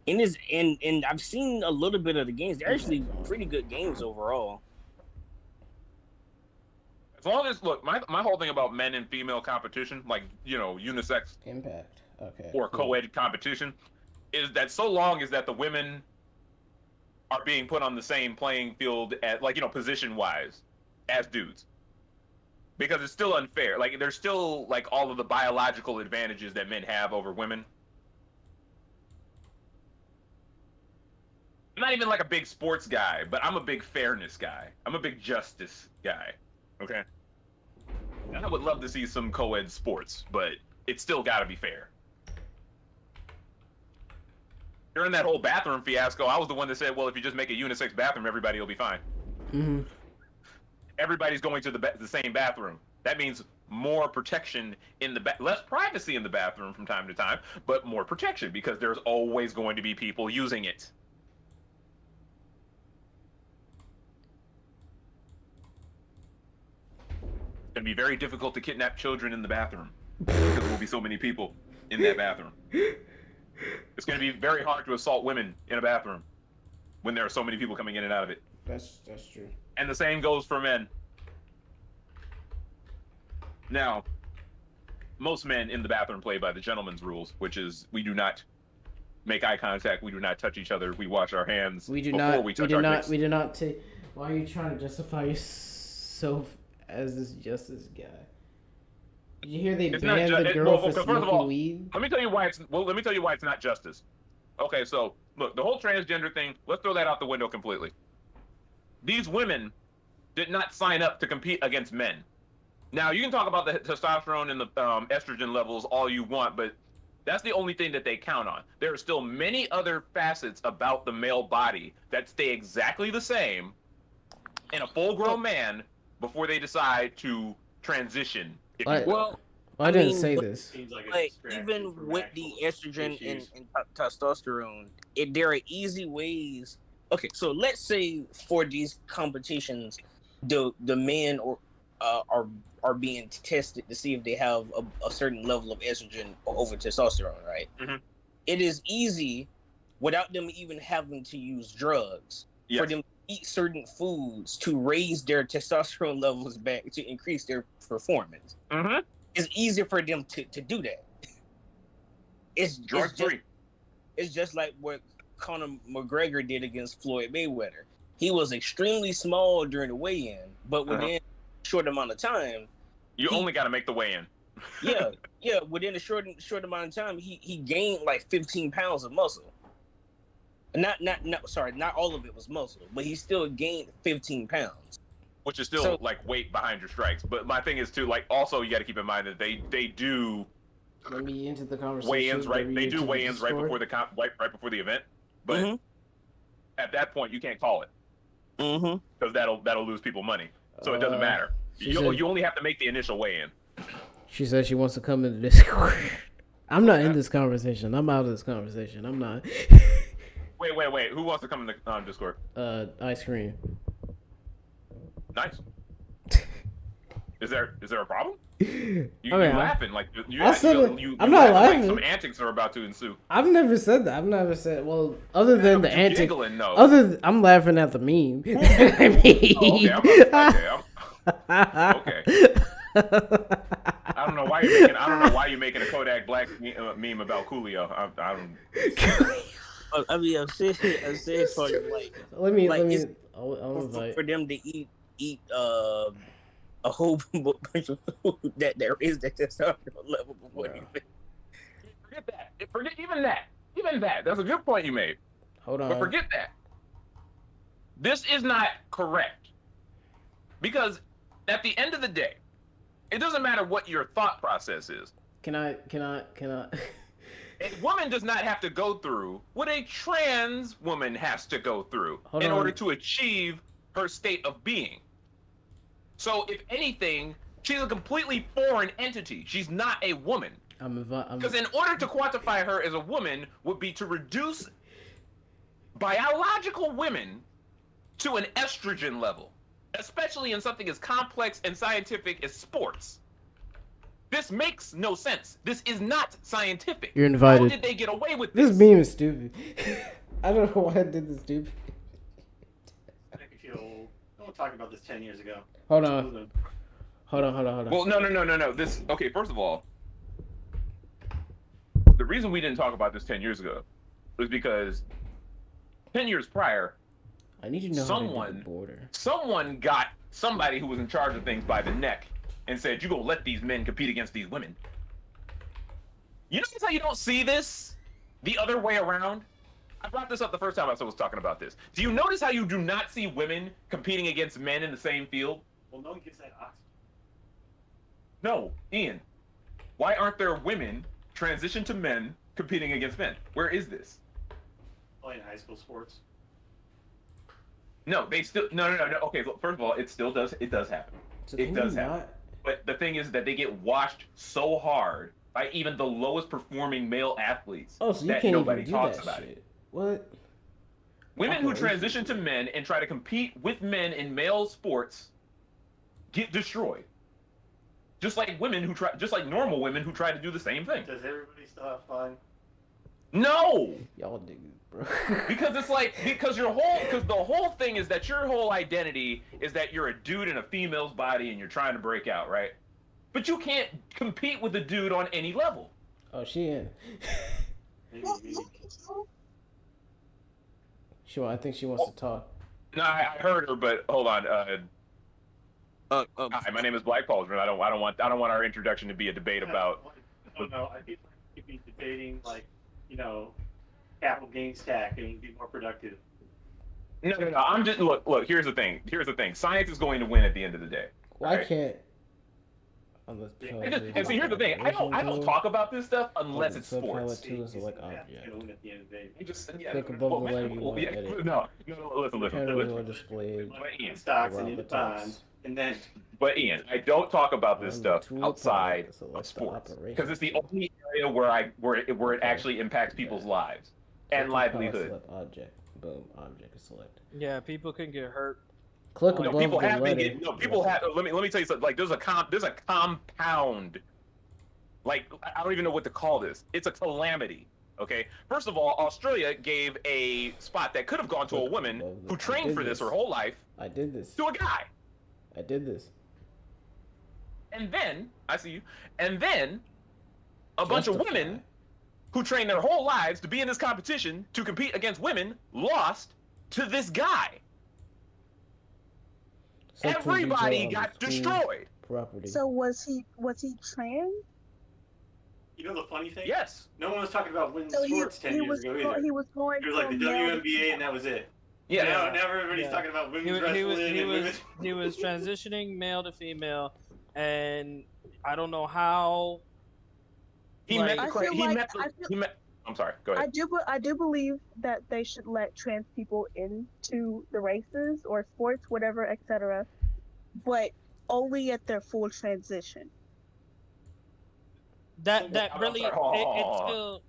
And I've seen a little bit of the games. They're actually pretty good games overall. As long as, look, my whole thing about men and female competition, like, unisex Impact. Okay. or cool. co-ed competition, is that so long as that the women are being put on the same playing field at, like, position-wise as dudes. Because it's still unfair. Like, there's still, like, all of the biological advantages that men have over women. I'm not even like a big sports guy, but I'm a big fairness guy. I'm a big justice guy. Okay? And I would love to see some co-ed sports, but it's still gotta be fair. During that whole bathroom fiasco, I was the one that said, well, if you just make a unisex bathroom, everybody will be fine. Mm-hmm. everybody's going to the same bathroom. That means more protection in the less privacy in the bathroom from time to time, but more protection because there's always going to be people using it. It's going to be very difficult to kidnap children in the bathroom because there will be so many people in that bathroom. It's going to be very hard to assault women in a bathroom when there are so many people coming in and out of it. That's true. And the same goes for men. Now, most men in the bathroom play by the gentleman's rules, which is we do not make eye contact, we do not touch each other, we wash our hands We do before not. we touch our dicks. We do not take. Why are you trying to justify yourself as this justice guy? Did you hear they It's not banned the girl well, for first of smoking all, weed? Let me tell you why it's not justice. Okay, so look, the whole transgender thing, let's throw that out the window completely. These women did not sign up to compete against men. Now, you can talk about the testosterone and the estrogen levels all you want, but that's the only thing that they count on. There are still many other facets about the male body that stay exactly the same in a full-grown man before they decide to transition. If you will. Well, I didn't mean, say but- this. Seems like Like it's distracting even from with the actual estrogen and, issues. testosterone, there are easy ways. Okay, so let's say for these competitions, the men are being tested to see if they have a certain level of estrogen over testosterone, right? Mhm. It is easy without them even having to use drugs for Yes. them to eat certain foods to raise their testosterone levels back to increase their performance. Mm-hmm. It's easier for them to do that. It's just like what Conor McGregor did against Floyd Mayweather. He was extremely small during the weigh-in, but within a short amount of time, You only got to make the weigh-in. within a short amount of time, he gained like 15 pounds of muscle. Not all of it was muscle, but he still gained 15 pounds. Which is still like weight behind your strikes. But my thing is too, like, also you got to keep in mind that they do Let me into the conversation. weigh-ins right. They do into the weigh-ins right Discord. before right before the event. But at that point, you can't call it because that'll lose people money. So it doesn't matter. You only have to make the initial weigh-in. She said she wants to come into Discord. I'm not in this conversation. I'm out of this conversation. I'm not. Wait. Who wants to come in the Discord? Ice cream. Nice. Is there a problem? You I mean, laughing like I'm not laughing. Like some antics are about to ensue. I've never said that. I've never said. Well, other than the you antic. giggling, though. I'm laughing at the meme. I mean. Okay. I don't know why you're making a Kodak Black meme about Coolio. I don't. I mean, I'm saying for like. Let me. I'll For them to eat a whole bunch of food that there is that testosterone level before you think. Forget that. Forget even that. That's a good point you made. Hold on. But forget that. This is not correct. Because at the end of the day, it doesn't matter what your thought process is. Can I? A woman does not have to go through what a trans woman has to go through in order to achieve her state of being. So, if anything, she's a completely foreign entity. She's not a woman. Because in order to quantify her as a woman would be to reduce biological women to an estrogen level, especially in something as complex and scientific as sports. This makes no sense. This is not scientific. You're invited. How did they get away with this? This meme is stupid. I don't know why I did this stupid. I think you feel old. Don't talk about this 10 years ago. Hold on. Well, no. Okay, first of all, the reason we didn't talk about this 10 years ago was because 10 years prior, I need to know someone got somebody who was in charge of things by the neck and said, "You gonna let these men compete against these women?" You notice how you don't see this the other way around? I brought this up the first time I was talking about this. Do you notice how you do not see women competing against men in the same field? Well, no one gets that oxygen. No, Ian. Why aren't there women transition to men competing against men? Where is this? Playing high school sports. No, they still no. Okay, look, first of all, it does happen. So It can does you happen. not? But the thing is that they get washed so hard by even the lowest performing male athletes Oh, so you that can't nobody even do talks that about shit. it. What? Women who Operation. transition to men and try to compete with men in male sports get destroyed. Just like normal women who try to do the same thing. Does everybody still have fun? No, Y'all niggas, bro. because the whole thing is that your whole identity is that you're a dude in a female's body and you're trying to break out, right? But you can't compete with a dude on any level. Oh, she in. Maybe. I think she wants to talk. No, I heard her, but hold on. Hi, my name is Black Pauldron. I don't want our introduction to be a debate about. I don't know. I think we could be debating capital gains tax and be more productive. No. I'm just look. Here's the thing. Science is going to win at the end of the day. Why right? can't? Unless And see, here's the thing. I don't talk about this stuff unless it's sports. Too is like object. At the end of the day. You just Click above the leg, you want to edit. No, listen. Cameras are displayed. But Ian, Stocks around and the into bonds, and then But Ian, I don't talk about this On stuff the tool outside palette, select of the sports operation. because it's the only area where it actually impacts people's lives and Click the palette, livelihood. Select object. Boom. Object is selected. Yeah, people can get hurt. Click No, above People the have been letter. getting. No, people have. Let me tell you something. Like there's a compound. Like I don't even know what to call this. It's a calamity. Okay. First of all, Australia gave a spot that could have gone to a woman who trained for this her whole life I did this. to a guy. I did this. And then I see you. And then a bunch of Justify. women who trained their whole lives to be in this competition to compete against women lost to this guy. Set to Everybody detail on got the school destroyed. Property. So was he trans? you know the funny thing? Yes. No one was talking about women's So sports 10 years ago either. he was going It was like the from male to WNBA and that was it. Yeah. Now everybody's Yeah. talking about He, women's wa- he was wrestling he and was women's. he was transitioning male to female, and I don't know how. He Like- met I the cra- feel he like- met the- I feel- he met I'm sorry, go ahead. I do believe that they should let trans people into the races or sports, whatever, etc. But only at their full transition. That I'm really sorry, hold on, hold on, it's hold on. still.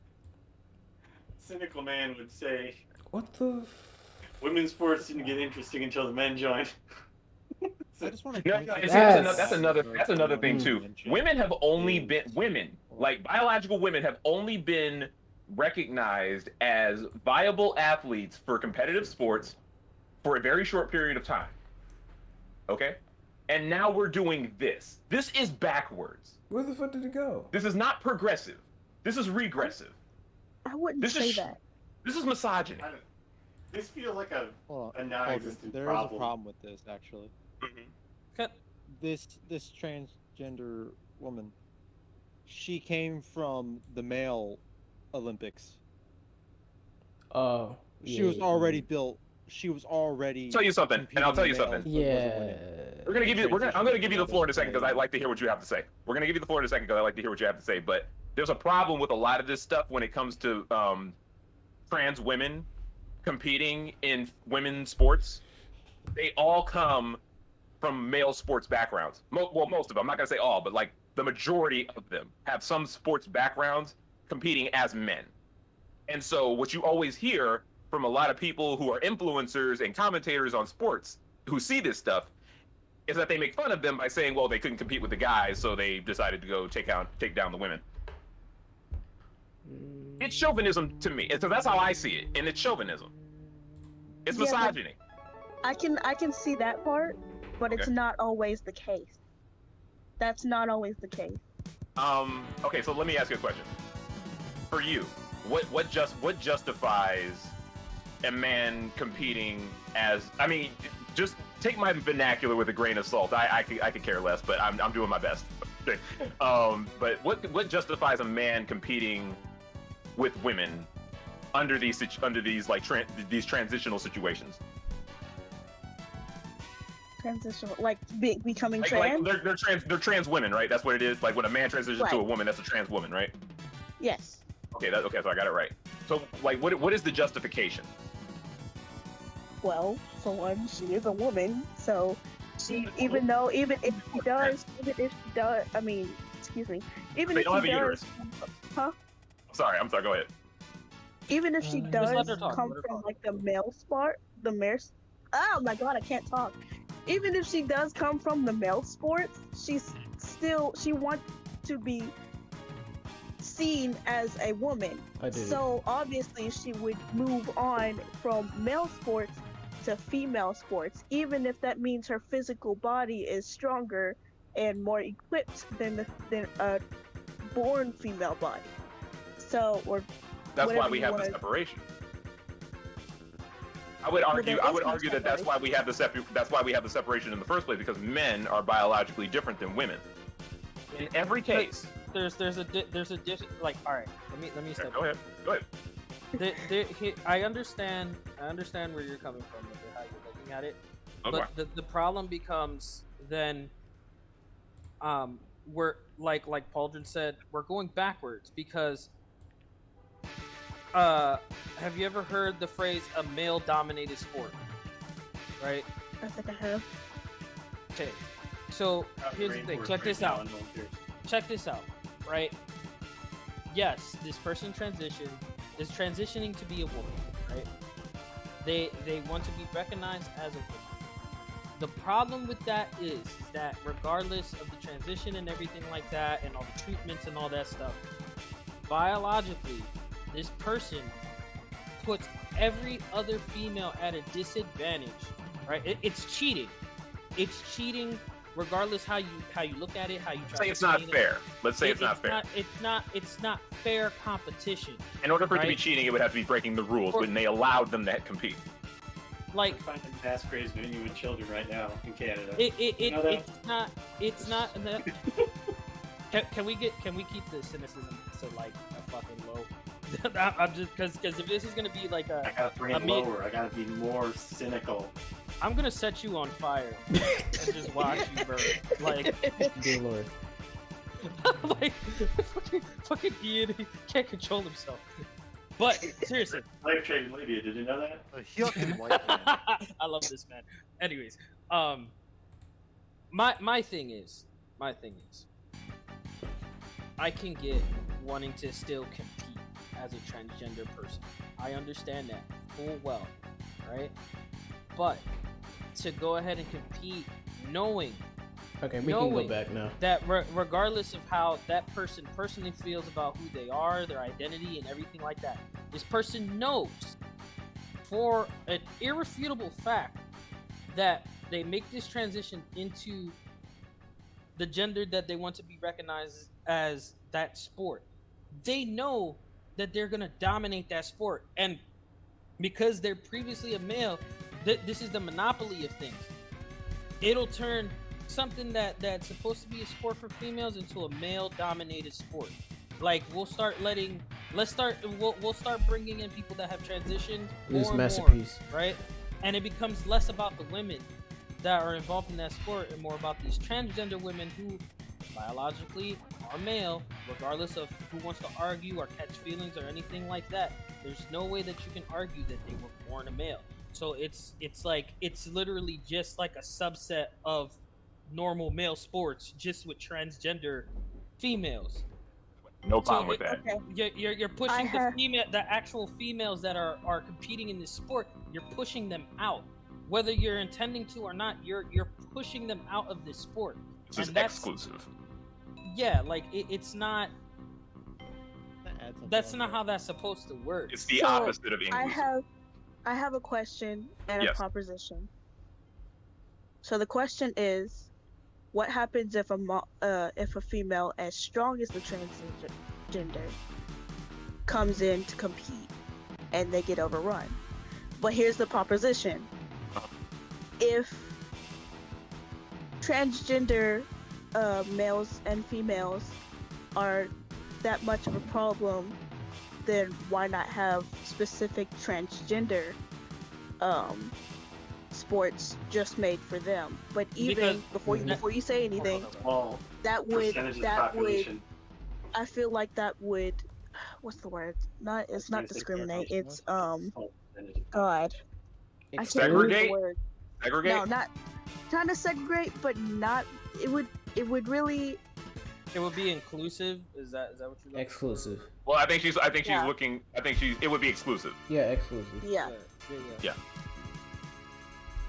Cynical man would say What the? women's sports didn't get interesting until the men joined. I just want to. No, and see, Yes. that's another thing too. Women have only been like biological women have only been recognized as viable athletes for competitive sports for a very short period of time. Okay? And now we're doing this. This is backwards. Where the fuck did it go? This is not progressive. This is regressive. I wouldn't This say is that. This is misogyny. I don't- This feels like a Hold on. non-existent There is problem. a problem with this actually. This transgender woman, she came from the male Olympics. Oh. She was already built. She was already. Tell you something, and I'll tell you competing something. males, but wasn't winning. Yeah. I'm gonna give you the floor in a second because I'd like to hear what you have to say. We're gonna give you the floor in a second because I'd like to hear what you have to say. But there's a problem with a lot of this stuff when it comes to trans women competing in women's sports. They all come from male sports backgrounds. Well, most of them. I'm not gonna say all, but like the majority of them have some sports backgrounds competing as men. And so what you always hear from a lot of people who are influencers and commentators on sports who see this stuff is that they make fun of them by saying, well, they couldn't compete with the guys, so they decided to go take down the women. It's chauvinism to me. So that's how I see it, and it's chauvinism. It's Yeah, but- misogyny. I can see that part, but it's Okay. not always the case. That's not always the case. Okay, so let me ask you a question. For you, what justifies a man competing as? I mean, just take my vernacular with a grain of salt. I could care less, but I'm doing my best. But what justifies a man competing with women under these like these transitional situations? Transitional, like becoming Like trans. they're trans women, right? That's what it is. Like when a man transitions to Right. a woman, that's a trans woman, right? Yes. Okay, so I got it right. So like, what is the justification? Well, for one, she is a woman, so she even if she does, I mean, excuse me, even They if don't she have a does, uterus. huh? I'm sorry, go ahead. Even if she Just let does her talk. come Let her from talk. like the male sport, the male. Oh my god, I can't talk. Even if she does come from the male sports, she wants to be seen as a woman. I do. So obviously she would move on from male sports to female sports, even if that means her physical body is stronger and more equipped than a born female body. So, or That's why whatever we you have want the to. separation. I would argue. there I is would no argue that that's why we have the That's why we have the separation in the first place, because men are biologically different than women. In every case. There's a like, all right, let me step. Go ahead. I understand where you're coming from with how you're looking at it, Okay. but the problem becomes then, we're like Pauldron said, we're going backwards because, have you ever heard the phrase a male dominated sport? Right? I think I have. Okay. So here's the thing. Check this out. Check this out. Right? Yes, this person is transitioning to be a woman, right? They want to be recognized as a woman. The problem with that is that regardless of the transition and everything like that and all the treatments and all that stuff, biologically, this person puts every other female at a disadvantage, right? It's cheating. It's cheating regardless how you look at it, how you try Say to it's not explain fair. Let's say it's not fair. It's not fair competition. In order for it to be right? cheating, it would have to be breaking the rules when they allowed them to compete. Like finding mass graves venue with children right now in Canada. It's not. Can we keep the cynicism to like a fucking low? I'm just because if this is gonna be like I gotta bring it lower. I gotta be more cynical. I'm gonna set you on fire and just watch you burn. Like, dear Lord. like fucking Ian, he can't control himself. But seriously, Life Train Libya, did you know that? I love this man. Anyways, my thing is, I can get wanting to still compete as a transgender person. I understand that full well, right? But to go ahead and compete, knowing Okay, we can go back now. that regardless of how that person personally feels about who they are, their identity, and everything like that, this person knows for an irrefutable fact that they make this transition into the gender that they want to be recognized as that sport. They know that they're gonna dominate that sport, and because they're previously a male, this is the monopoly of things. It'll turn something that's supposed to be a sport for females into a male-dominated sport. Like we'll start bringing in people that have transitioned This more and masterpiece. more, right? And it becomes less about the women that are involved in that sport and more about these transgender women who biologically are male, regardless of who wants to argue or catch feelings or anything like that. There's no way that you can argue that they were born a male. So it's literally just like a subset of normal male sports, just with transgender females. No problem with that. Okay. You're pushing the actual females that are competing in this sport. You're pushing them out, whether you're intending to or not. You're pushing them out of this sport. This is exclusive. Yeah, like it's not. That's not how that's supposed to work. It's the opposite of inclusive. I have a question and Yes. a proposition. So the question is, what happens if a female as strong as the transgender comes in to compete and they get overrun? But here's the proposition: if transgender males and females are that much of a problem, then why not have specific transgender sports just made for them? But even before you say anything, that would I feel like that would, what's the word? It's not discriminate. It's God. I can't Exclude? remember the Segregate? word. Segregate? No, not trying to segregate, but not. It would really. It would be inclusive. Is that what you're looking for? Exclusive. Well, I think she's Yeah. looking. It would be exclusive. Yeah, exclusive. Yeah. Yeah.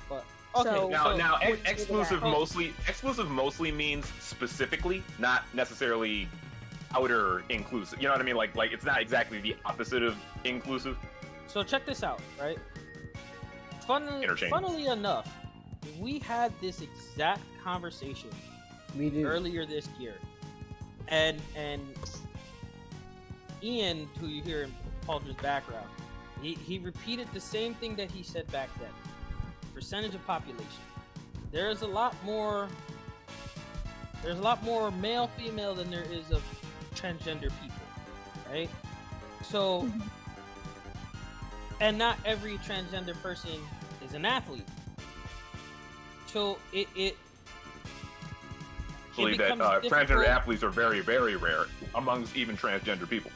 But okay, So- Now, wouldn't do exclusive that. exclusive mostly means specifically, not necessarily outer inclusive. You know what I mean? Like it's not exactly the opposite of inclusive. so check this out, right? Interchange. Funnily enough, we had this exact conversation We do. earlier this year, and Ian, who you hear in Paul's background, he repeated the same thing that he said back then. Percentage of population. There's a lot more male female than there is of transgender people, right? So, and not every transgender person is an athlete. So it Actually, that becomes transgender difficult. athletes are very, very rare amongst even transgender people.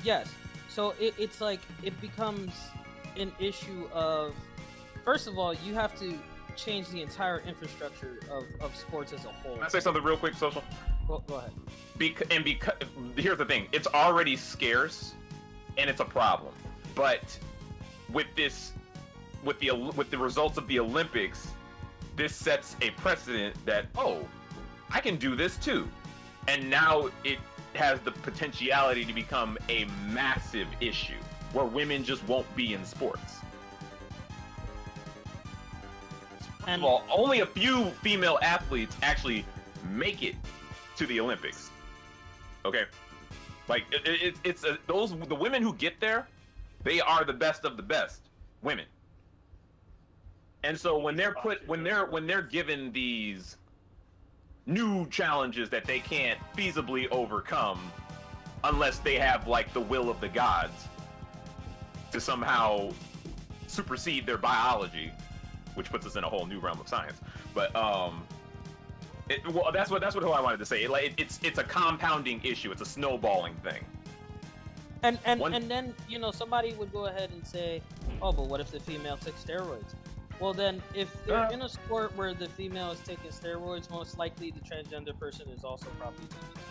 Yes. So it's like it becomes an issue of, first of all, you have to change the entire infrastructure of sports as a whole. Can I say something real quick, Social? Go ahead. Because here's the thing, it's already scarce, and it's a problem. But with the results of the Olympics, this sets a precedent that I can do this too, and now it has the potentiality to become a massive issue where women just won't be in sports. And Well, only a few female athletes actually make it to the Olympics. Okay, like the women who get there, they are the best of the best women. And so when they're given these new challenges that they can't feasibly overcome unless they have like the will of the gods to somehow supersede their biology, which puts us in a whole new realm of science. But that's what I wanted to say. It's a compounding issue. It's a snowballing thing. and then somebody would go ahead and say, oh, but what if the female took steroids? Well, then if they're in a sport where the female is taking steroids, most likely the transgender person is also probably taking.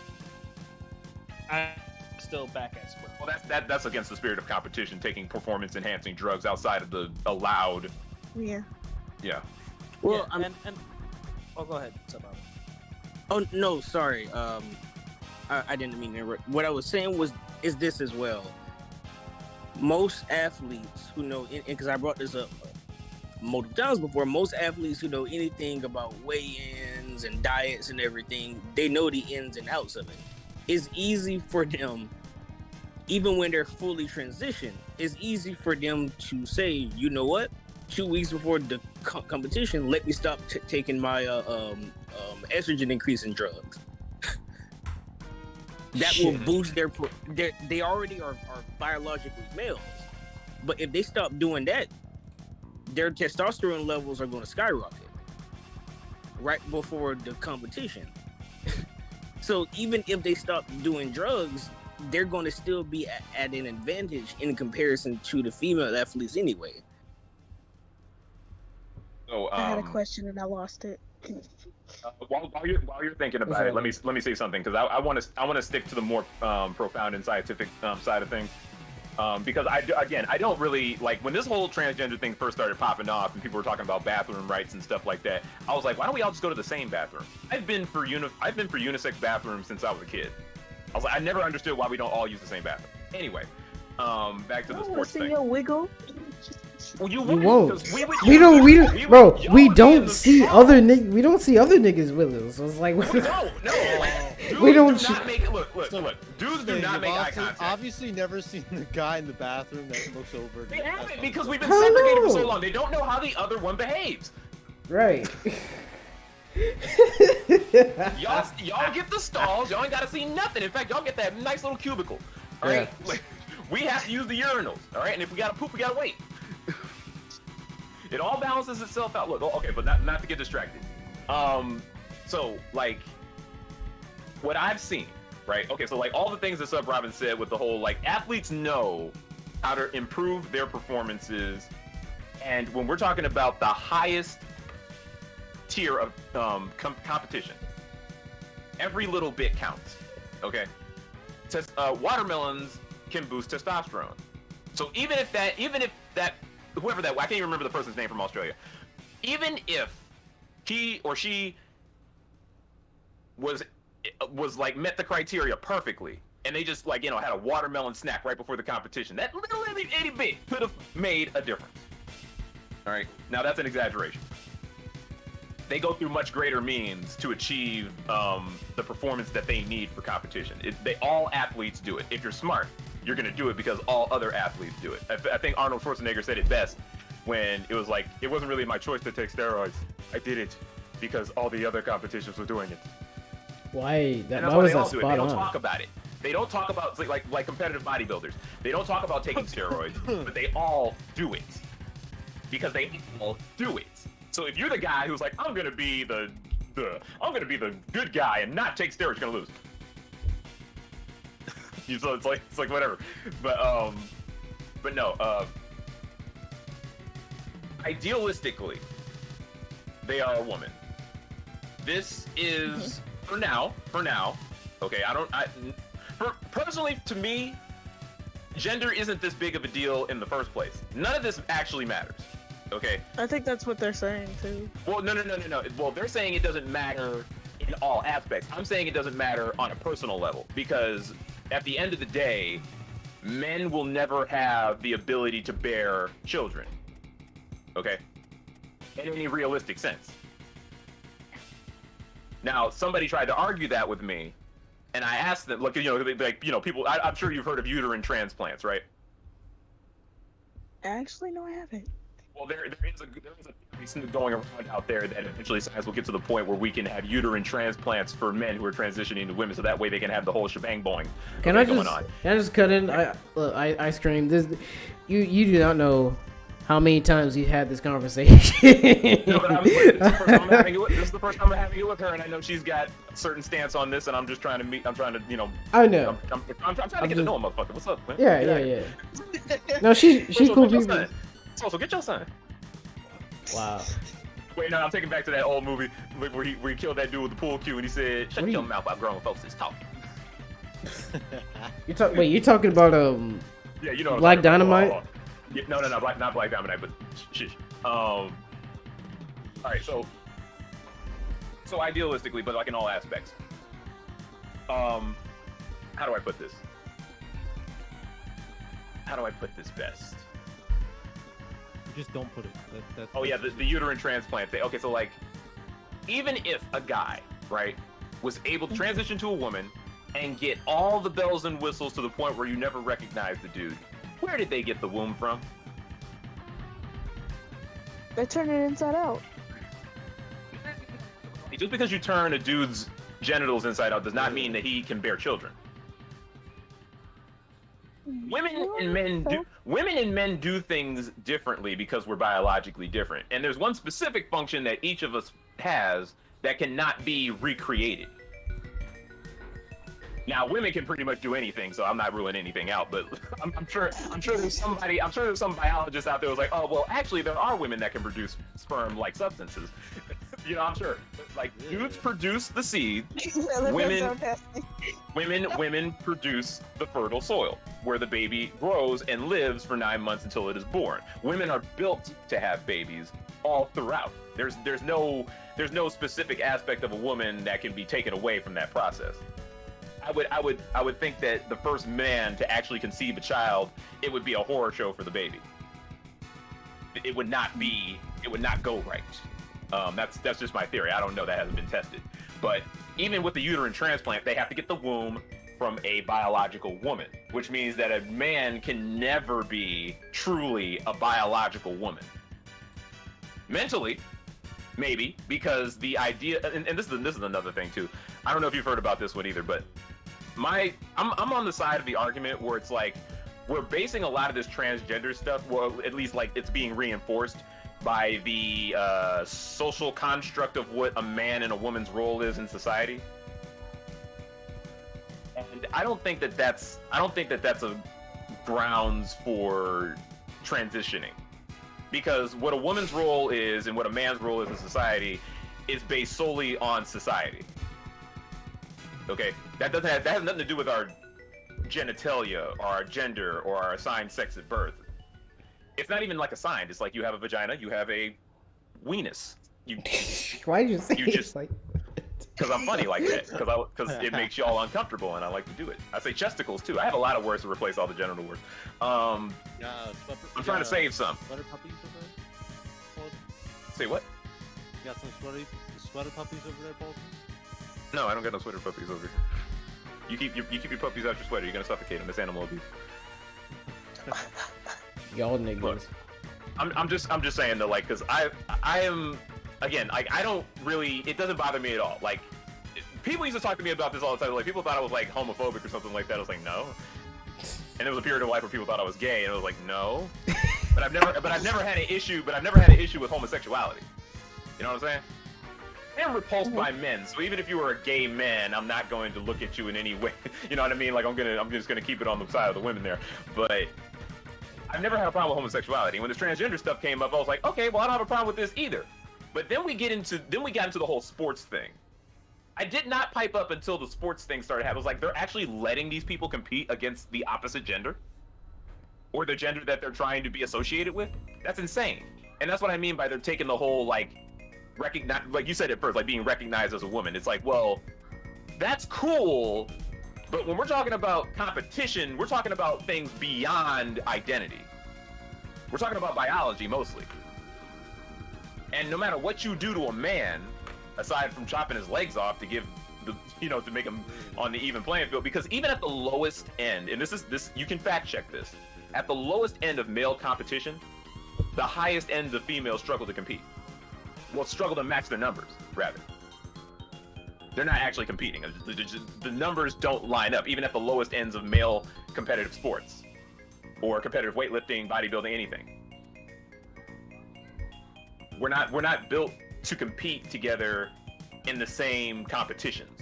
I'm still back at sport. Well, that's against the spirit of competition, taking performance-enhancing drugs outside of the allowed. Yeah. Yeah. Well, yeah, oh, go ahead. What's up, Bobby? Oh no, sorry. I didn't mean to interrupt. What I was saying is this as well. Most athletes who know, because I brought this up multiple times before, most athletes who know anything about weigh-ins and diets and everything, they know the ins and outs of it. It's easy for them, even when they're fully transitioned, it's easy for them to say, you know what? 2 weeks before the competition, let me stop taking my estrogen increasing drugs. That will boost they already are biologically males. But if they stop doing that, their testosterone levels are going to skyrocket right before the competition. So even if they stop doing drugs, they're going to still be at an advantage in comparison to the female athletes anyway. So I had a question and I lost it. while you're thinking about it, let me say something, because I want to stick to the more profound and scientific side of things. Because I don't really like when this whole transgender thing first started popping off and people were talking about bathroom rights and stuff like that. I was like, why don't we all just go to the same bathroom? I've been for unisex bathrooms since I was a kid. I was like, I never understood why we don't all use the same bathroom. Anyway, back to the sports See thing. your wiggle. Well, you We won't. won't. 'Cause we don't see other niggas with us. So it's like, No. Dudes We don't do not make it. Look. Dudes do not make eye contact. Obviously, never seen the guy in the bathroom that looks over. They haven't, because we've been Hell segregated for so no. long. They don't know how the other one behaves. right. Y'all get the stalls. Y'all ain't gotta see nothing. In fact, y'all get that nice little cubicle. All right. Yeah. Like, we have to use the urinals. All right. And if we gotta poop, we gotta wait. It all balances itself out. Look. Okay, but not to get distracted. So like, what I've seen, right? Okay, so like all the things that Sub Robin said with the whole like athletes know how to improve their performances And when we're talking about the highest tier of competition, every little bit counts. Okay, watermelons can boost testosterone. So even if that, whoever that, I can't even remember the person's name from Australia. Even if he or she was like met the criteria perfectly, and they just like had a watermelon snack right before the competition, that little itty bit could have made a difference. All right, now that's an exaggeration. They go through much greater means to achieve the performance that they need for competition. All athletes do it. If you're smart, you're gonna do it because all other athletes do it. I think Arnold Schwarzenegger said it best when it was like, it wasn't really my choice to take steroids. I did it because all the other competitions were doing it. Why? Why was that they spot They don't on? talk about it. They don't talk about like competitive bodybuilders. They don't talk about taking steroids, but they all do it because they all do it. So if you're the guy who's like, I'm gonna be the good guy and not take steroids, you're gonna lose. So it's like whatever. But no. Idealistically, they are a woman. This is for now. Okay, personally, to me, gender isn't this big of a deal in the first place. None of this actually matters. Okay. I think that's what they're saying too. Well, no. Well, they're saying it doesn't matter in all aspects. I'm saying it doesn't matter on a personal level because at the end of the day, men will never have the ability to bear children. Okay? In any realistic sense. Now, somebody tried to argue that with me, and I asked them, people. I'm sure you've heard of uterine transplants, right? Actually, no, I haven't. Well, there is a theory going around out there that eventually science will get to the point where we can have uterine transplants for men who are transitioning to women, so that way they can have the whole shebang boing. Can I just cut in? I scream. You do not know how many times you've had this conversation. No, but this is the first time I'm having it with her, and I know she's got a certain stance on this, and I'm just trying to I know. I'm trying to get to know a motherfucker. What's up, man? Yeah. No, she's cool people. So get your son. Wow. Wait, no, I'm taking back to that old movie where he killed that dude with the pool cue, and he said, "Shut your mouth while grown folks is talking." You're talking about Yeah, you know. Black Dynamite. Yeah, no, not Black Dynamite, but shish. All right, so idealistically, but like in all aspects. How do I put this? How do I put this best? Just don't put it. Oh yeah, the uterine transplant thing. Okay, so like, even if a guy, right, was able to transition to a woman and get all the bells and whistles to the point where you never recognize the dude, where did they get the womb from? They turn it inside out. Just because you turn a dude's genitals inside out does not mean that he can bear children. Women and men do things differently because we're biologically different. And there's one specific function that each of us has that cannot be recreated. Now, women can pretty much do anything, so I'm not ruling anything out. But I'm sure there's some biologist out there who's like, oh well, actually there are women that can produce sperm-like substances. I'm sure. Like dudes produce the seed, women produce the fertile soil where the baby grows and lives for 9 months until it is born. Women are built to have babies all throughout. There's no specific aspect of a woman that can be taken away from that process. I would think that the first man to actually conceive a child, it would be a horror show for the baby. It would not go right. That's just my theory. I don't know, that hasn't been tested. But even with the uterine transplant, they have to get the womb from a biological woman, which means that a man can never be truly a biological woman. Mentally, maybe, because the idea, and this is another thing too. I don't know if you've heard about this one either, but I'm on the side of the argument where it's like we're basing a lot of this transgender stuff, well, at least like it's being reinforced by the social construct of what a man and a woman's role is in society. And I don't think that that's a grounds for transitioning. Because what a woman's role is and what a man's role is in society is based solely on society. Okay, that has nothing to do with our genitalia or our gender or our assigned sex at birth. It's not even like assigned. It's like you have a vagina, you have a weenus. Why did you say you just like? Because I'm funny like that. Because it makes y'all uncomfortable, and I like to do it. I say chesticles too. I have a lot of words to replace all the genital words. I'm trying to save some. Sweater puppies over there? Say what? You got some sweater puppies over there, Bolton? No, I don't got no sweater puppies over here. You keep your puppies out your sweater. You're gonna suffocate them. It's animal abuse. Y'all niggas. Look, I'm just saying though, like, because I am, again, like, I don't really, it doesn't bother me at all. Like, people used to talk to me about this all the time. Like, people thought I was like homophobic or something like that. I was like, no. And there was a period of life where people thought I was gay, and I was like, no. But I've never had an issue. But I've never had an issue with homosexuality. You know what I'm saying? I'm repulsed by men, so even if you were a gay man, I'm not going to look at you in any way. You know what I mean? Like, I'm just gonna keep it on the side of the women there. But I've never had a problem with homosexuality. When this transgender stuff came up, I was like, okay, well, I don't have a problem with this either. But then we got into the whole sports thing. I did not pipe up until the sports thing started happening. I was like, they're actually letting these people compete against the opposite gender, or the gender that they're trying to be associated with. That's insane. And that's what I mean by they're taking the whole like you said at first, like being recognized as a woman. It's like, well, that's cool, but when we're talking about competition, we're talking about things beyond identity. We're talking about biology mostly. And no matter what you do to a man, aside from chopping his legs off to give the, to make him on the even playing field, because even at the lowest end, and this you can fact check this, at the lowest end of male competition, the highest ends of females struggle to compete. Well, struggle to match their numbers, rather. They're not actually competing. The numbers don't line up, even at the lowest ends of male competitive sports, or competitive weightlifting, bodybuilding, anything. We're not built to compete together in the same competitions.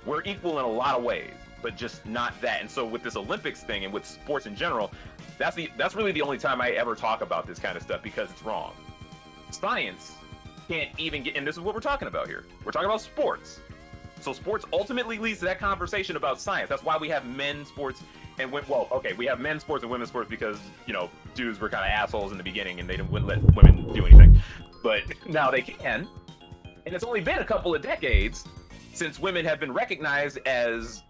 We're equal in a lot of ways, but just not that. And so with this Olympics thing and with sports in general, that's really the only time I ever talk about this kind of stuff, because it's wrong. Science can't even get, and this is what we're talking about here. We're talking about sports. So sports ultimately leads to that conversation about science. That's why we have men's sports and we have men's sports and women's sports because, dudes were kind of assholes in the beginning and they wouldn't let women do anything. But now they can. And it's only been a couple of decades since women have been recognized as,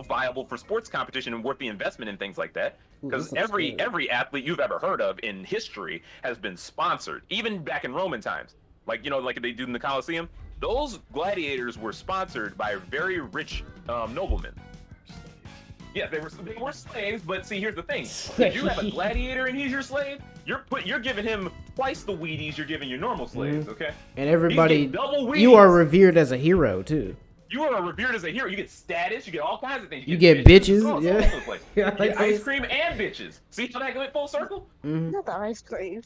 viable for sports competition and worth the investment in things like that. Because every athlete you've ever heard of in history has been sponsored, even back in Roman times. Like they do in the Colosseum. Those gladiators were sponsored by very rich noblemen. Yeah, they were slaves, but see, here's the thing: if you have a gladiator and he's your slave, you're giving him twice the Wheaties you're giving your normal slaves. Okay. And everybody, you are revered as a hero too. You are revered as a hero. You get status. You get all kinds of things. You get bitches. You get ice cream and bitches. See how that went full circle? Mm-hmm. Not the ice cream.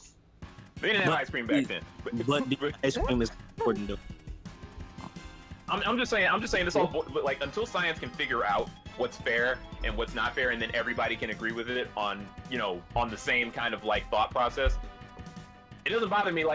They didn't have ice cream back then. But the ice cream is important though. I'm just saying this all, like, until science can figure out what's fair and what's not fair, and then everybody can agree with it on on the same kind of like thought process. It doesn't bother me,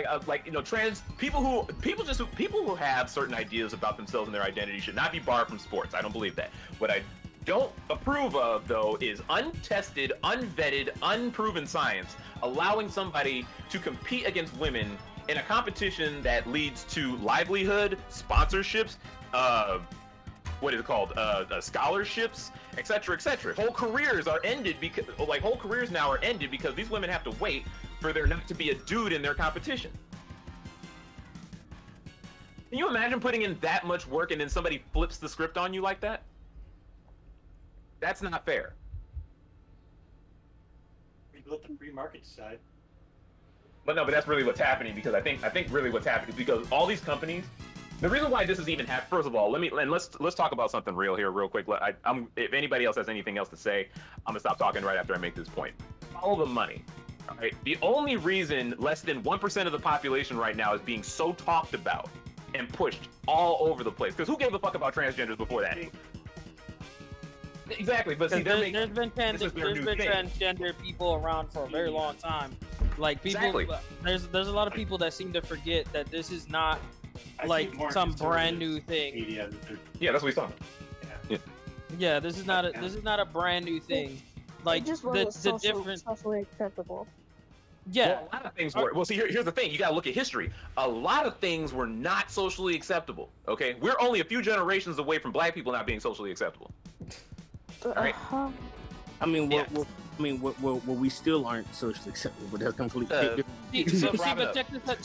trans people who have certain ideas about themselves and their identity should not be barred from sports. I don't believe that. What I don't approve of, though, is untested, unvetted, unproven science allowing somebody to compete against women in a competition that leads to livelihood, sponsorships, scholarships, etc., etc. Whole careers are ended because, whole careers now are ended because these women have to wait for there not to be a dude in their competition. Can you imagine putting in that much work and then somebody flips the script on you like that? That's not fair. We built the free market side. But that's really what's happening, because I think really what's happening is because all these companies, the reason why this is even happening, first of all, let's talk about something real quick. If anybody else has anything else to say, I'm gonna stop talking right after I make this point. Follow the money. All right. The only reason less than 1% of the population right now is being so talked about and pushed all over the place, because who gave a fuck about transgenders before that? Exactly, but see, they're making there's been this is their new thing. transgender people around for a very long time. Like people, Exactly. there's a lot of people that seem to forget that this is not I see like more some brand conservatives new thing. media that they're- Yeah, that's what he's talking. Yeah, this is not a brand new thing. Like it just the wasn't different. socially acceptable. Yeah, Well, a lot of things were. Well, see, here's the thing. You got to look at history. A lot of things were not socially acceptable. Okay, we're only a few generations away from black people not being socially acceptable. Right. I mean, Yeah. what we still aren't socially acceptable, but that's completely See, Wrap it but up.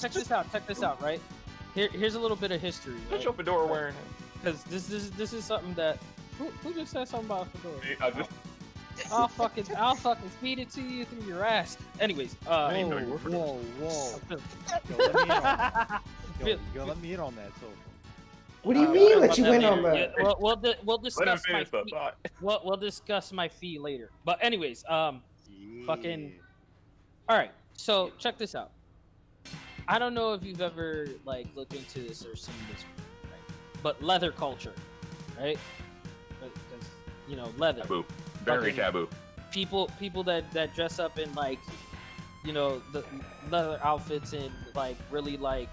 check this out, right? Here's a little bit of history, Put right? your fedora wearing. Because this is something that who just said something about a fedora? I just, I'll fucking feed it to you through your ass. Anyways, I didn't know you were for this. Whoa. Yo, let me in on that. Yo, let me in on that. So, What do you mean? About Let you in on later. that? Yeah, we'll let him discuss my finish the fee. thought. We'll discuss my fee later. But anyways, yeah. fucking- all right. So check this out. I don't know if you've ever like looked into this or seen this, right? But leather culture, right? Because you know leather. Taboo. Very Fucking- taboo. People that dress up in like, you know, the leather outfits and like really like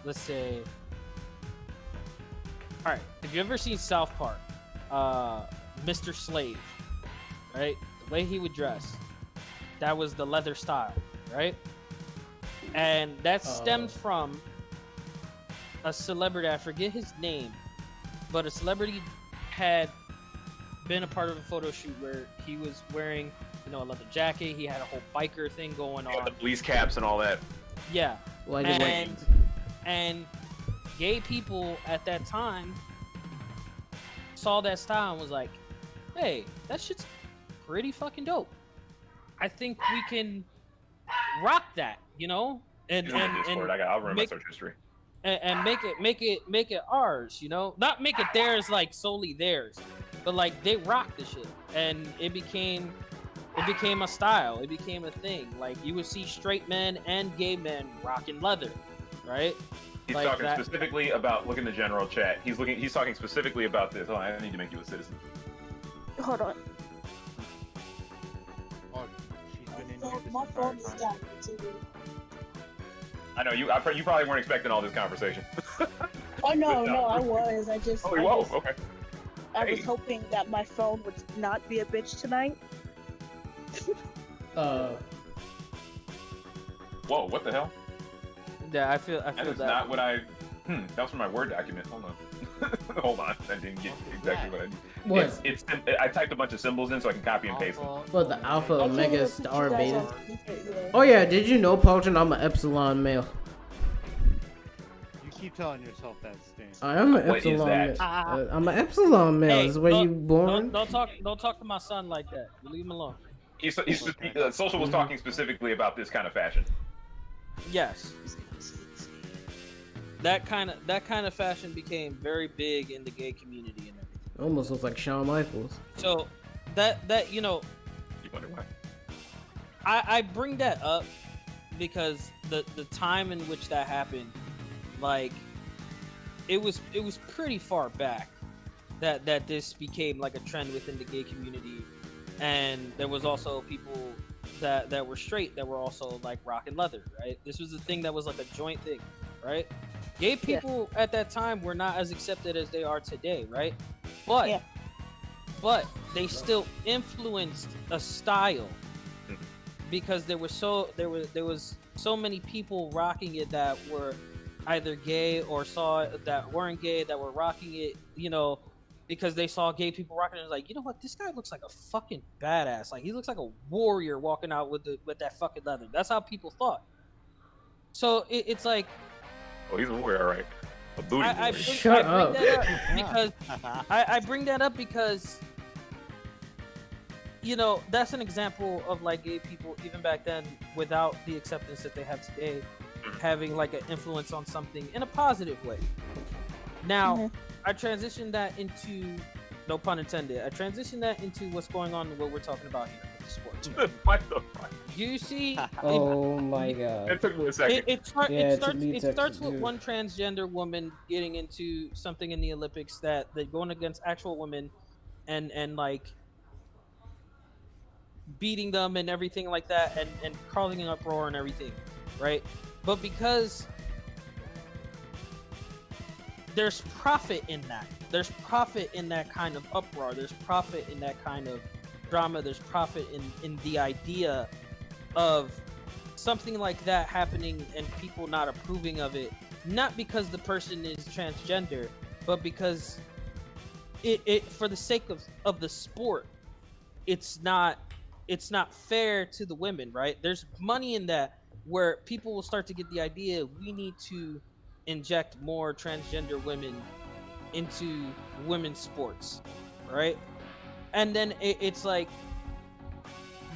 let's say, all right, have you ever seen South Park, Mr. Slave, right? The way he would dress, that was the leather style, right? And that stemmed from a celebrity, I forget his name, but a celebrity had been a part of a photo shoot where he was wearing, you know, a leather jacket. He had a whole biker thing going Yeah, on. the police caps and all that. Yeah, Well, I didn't and and gay people at that time saw that style and was like, "Hey, that shit's pretty fucking dope. I think we can rock that, you know, and He's in the Discord. I'll run my make- search history. and make it ours, you know, not make it theirs like solely theirs, but like they rock the shit, and it became a style, it became a thing. Like you would see straight men and gay men rocking leather, right? He's like talking that- specifically about. Look in the general chat. He's talking specifically about this. Hold on, I need to make you a citizen. Hold on. Oh, she's been in So here this my entire phone is time. down. I know you. You probably weren't expecting all this conversation. Oh no, Good no, job. I was. I just. Oh, I whoa. just- Okay. I was Hey. hoping that my phone would not be a bitch tonight. Whoa. What the hell? Yeah, I feel That that. is not what I. That was from my Word document. Hold on. Hold on. I didn't get exactly what I need. What? It's. I typed a bunch of symbols in so I can copy and paste them. What, the Alpha, I can't Omega, even put Star, you guys Beta? on speaker, yeah. Oh yeah, did you know, Paulton, I'm an Epsilon male. You keep telling yourself that, Stan. I am an What is Epsilon that? male. I'm an Epsilon male. Hey, Is where you born? Don't talk to my son like that. You leave him alone. Social was talking specifically about this kind of fashion. Yes. That kind of fashion became very big in the gay community and everything. Almost looks like Shawn Michaels. So that you know, You wonder why? I bring that up because the time in which that happened, like it was pretty far back that this became like a trend within the gay community, and there was also people that were straight that were also like rocking leather, right? This was a thing that was like a joint thing, right? Gay people at that time were not as accepted as they are today, right? But Yeah. but they still influenced a style because there was so many people rocking it that were either gay or saw that weren't gay that were rocking it, you know, because they saw gay people rocking it. And was like, you know what, this guy looks like a fucking badass. Like he looks like a warrior walking out with that fucking leather. That's how people thought. So it's like Oh, he's a warrior, all right. A booty I warrior. bring, Shut I up. bring that up because I bring that up because you know that's an example of like gay people even back then without the acceptance that they have today having like an influence on something in a positive way. Now I transitioned that into, no pun intended, I transitioned that into what's going on and what we're talking about here with the sports. What the fuck? You see, Oh my god. It took me a second. it Yeah, to me, starts Texas, with too. one transgender woman getting into something in the Olympics that they're going against actual women and like beating them and everything like that, and causing an uproar and everything, right? But because there's profit in that, there's profit in that kind of uproar, there's profit in that kind of drama, there's profit in the idea of something like that happening and people not approving of it, not because the person is transgender, but because it for the sake of the sport, it's not fair to the women, right? There's money in that, where people will start to get the idea we need to inject more transgender women into women's sports, right? And then it's like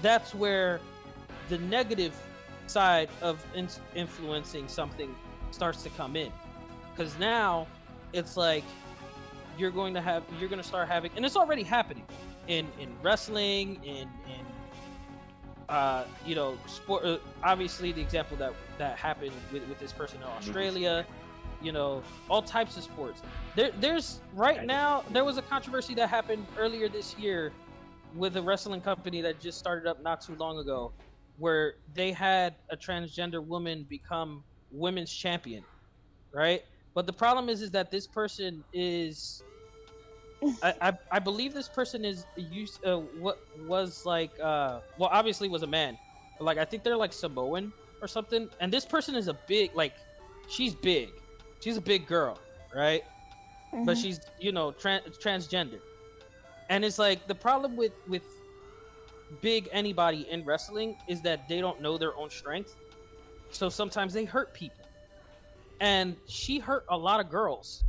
that's where the negative side of influencing something starts to come in, because now it's like you're going to start having, and it's already happening in wrestling, in you know, sport. Obviously, the example that happened with this person in Australia, you know, all types of sports. There's right now, there was a controversy that happened earlier this year with a wrestling company that just started up not too long ago, where they had a transgender woman become women's champion, right? But the problem is that this person is, I believe this person is used what was like well, obviously was a man, but like I think they're like Samoan or something, and this person is a big, like, she's big, she's a big girl, right? But she's, you know, transgender. And it's like the problem with big anybody in wrestling is that they don't know their own strength, so sometimes they hurt people, and she hurt a lot of girls.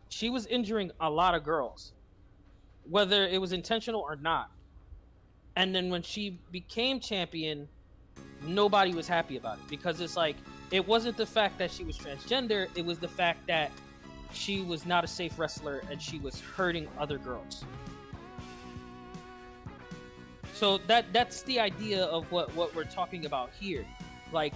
She was injuring a lot of girls, whether it was intentional or not. And then when she became champion, nobody was happy about it, because it's like it wasn't the fact that she was transgender, it was the fact that she was not a safe wrestler and she was hurting other girls. So that's the idea of what we're talking about here. Like,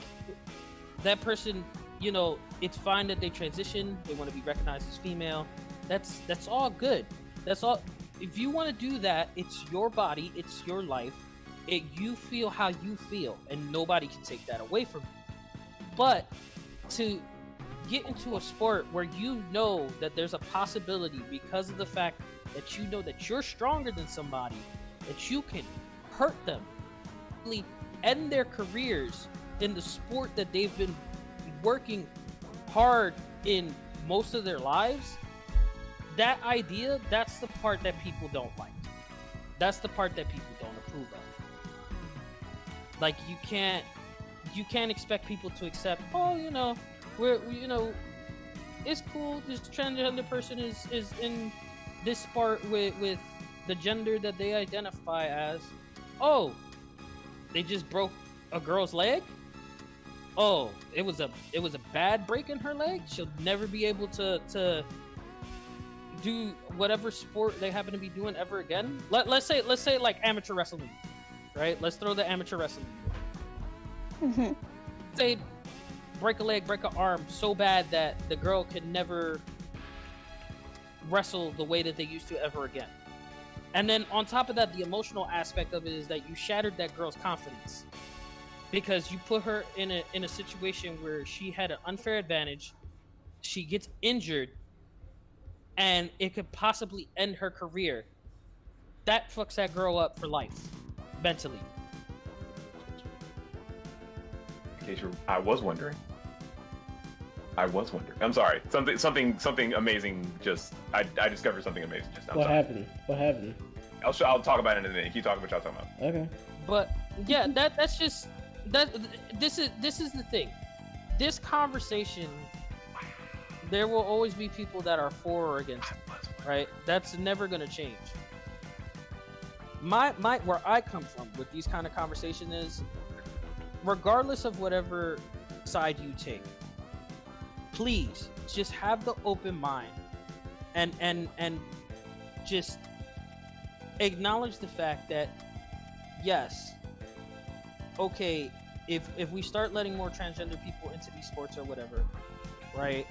that person, you know, it's fine that they transition, they want to be recognized as female. That's all good. That's all. If you want to do that, it's your body, it's your life. You feel how you feel, and nobody can take that away from you. But to get into a sport where you know that there's a possibility, because of the fact that you know that you're stronger than somebody, that you can hurt them, really end their careers in the sport that they've been working hard in most of their lives, that idea, that's the part that people don't like. That's the part that people don't approve of. Like, you can't expect people to accept, oh, you know, you know, it's cool, this transgender person is in this sport with the gender that they identify as. Oh, they just broke a girl's leg? Oh, it was a bad break in her leg? She'll never be able to do whatever sport they happen to be doing ever again? Let's say like amateur wrestling, right? Let's throw the amateur wrestling. Say break a leg, break an arm so bad that the girl can never wrestle the way that they used to ever again. And then on top of that, the emotional aspect of it is that you shattered that girl's confidence, because you put her in a situation where she had an unfair advantage. She gets injured, and it could possibly end her career. That fucks that girl up for life, mentally. In case I was wondering. I'm sorry. Something amazing. I discovered something amazing just now. What happened? What happened? I'll talk about it in a minute. Keep talking what y'all talking about. Okay. But yeah, that's just that. This is the thing. This conversation, there will always be people that are for or against it, right? That's never gonna change. My where I come from with these kind of conversations is, regardless of whatever side you take, please just have the open mind and just acknowledge the fact that, yes, okay, if we start letting more transgender people into these sports or whatever, right,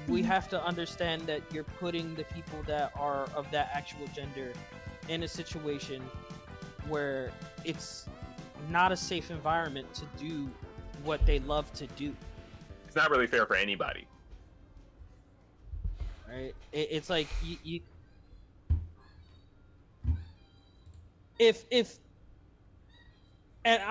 we have to understand that you're putting the people that are of that actual gender in a situation where it's not a safe environment to do what they love to do. It's not really fair for anybody. Right? It's like you if and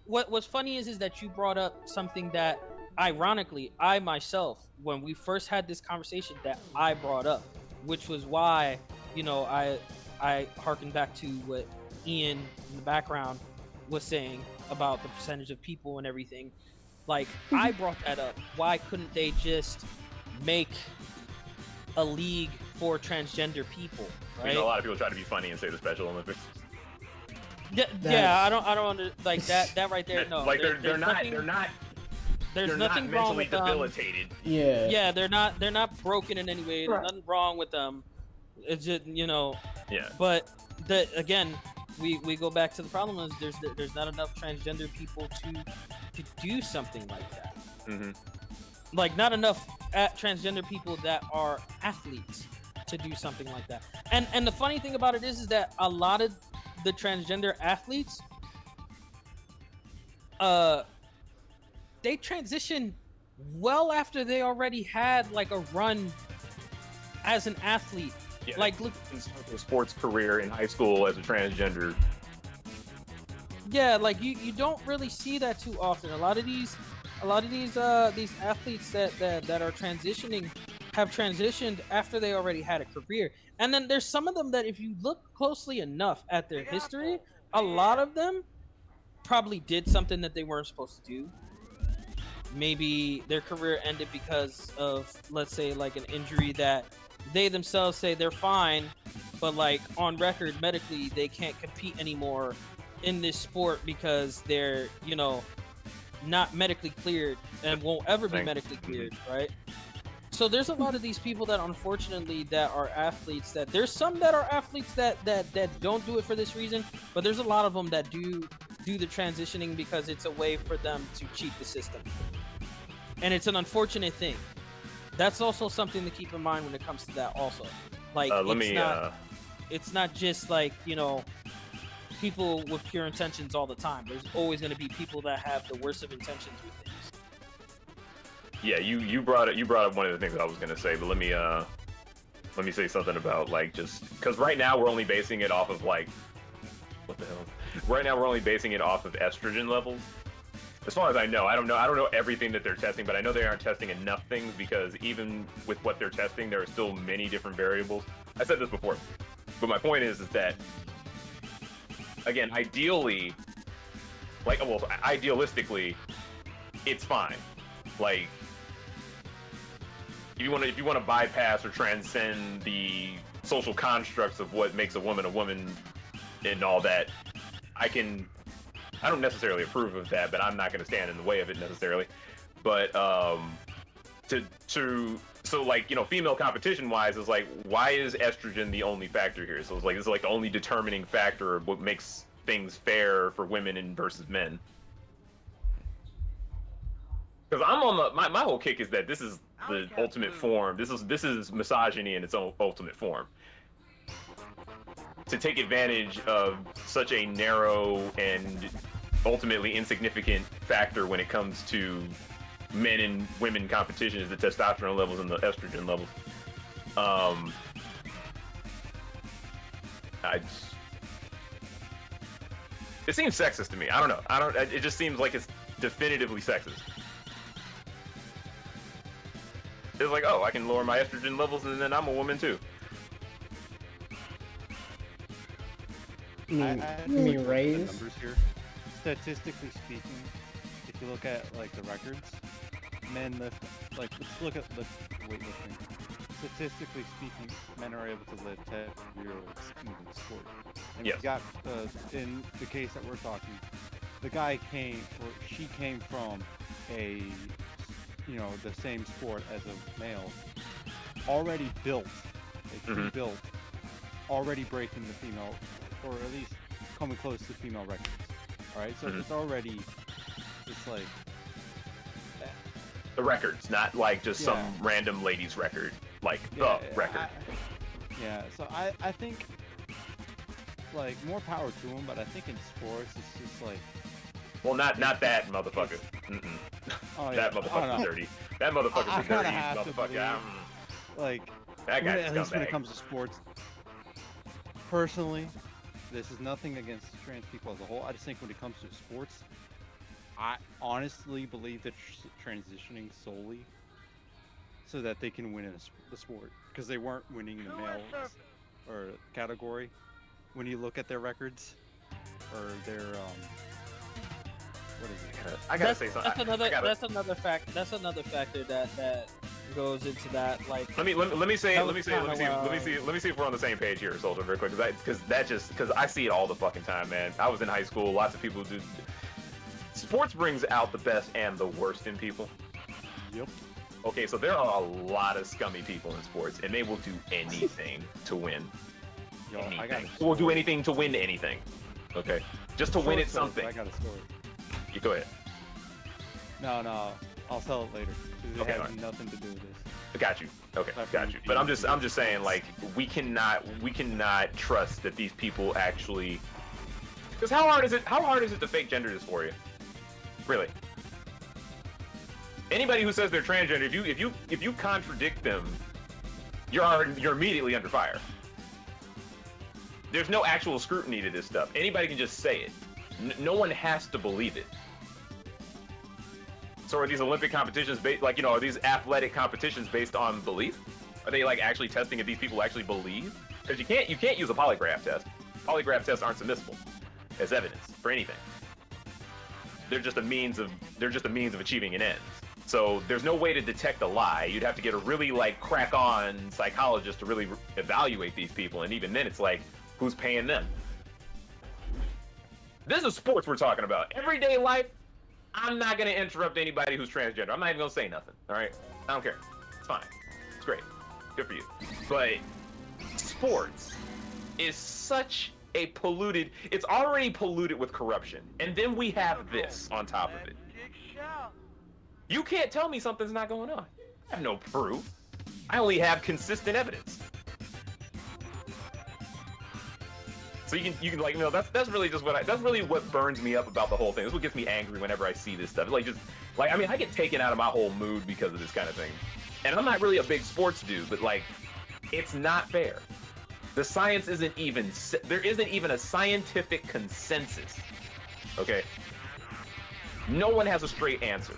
what's funny is that you brought up something that ironically I myself, when we first had this conversation, that I brought up, which was why, you know, I harken back to what Ian in the background was saying about the percentage of people and everything. Like, I brought that up. Why couldn't they just make a league for transgender people, right? You know, a lot of people try to be funny and say the Special Olympics. Yeah, I don't like that right there. No, like they're not there's nothing not wrong mentally with them. debilitated. Yeah, they're not broken in any way. There's nothing wrong with them. It's just, you know. Yeah. But again, we go back to the problem is there's not enough transgender people to do something like that. Mm-hmm. Like, not enough transgender people that are athletes to do something like that. And the funny thing about it is that a lot of the transgender athletes, they transition well after they already had like a run as an athlete. Yeah, like, look, a sports career in high school as a transgender. Yeah, like you don't really see that too often. A lot of these athletes that are transitioning have transitioned after they already had a career. And then there's some of them that, if you look closely enough at their history, a lot of them probably did something that they weren't supposed to do. Maybe their career ended because of, let's say, like an injury that they themselves say they're fine, but like on record medically they can't compete anymore in this sport because they're, you know, not medically cleared and won't ever be medically cleared, right? So there's a lot of these people that unfortunately that are athletes, that there's some that are athletes that don't do it for this reason, but there's a lot of them that do the transitioning because it's a way for them to cheat the system. And it's an unfortunate thing. That's also something to keep in mind when it comes to that also. Like, it's not just like, you know, people with pure intentions all the time. There's always going to be people that have the worst of intentions with things. Yeah, you brought up one of the things I was gonna say, but let me say something about, like, just because right now we're only basing it off of, like, what the hell? Right now we're only basing it off of estrogen levels. As far as I know, I don't know everything that they're testing, but I know they aren't testing enough things, because even with what they're testing, there are still many different variables. I said this before, but my point is that, again, ideally, like, well, idealistically, it's fine. Like, if you want to bypass or transcend the social constructs of what makes a woman and all that, I don't necessarily approve of that, but I'm not going to stand in the way of it necessarily. But so, like, you know, female competition wise is like, why is estrogen the only factor here? So it's like, this is like the only determining factor of what makes things fair for women and versus men. Because I'm on my whole kick is that this is the ultimate form. This is misogyny in its own ultimate form. To take advantage of such a narrow and ultimately insignificant factor when it comes to men and women competition is the testosterone levels and the estrogen levels. It seems sexist to me. I don't know. It just seems like it's definitively sexist. It's like, oh, I can lower my estrogen levels and then I'm a woman too. I mean, raise? numbers here. Statistically speaking, if you look at like the records, men lift, like, let's look at weightlifting. Statistically speaking, men are able to lift 10-year-olds in the sport. And yes. You got in the case that we're talking, the guy came, or she came from a, you know, the same sport as a male, already built, pre-built, already breaking the female, or at least coming close to female records. All right, so it's already, it's like, The records, not like just some Yeah. random lady's record, like Yeah, the record. So I think like more power to him, but I think in sports it's just like Well, not that motherfucker. Mm-mm. oh, That yeah. motherfucker's dirty. That motherfucker's I a kinda dirty have to motherfucker. believe- like That guy's at least when it scumbag. comes to sports. Personally, this is nothing against trans people as a whole. I just think when it comes to sports, I honestly believe that transitioning solely so that they can win in the sport, because they weren't winning the male or category. When you look at their records or their what is it? I gotta say something. That's another. I gotta- That's another fact. That's another factor that goes into that. Like, Let me see That let was me see if we're on the same page here, Soldier, very quick, because I see it all the fucking time, man. I was in high school. Lots of people do. Sports brings out the best and the worst in people. Yep. Okay, so there are a lot of scummy people in sports, and they will do anything to win. Yo, I got a Anything. Will do story. anything to win anything. Okay, just to win Short at story, something. but I got a story. You go ahead. No, I'll tell it later. 'Cause it Okay, has alright. nothing to do with this. Got you. Okay, got you. But I'm just saying, like, we cannot trust that these people actually. Because how hard is it to fake gender dysphoria? Really? Anybody who says they're transgender, if you contradict them, you're immediately under fire. There's no actual scrutiny to this stuff. Anybody can just say it. No one has to believe it. So are these Olympic competitions based, like, are these athletic competitions based on belief? Are they like actually testing if these people actually believe? Because you can't use a polygraph test. Polygraph tests aren't submissible as evidence for anything. They're just a means of achieving an end. So there's no way to detect a lie. You'd have to get a really like crack-on psychologist to really evaluate these people, and even then it's like, who's paying them? This is sports we're talking about. Everyday life, I'm not gonna interrupt anybody who's transgender. I'm not even gonna say nothing. All right, I don't care. It's fine. It's great. Good for you. But sports is such a polluted. It's already polluted with corruption, and then we have this on top of it. You can't tell me something's not going on. I have no proof. I only have consistent evidence. So you can like, that's really just that's really what burns me up about the whole thing. That's what gets me angry whenever I see this stuff. I get taken out of my whole mood because of this kind of thing. And I'm not really a big sports dude, but like, it's not fair. The science there isn't even a scientific consensus. Okay? No one has a straight answer.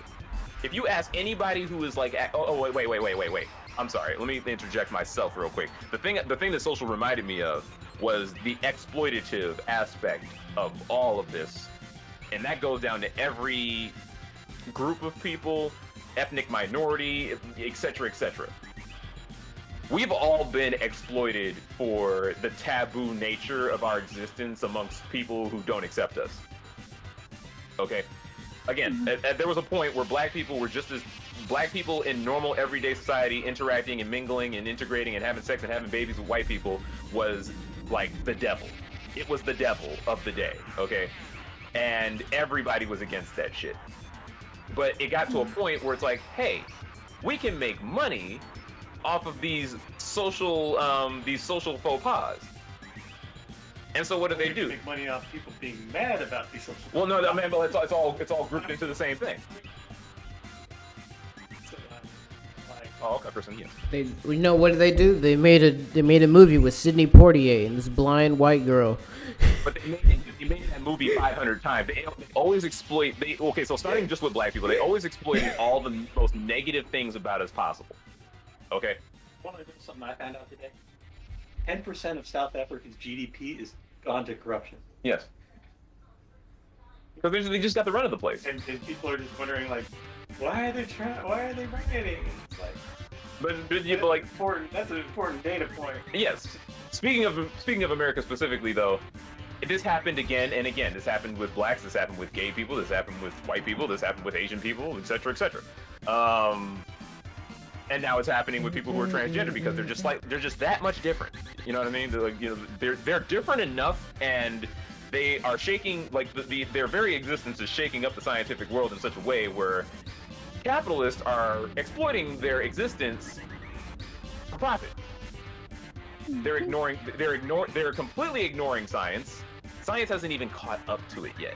If you ask anybody who is like, wait. I'm sorry. Let me interject myself real quick. The thing that social reminded me of was the exploitative aspect of all of this. And that goes down to every group of people, ethnic minority, etc., etc. We've all been exploited for the taboo nature of our existence amongst people who don't accept us. Okay? Again, there was a point where black people in normal everyday society interacting and mingling and integrating and having sex and having babies with white people was like the devil. It was the devil of the day, okay? And everybody was against that shit. But it got to a point where it's like, hey, we can make money off of these social faux pas. And so what do they do? Make money off people being mad about these social. Well, no, I mean, but it's all grouped into the same thing. Oh, okay, person, yeah. What did they do? They made a movie with Sidney Poitier and this blind white girl. But they made that movie 500 times. They always exploit. So starting just with black people, they always exploited all the most negative things about us possible. Okay. Want to know something I found out today? 10% of South Africa's GDP is gone to corruption. Yes. Because they just got the run of the place. And people are just wondering, like, why are they rioting? It's like, but like, that's an important data point. Yes. Speaking of America specifically, though, this happened again and again. This happened with blacks. This happened with gay people. This happened with white people. This happened with Asian people, etc., etc. And now it's happening with people who are transgender because they're just that much different. You know what I mean? They're like, they're different enough, and they are shaking, like their very existence is shaking up the scientific world in such a way where capitalists are exploiting their existence for profit. They're completely ignoring science. Science hasn't even caught up to it yet.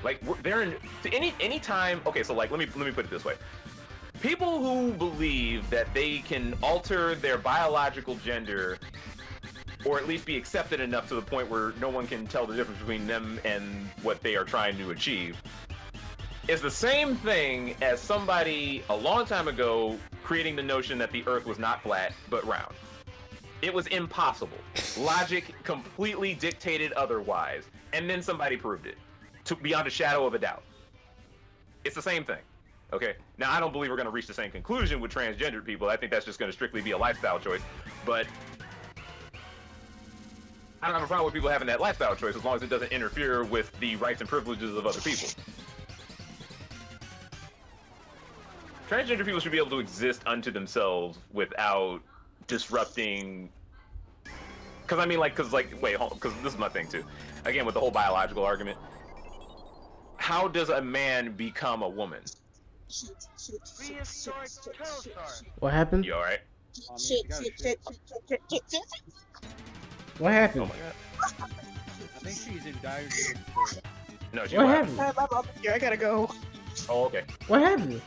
Like they're in any time. Okay, so like let me put it this way. People who believe that they can alter their biological gender, or at least be accepted enough to the point where no one can tell the difference between them and what they are trying to achieve, is the same thing as somebody a long time ago creating the notion that the Earth was not flat but round. It was impossible. Logic completely dictated otherwise, and then somebody proved it, beyond a shadow of a doubt. It's the same thing. Okay. Now I don't believe we're going to reach the same conclusion with transgendered people. I think that's just going to strictly be a lifestyle choice. But I don't have a problem with people having that lifestyle choice as long as it doesn't interfere with the rights and privileges of other people. Transgender people should be able to exist unto themselves without disrupting. Because I mean, like, wait, because this is my thing too. Again, with the whole biological argument, how does a man become a woman? What happened? You all right? What happened? Oh my god. I think she's in dire need. No, she What left. happened? My mom's here. I gotta go. Oh, okay. What happened?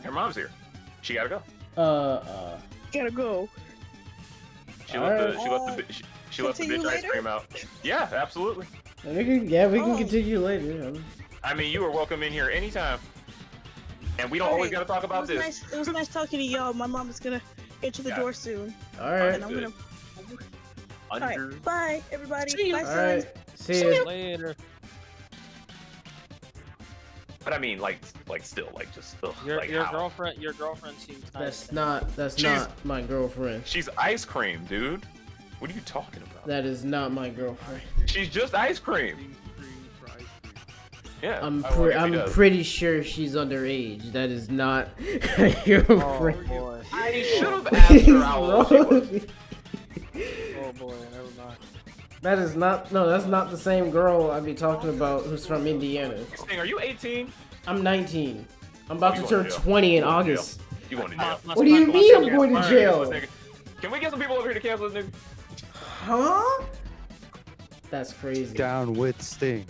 Her mom's here. She gotta go. Gotta go. She left the Continue bitch ice later? cream out. Yeah, absolutely. We can continue later. I mean, you are welcome in here anytime. And we don't always gotta talk about this. It was nice talking to y'all. My mom is gonna enter the door soon. Alright. And I'm gonna. Under. Alright. Bye, everybody. See you. Bye, son. Alright. See ya. Later. But I mean, like still, like just ugh, Your like how? girlfriend seems nice. That's not my girlfriend. She's ice cream, dude. What are you talking about? That is not my girlfriend. She's just ice cream. Yeah. I'm I guess he does. pretty sure she's underage. That is not my Oh girlfriend. boy. I should have asked her how old she was. Oh boy. Never mind. That is not. No, that's not the same girl I be talking about who's from Indiana. Are you 18? I'm 19. I'm about You to going turn to jail. 20 in You going to jail. August. You going to jail? What do you mean I'm going to jail? Can we get some people over here to cancel this nigga? Huh? That's crazy. Down with Sting.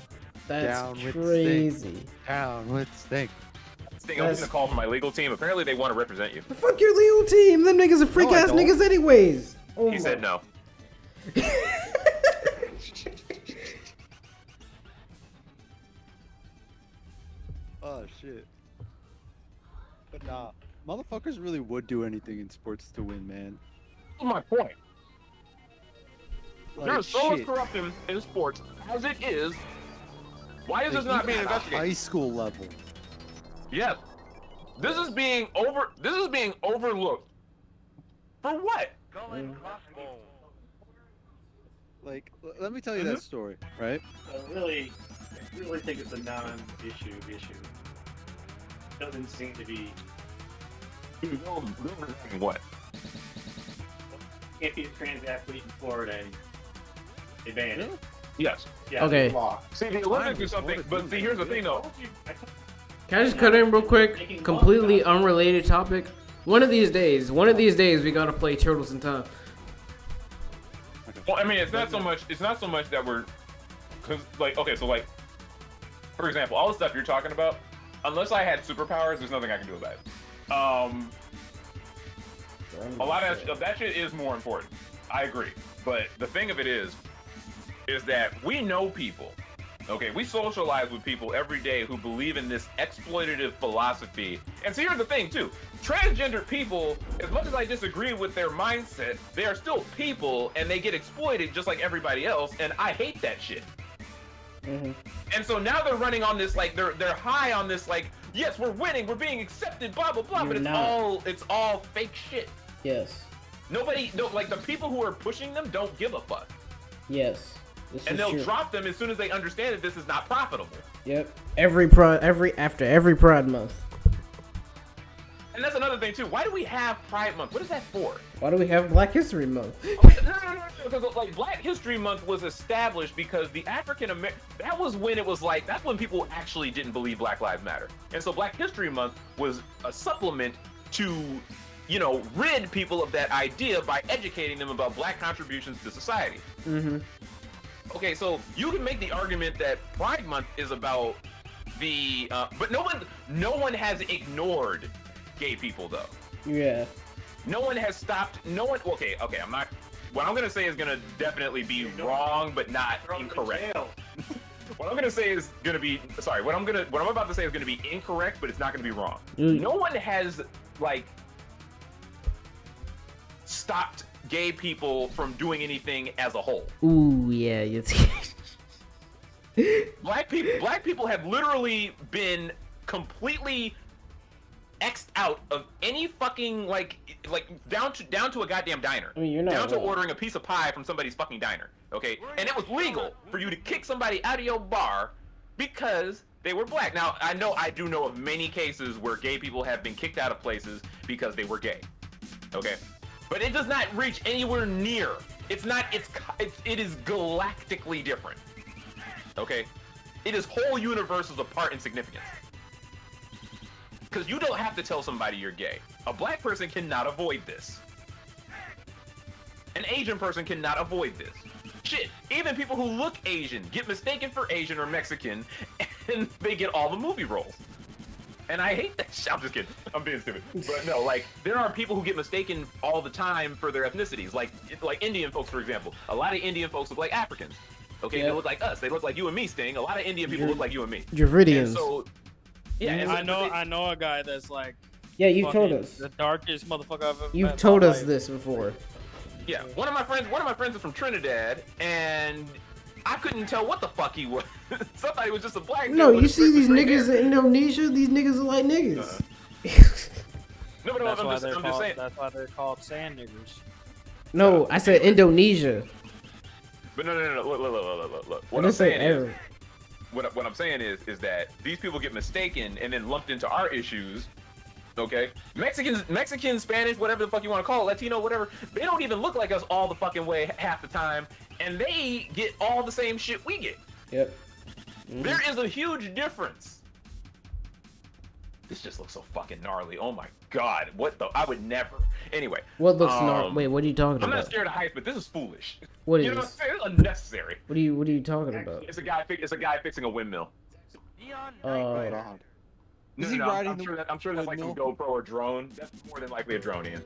That's down with crazy. Down with Sting. Sting, I'm getting a call from my legal team. Apparently they want to represent you. Fuck your legal team. Them niggas are freak ass don't. niggas anyways. Oh He my. said no. Oh shit. But nah, motherfuckers really would do anything in sports to win, man. That's my point. Like, There's so much shit. corruption in sports as it is. Why is Like, this not even being at a investigated? high school level. Yes. This is being overlooked. For what? Like, let me tell you that story, right? I really think it's a non-issue issue. Doesn't seem to be. What? Can't be a trans athlete in Florida and they ban it. Yes. Yeah, Okay. it's law. See, the Olympics do something, but see, here's the thing though. Can I just cut in real quick? Completely unrelated topic. One of these days, we gotta play Turtles in Time. Well, I mean, it's not so much that we're, cause like, okay, so like, for example, all the stuff you're talking about, unless I had superpowers, there's nothing I can do about it. A lot of that shit is more important. I agree. But the thing of it is that we know people, okay? We socialize with people every day who believe in this exploitative philosophy. And so here's the thing, too. Transgender people, as much as I disagree with their mindset, they are still people, and they get exploited just like everybody else, and I hate that shit. Mm-hmm. And so now they're running on this, like, they're high on this, like, yes, we're winning, we're being accepted, blah, blah, blah, but it's all fake shit. Yes. Like, the people who are pushing them don't give a fuck. Yes. And they'll drop them as soon as they understand that this is not profitable. Yep. After every Pride Month. And that's another thing too. Why do we have Pride Month? What is that for? Why do we have Black History Month? No. Because like Black History Month was established because the African American. That was when it was like that's when people actually didn't believe Black Lives Matter, and so Black History Month was a supplement to, you know, rid people of that idea by educating them about Black contributions to society. Mm-hmm. Okay, so you can make the argument that Pride Month is about the, but no one has ignored gay people though. Yeah. No one has stopped. No one. Okay. I'm not. What I'm gonna say is gonna definitely be wrong, but not incorrect. What I'm gonna say is gonna be sorry. What I'm about to say is gonna be incorrect, but it's not gonna be wrong. No one has like stopped gay people from doing anything as a whole. Ooh, yeah. Black people have literally been completely X'd out of any fucking like down to a goddamn diner. I mean, you're not down to wrong. ordering a piece of pie from somebody's fucking diner. Okay, and it was legal for you to kick somebody out of your bar because they were Black. Now I do know of many cases where gay people have been kicked out of places because they were gay. Okay, but it does not reach anywhere near. It is galactically different. Okay, it is whole universes apart in significance. Because you don't have to tell somebody you're gay. A Black person cannot avoid this. An Asian person cannot avoid this. Shit, even people who look Asian get mistaken for Asian or Mexican, and they get all the movie roles. And I hate that shit. I'm just kidding. I'm being stupid. But no, like, there are people who get mistaken all the time for their ethnicities. Like Indian folks, for example. A lot of Indian folks look like Africans. Okay, They look like us. They look like you and me, Sting. A lot of Indian people look like you and me. Dravidians. And so, yeah, and I know a guy that's like. Yeah, you've told fucking us. The darkest motherfucker I've ever You've met in told my us life. this before. yeah, one of my friends is from Trinidad, and I couldn't tell what the fuck he was. Somebody was just a Black dude No, with you a see these straight niggas hair. in Indonesia? These niggas are like niggas. No, but That's I'm why just they're saying. called. That's why they're called sand niggers. No, I said Indonesia. But no. Look. I didn't say Arab. What I'm saying is that these people get mistaken and then lumped into our issues. Okay, Mexican, Spanish, whatever the fuck you want to call it, Latino, whatever. They don't even look like us all the fucking way half the time, and they get all the same shit we get. Yep. There is a huge difference. This just looks so fucking gnarly. Oh my god, what the? I would never. Anyway. What looks gnarly? Wait, what are you talking I'm about? not scared of height, but this is foolish. What You is? know what I'm saying? It's unnecessary. What are you talking about? It's a guy fixing a windmill. Is he riding I'm the sure that's like some windmill? GoPro or drone. That's more than likely a drone, Ian.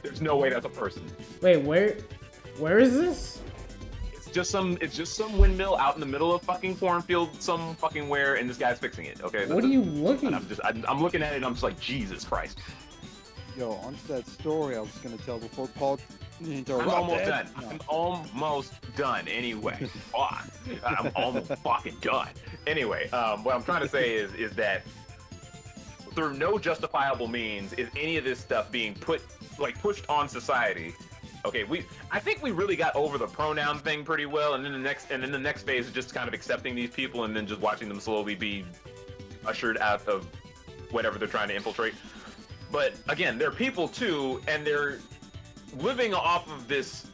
There's no way that's a person. Wait, where is this? It's just some windmill out in the middle of fucking cornfield, some fucking where, and this guy's fixing it. Okay. What are you looking? I'm looking at it and I'm just like, Jesus Christ. Yo, onto that story I was gonna tell before Paul interrupted. I'm almost done. I'm almost done anyway. Fuck. I'm almost fucking done. Anyway, what I'm trying to say is that through no justifiable means is any of this stuff being pushed on society. Okay, I think we really got over the pronoun thing pretty well, and then the next phase is just kind of accepting these people and then just watching them slowly be ushered out of whatever they're trying to infiltrate. But again, they're people too, and they're living off of this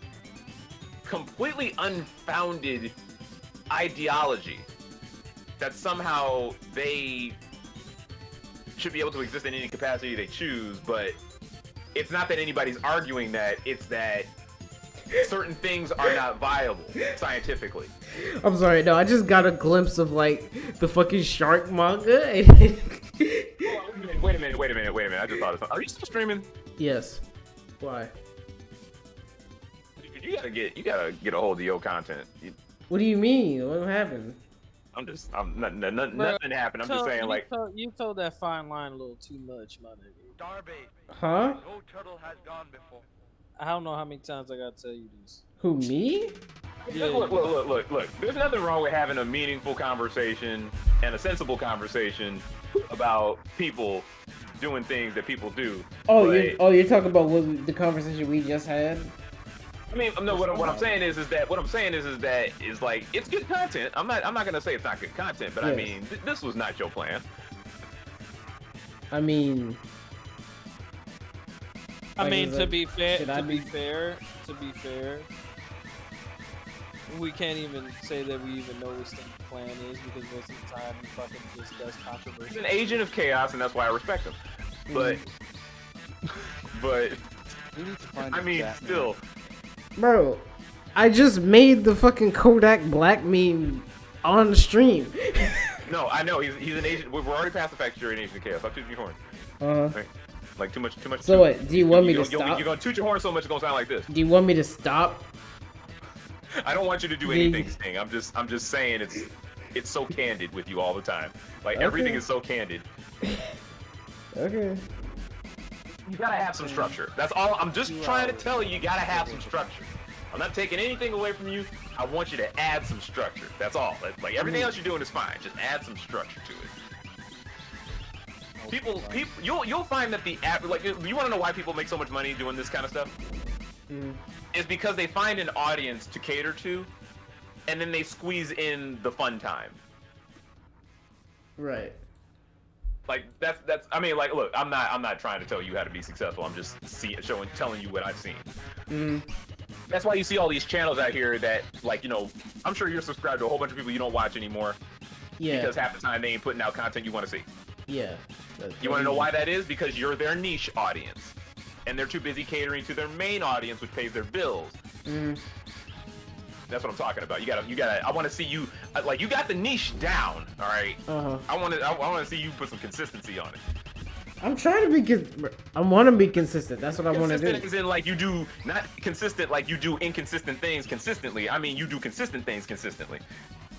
completely unfounded ideology that somehow they should be able to exist in any capacity they choose, but it's not that anybody's arguing that, it's that certain things are not viable scientifically. I'm sorry, no, I just got a glimpse of like the fucking shark manga. Wait a minute. I just thought of something. Are you still streaming? Yes. Why? You gotta get a hold of your content. What do you mean? What happened? Nothing happened. I'm just saying, like, you told that fine line a little too much, my nigga. Darby, Huh? no turtle has gone before. I don't know how many times I gotta tell you this. Who, me? Yeah. Look. There's nothing wrong with having a meaningful conversation and a sensible conversation about people doing things that people do. Oh, but, you're talking about the conversation we just had? I mean, no. What I'm saying is that like it's good content. I'm not gonna say it's not good content, but I Yes. mean, this was not your plan. I mean, I Like, mean, is to it- be fair, should I to be be- fair, we can't even say that we even know what the plan is because most of the time he fucking just does He's controversy. an agent of chaos, and that's why I respect him. But, but We need to find I a mean, Batman. still, Bro, I just made the fucking Kodak Black meme on the stream. no, I know he's an agent. We're already past the fact you're an agent of chaos. I'll toot your horn. Uh-huh. Like too much. So what, do you want me to stop? You're gonna toot your horn so much it's gonna sound like this. Do you want me to stop? I don't want you to do Yeah, anything, Sting. I'm just saying it's so candid with you all the time. Like everything Okay. is so candid. Okay. You gotta have some structure. That's all. I'm just trying to tell you. You gotta have some structure. I'm not taking anything away from you. I want you to add some structure. That's all. Like everything else you're doing is fine. Just add some structure to it. People, you'll find that the app, like, you want to know why people make so much money doing this kind of stuff? It's because they find an audience to cater to, and then they squeeze in the fun time. Right. Like that's. I mean, like, look, I'm not trying to tell you how to be successful. I'm just telling you what I've seen. That's why you see all these channels out here that, like, I'm sure you're subscribed to a whole bunch of people you don't watch anymore. Yeah. Because half the time they ain't putting out content you want to see. Yeah. You want to know why that is? Because you're their niche audience, and they're too busy catering to their main audience, which pays their bills. That's what I'm talking about. You gotta. I want to see you, like, you got the niche down. All right. I want to see you put some consistency on it. I'm trying to be. I want to be consistent. That's what I want to do. Consistent is in, like, you do not consistent like you do inconsistent things consistently. I mean, you do consistent things consistently.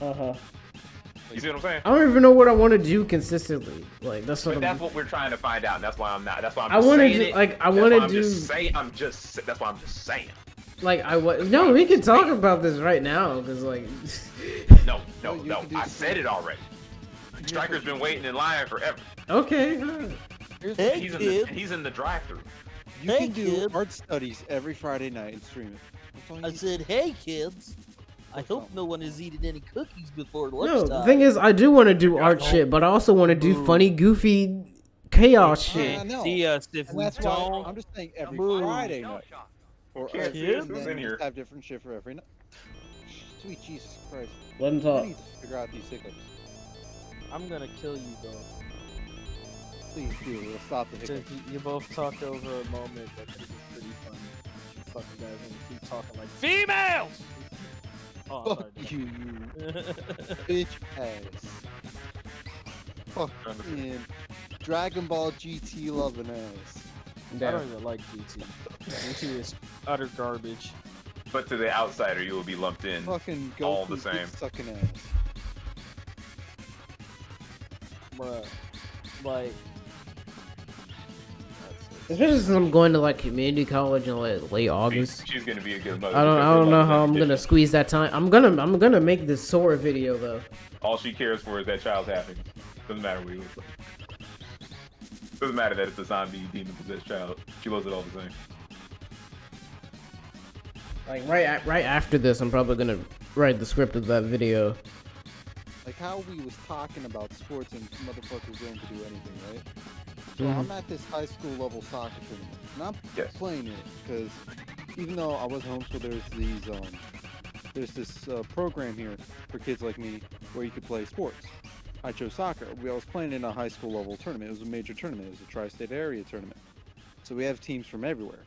You see what I'm saying? I don't even know what I want to do consistently. Like that's what. But that's what we're trying to find out. And that's why I'm not. That's why I'm. I Just want to saying do. it. Like I That's want why to I'm do. Just saying. That's why I'm just saying. Like no, we can talk about this right now because like. No. you can do I said it already. Striker's been waiting in line forever. Okay. Hey, He's in the drive-thru. You Hey, can do kid. art studies every Friday night and stream it. That's all you I need. said, hey kids. I hope no one is eating any cookies before No, lunchtime. the thing is, I do want to do art shit, but I also want to do funny, goofy, chaos shit. I know. See us if And we that's why don't. I'm just saying every Boo. Friday night. Or Can't every see us and who's then in here. just have different shit for every night. Sweet Jesus Christ. Let him I talk. need to figure out these hiccups. I'm gonna kill you though. Please do. We'll stop the hiccups. You both talked over a moment that could be pretty funny. You fucking guys want to keep talking like females. Oh, Fuck you, you bitch ass. Fucking Dragon Ball GT loving ass. I don't even like GT. GT is utter garbage. But to the outsider, you will be lumped in. Fucking All Goku the same. sucking ass. Bruh. Like, Especially since I'm going to like community college in like late August. She's gonna be a good mother. I because don't her know love how is I'm gonna conditioned. squeeze that time. I'm gonna make this Sora video though. All she cares for is that child's happiness. Doesn't matter what he looks like. Doesn't matter that it's a zombie demon possessed child. She loves it all the same. Like right after this, I'm probably gonna write the script of that video. Like how we was talking about sports and motherfuckers willing to do anything, right? So Mhm. I'm at this high school level soccer tournament, and I'm Yes. playing it because even though I was homeschooled, there's this program here for kids like me where you could play sports. I chose soccer. I was playing in a high school level tournament. It was a major tournament. It was a tri-state area tournament. So we have teams from everywhere.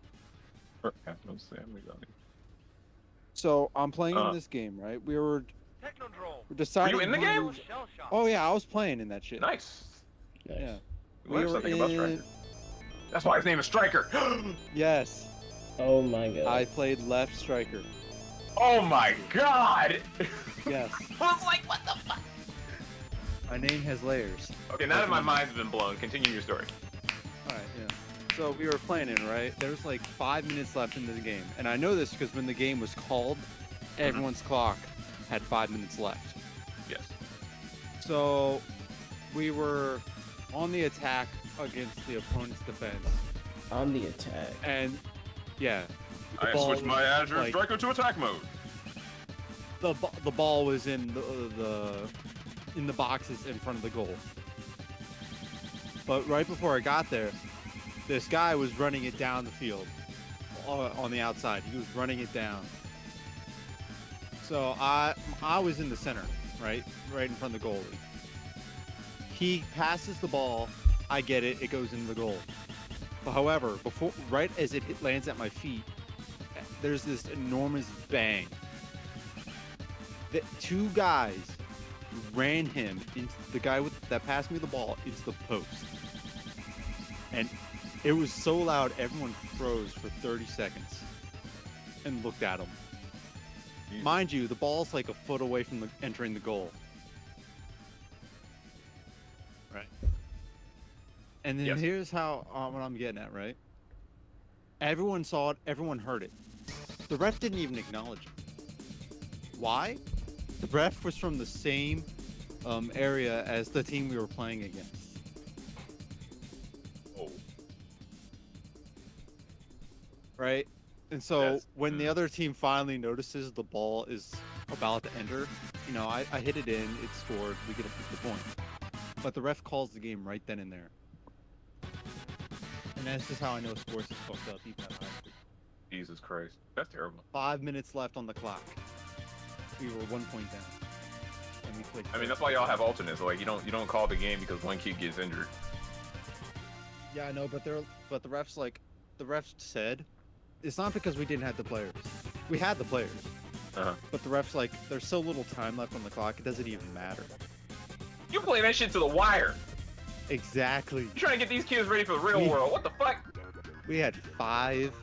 So I'm playing in this game, right? We're deciding. Were you in the game? Oh yeah, I was playing in that shit. Nice. Yeah. We learned something about Striker. That's why his name is Striker. Yes. Oh my god. I played left striker. Oh my god! Yes. I was like, what the fuck? My name has layers. Okay, now that my mind's been blown, continue your story. Alright, yeah. So we were playing it, right? There was like 5 minutes left in the game. And I know this because when the game was called, everyone's clock had 5 minutes left. Yes. So we were on the attack against the opponent's defense. On the attack. And yeah. the I ball switched my was, Azure like, Striker to attack mode. the ball was in the boxes in front of the goal. But right before I got there, this guy was running it down the field on the outside. He was running it down. So I was in the center, right in front of the goalie. He passes the ball. I get it. It goes into the goal. However, right as it lands at my feet, there's this enormous bang. The two guys ran him into the guy that passed me the ball into the post, and it was so loud everyone froze for 30 seconds and looked at him. Mind you, the ball's like a foot away from entering the goal. Right. And then here's how what I'm getting at, right? Everyone saw it, everyone heard it. The ref didn't even acknowledge it. Why? The ref was from the same area as the team we were playing against. Oh. Right? And so when the other team finally notices the ball is about to enter, you know, I hit it in, it scored, we get the point. But the ref calls the game right then and there. And that's just how I know sports is fucked up even at high school. Jesus Christ. That's terrible. 5 minutes left on the clock. We were 1 point down. And we clicked. I mean, that's why y'all have alternates. Like, you don't call the game because one kid gets injured. Yeah, I know, but the refs said it's not because we didn't have the players. We had the players. But the refs like, there's so little time left on the clock, it doesn't even matter. You play that shit to the wire. Exactly. You're trying to get these kids ready for the real world. What the fuck? We had 5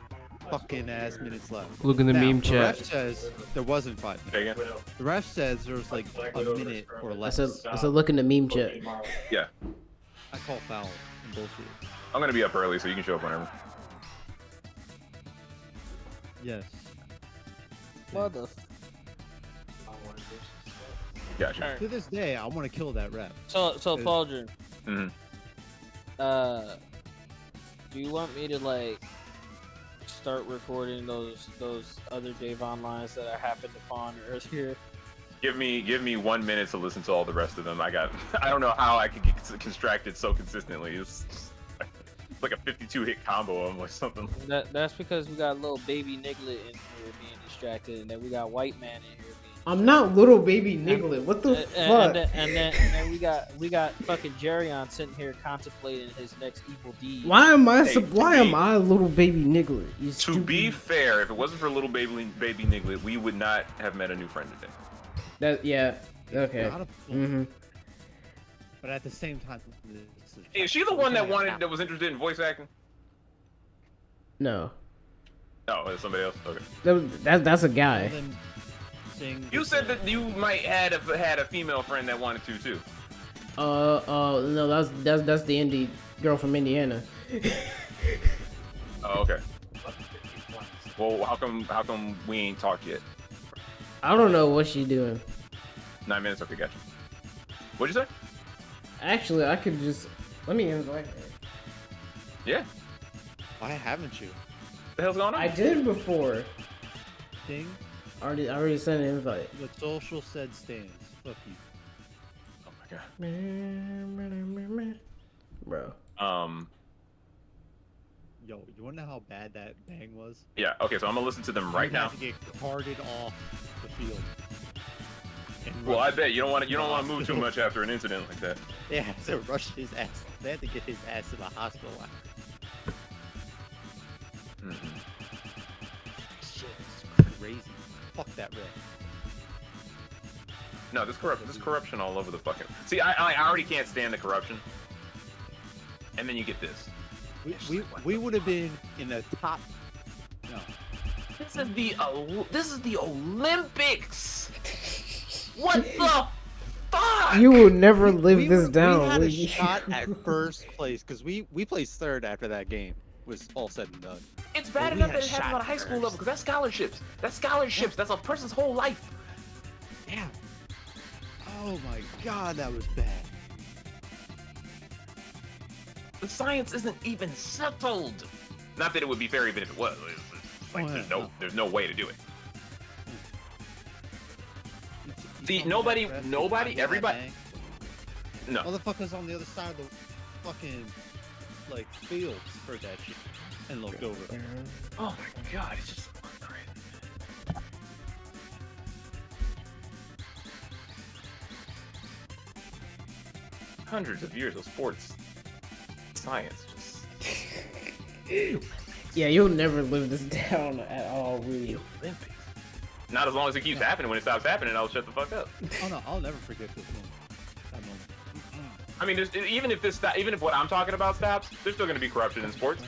fucking ass minutes left. Look in the meme The chat. ref says there wasn't 5 minutes. The ref says there was like a minute or I less. said look in the meme chat. Yeah. I call foul and bullshit. I'm gonna be up early, so you can show up whenever. Yes. Mother. Gotcha. To this day, I want to kill that ref. So Pauldron. Mhm. Do you want me to like start recording those other Davon lines that I happened upon earlier? Give me 1 minute to listen to all the rest of them. I don't know how I could get constructed so consistently. It's like a 52 hit combo of them or something. That's because we got little baby Niglet in here being distracted, and then we got white man in here being. I'm not little baby Niglet. What the fuck? And then we got fucking Jerry on sitting here contemplating his next evil deed. Why am I little baby Niglet? You To stupid- be fair, if it wasn't for little baby Niglet, we would not have met a new friend today. Okay. But at the same time, Is she the one that was interested in voice acting? No. No, it's somebody else. Okay. That's a guy. You said that you might had a female friend that wanted to too. No, that's the indie girl from Indiana. Oh, okay. Well, how come we ain't talked yet? I don't know what she doing. 9 minutes. Okay, gotcha. What'd you say? Actually, I could just let me invite her. Yeah. Why haven't you? The hell's going on? I did before. Ding. I already sent an invite. The social said stands. Fuck you. Oh my god. Bro. Yo, you wanna know how bad that bang was? Yeah. Okay, so I'm gonna listen to them right You now. have to get carted off the field. Well, I bet you don't want to move too much after an incident like that. They had to rush his ass. They had to get his ass to the hospital. Shit, it's crazy. Fuck that ref. No, this corruption all over the fucking. See, I already can't stand the corruption. And then you get this. We would have been in the top. No. This is the Olympics. What the fuck? You will never live this down. We had a Lee. shot at first place because we placed third after that game was all said and done. It's bad Well, enough we that had it happens shot on a high school first. level because that's scholarships. That's scholarships. That's a person's whole life. Yeah. Oh my god, that was bad. The science isn't even settled. Not that it would be fair even if it was. It's like there's no way to do it. See, nobody, everybody. No. Motherfuckers on the other side of the fucking like fields for that shit and looked over. Oh my god, it's just crazy. Hundreds of years of sports science just Yeah, you'll never live this down at all, really. Olympics. Not as long as it keeps happening. When it stops happening, I'll shut the fuck up. Oh no, I'll never forget this moment. That moment. I mean, even if what I'm talking about stops, there's still going to be corruption in sports.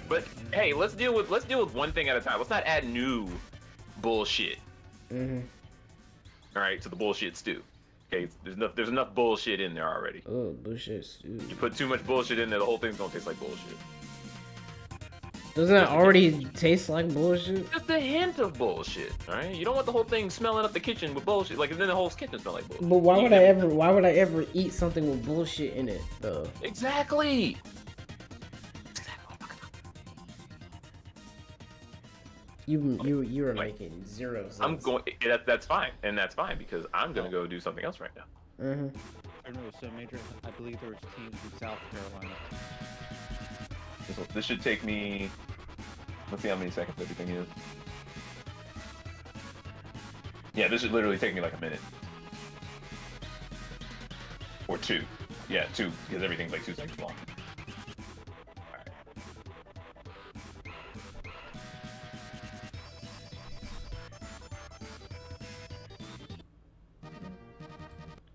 But hey, let's deal with one thing at a time. Let's not add new bullshit. Mm-hmm. All right, to the bullshit stew. Okay, there's enough bullshit in there already. Oh, bullshit stew. You put too much bullshit in there, the whole thing's gonna taste like bullshit. Doesn't that already taste like bullshit? Just a hint of bullshit. All right, you don't want the whole thing smelling up the kitchen with bullshit. Like, then the whole kitchen smell like bullshit. But why would I ever eat something with bullshit in it, though? Exactly. You are making zero sense. I'm going. That's fine, and that's fine because I'm gonna go do something else right now. Mm-hmm. I don't know, so Major, I believe there was teams in South Carolina. This should take me. Let's see how many seconds everything is. Yeah, this should literally take me like a minute. Or 2. Yeah, 2, because everything's like 2 seconds long. Alright.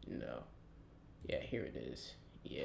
No. Yeah, here it is. Yeah.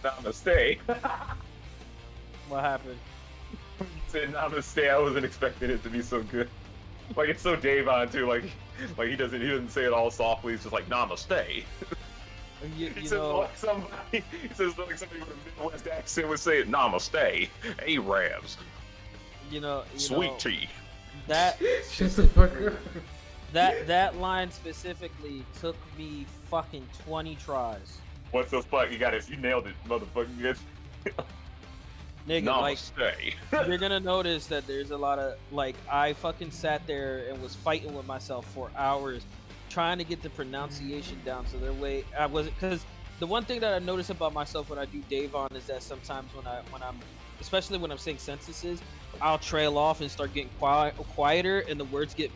Namaste. What happened? Said namaste. I wasn't expecting it to be so good. Like, it's so Davon too. Like he doesn't say it all softly. It's just like namaste. You He says know, like somebody. He says like somebody with a Midwest accent would say it. Namaste. Arabs. Sweet know, tea. that Shut the fuck up. that line specifically took me fucking 20 tries. What's the fuck? You got it. You nailed it, motherfucker. Good. Nigga, like, Namaste. you're gonna notice that there's a lot of, like, I fucking sat there and was fighting with myself for hours trying to get the pronunciation down so their way I wasn't, because the one thing that I notice about myself when I do Davon is that sometimes when I'm especially when I'm saying sentences, I'll trail off and start getting quieter and the words get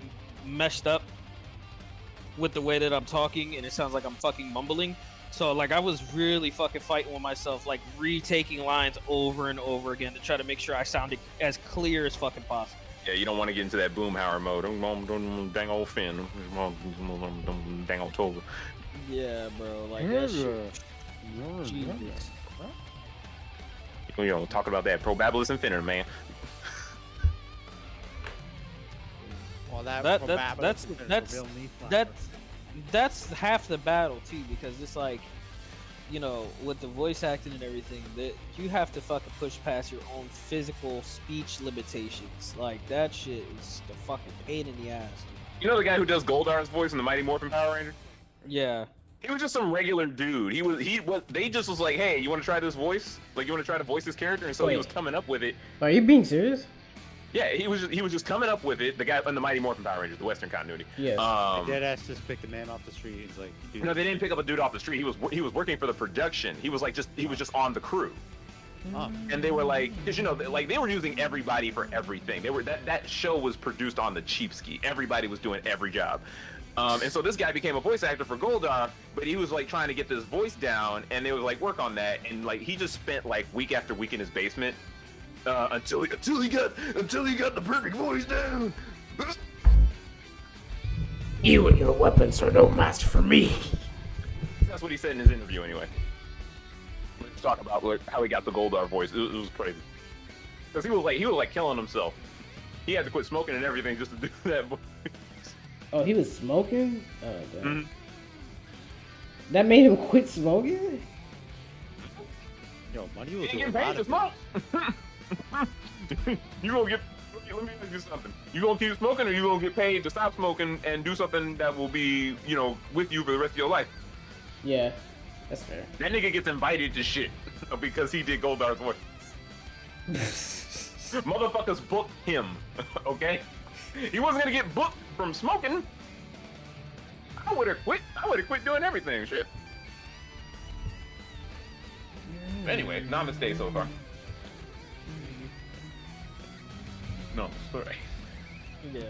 meshed up with the way that I'm talking and it sounds like I'm fucking mumbling. So, like, I was really fucking fighting with myself, like, retaking lines over and over again to try to make sure I sounded as clear as fucking possible. Yeah, you don't want to get into that Boomhauer mode. Dang old Finn. Dang old Tova. Yeah, bro, like, that shit. Jesus. You know, talk about that Probabilis Infiniter, man. Well, that's half the battle too, because it's like, you know, with the voice acting and everything, that you have to fucking push past your own physical speech limitations. Like, that shit is the fucking pain in the ass. You know the guy who does Goldar's voice in the Mighty Morphin Power Ranger? Yeah. He was just some regular dude. They just was like, hey, you want to try this voice? Like, you want to try to voice this character? And so he was coming up with it. Are you being serious? Yeah, he was just coming up with it. The guy in the Mighty Morphin Power Rangers, the Western continuity. Yes. Deadass just picked a man off the street. He's like, dude. No, they didn't pick up a dude off the street. He was working for the production. He was just on the crew. Oh. And they were like, because you know, like they were using everybody for everything. That show was produced on the cheap ski. Everybody was doing every job. And so this guy became a voice actor for Goldar, but he was like trying to get this voice down, and they was like work on that, and like he just spent like week after week in his basement until he got the perfect voice down. You and your weapons are no match for me. That's what he said in his interview anyway. Let's talk about like, how he got the Goldar voice. It was crazy. Because he was like killing himself. He had to quit smoking and everything just to do that voice. Oh, he was smoking? Oh, God. Mm-hmm. That made him quit smoking? Yo, money will You do ain't a getting lot paid to of smoke. You gonna get. Let me ask you something. You gonna keep smoking, or you gonna get paid to stop smoking and do something that will be, with you for the rest of your life? Yeah, that's fair. That nigga gets invited to shit because he did Goldar's voice. Motherfuckers booked him, okay? He wasn't gonna get booked from smoking. I would have quit. I would have quit doing everything. Shit. Anyway, namaste so far. No, sorry. Yeah.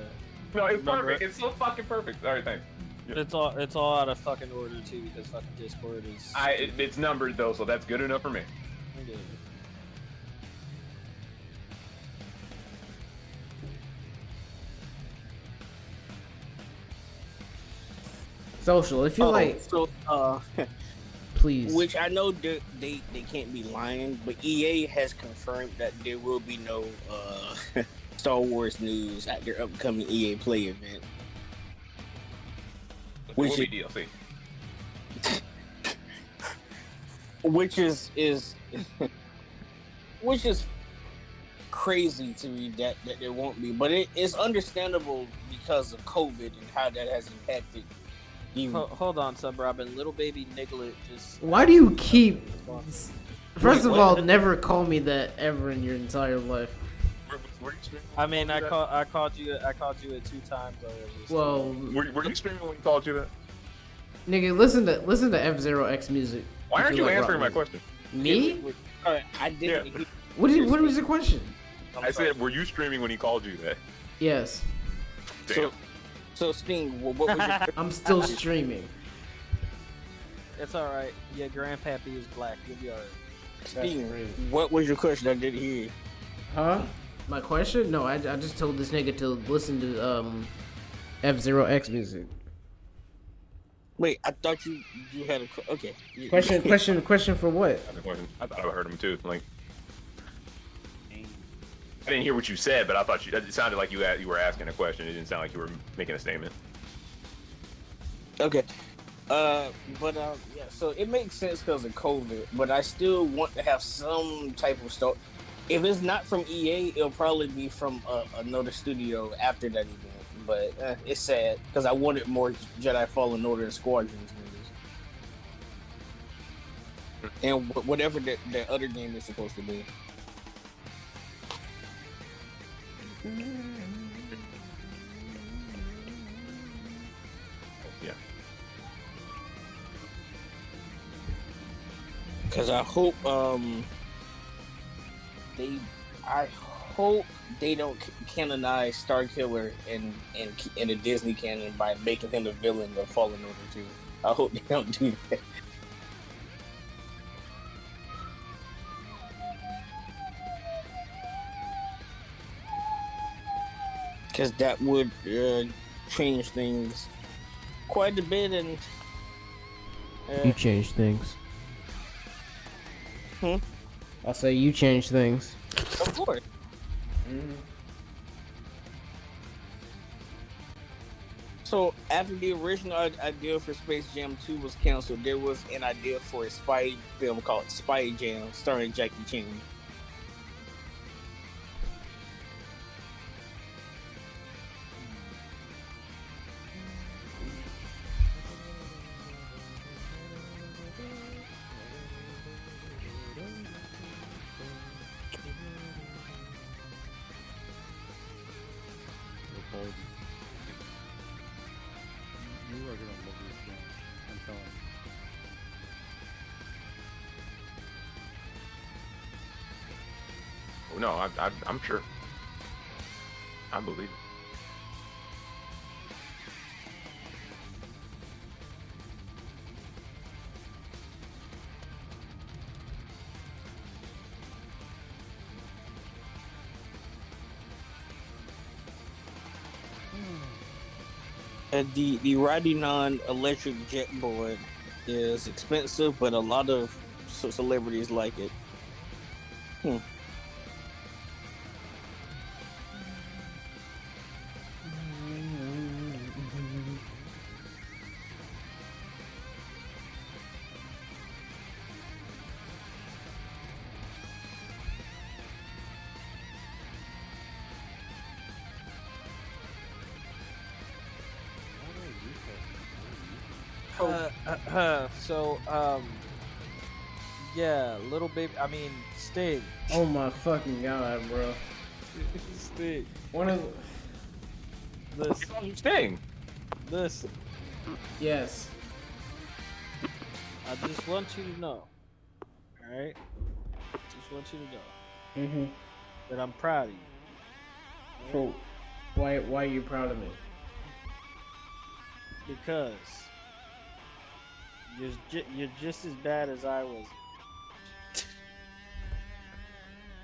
No, it's Remember perfect. it? It's so fucking perfect. All right, thanks. Yeah. It's all out of fucking order too because fucking Discord is. It's numbered though, so that's good enough for me. Yeah. Social, if you like, So, please. which I know they can't be lying, but EA has confirmed that there will be no Star Wars news at their upcoming EA Play event. Which Which will be DLC. which is which is crazy to me that there won't be, but it's understandable because of COVID and how that has impacted. Hold on, Sub Robin. Little baby Niglet just. Why do you keep? First of Wait, all, what? never call me that ever in your entire life. Were you streaming? I mean, I called you it 2 times already. So. Well, Were you streaming when he called you that? nigga, listen to F-Zero X music. Why if aren't you like answering my rock question? music. Me? I didn't. Yeah. What was your question? I said, were you streaming when he called you that? Yes, Damn. So Sting, what was your I'm still streaming. It's all right. Yeah, Grandpappy is black. You'll be all right. Sting, crazy. what was your question? I didn't hear you. Huh? My question? No, I just told this nigga to listen to F-Zero X music. Wait, I thought you had a okay. Question for what? I have a question. I thought I heard him too. Like, I didn't hear what you said, but I thought it sounded like you were asking a question. It didn't sound like you were making a statement. Okay. Yeah, so it makes sense because of COVID, but I still want to have some type of stuff. If it's not from EA, it'll probably be from another studio after that event. But it's sad because I wanted more Jedi Fallen Order and Squadrons news. And whatever that other game is supposed to be. Yeah. Because I hope they don't canonize Starkiller in the Disney canon by making him the villain of Fallen Order 2. I hope they don't do that. Because that would change things quite a bit, and You change things. I say you change things. of course. So after the original idea for Space Jam 2 was canceled, there was an idea for a spy film called Spy Jam starring Jackie Chan. You are gonna love this game. I'm telling you. Oh, no, I'm sure. I believe it. the riding on electric jet board is expensive, but a lot of celebrities like it. Yeah, little baby. I mean, Sting. Oh my fucking god, bro. Sting. One of This. Sting. Listen. yes. I just want you to know. Alright? Just want you to know Mm-hmm. that I'm proud of you. So, why are you proud of me? Because you're just as bad as I was.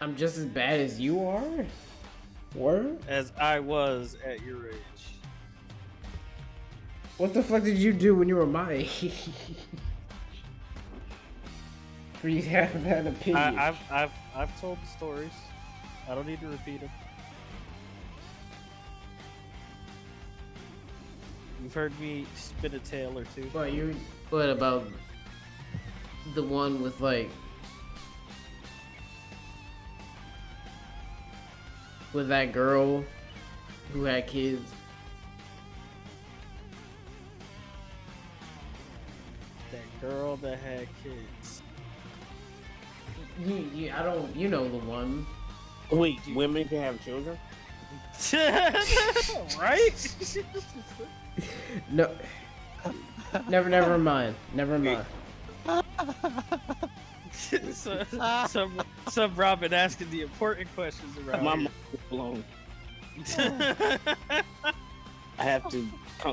I'm just as bad as you are? Word? As I was at your age. What the fuck did you do when you were my age? For you to have that opinion. I've told the stories. I don't need to repeat them. You've heard me spit a tale or two. What about the one with like with that girl who had kids? That girl that had kids. You know the one. Wait, women can have children? Right? No. Never mind. Some Robin asking the important questions around My here. mind is blown. I have to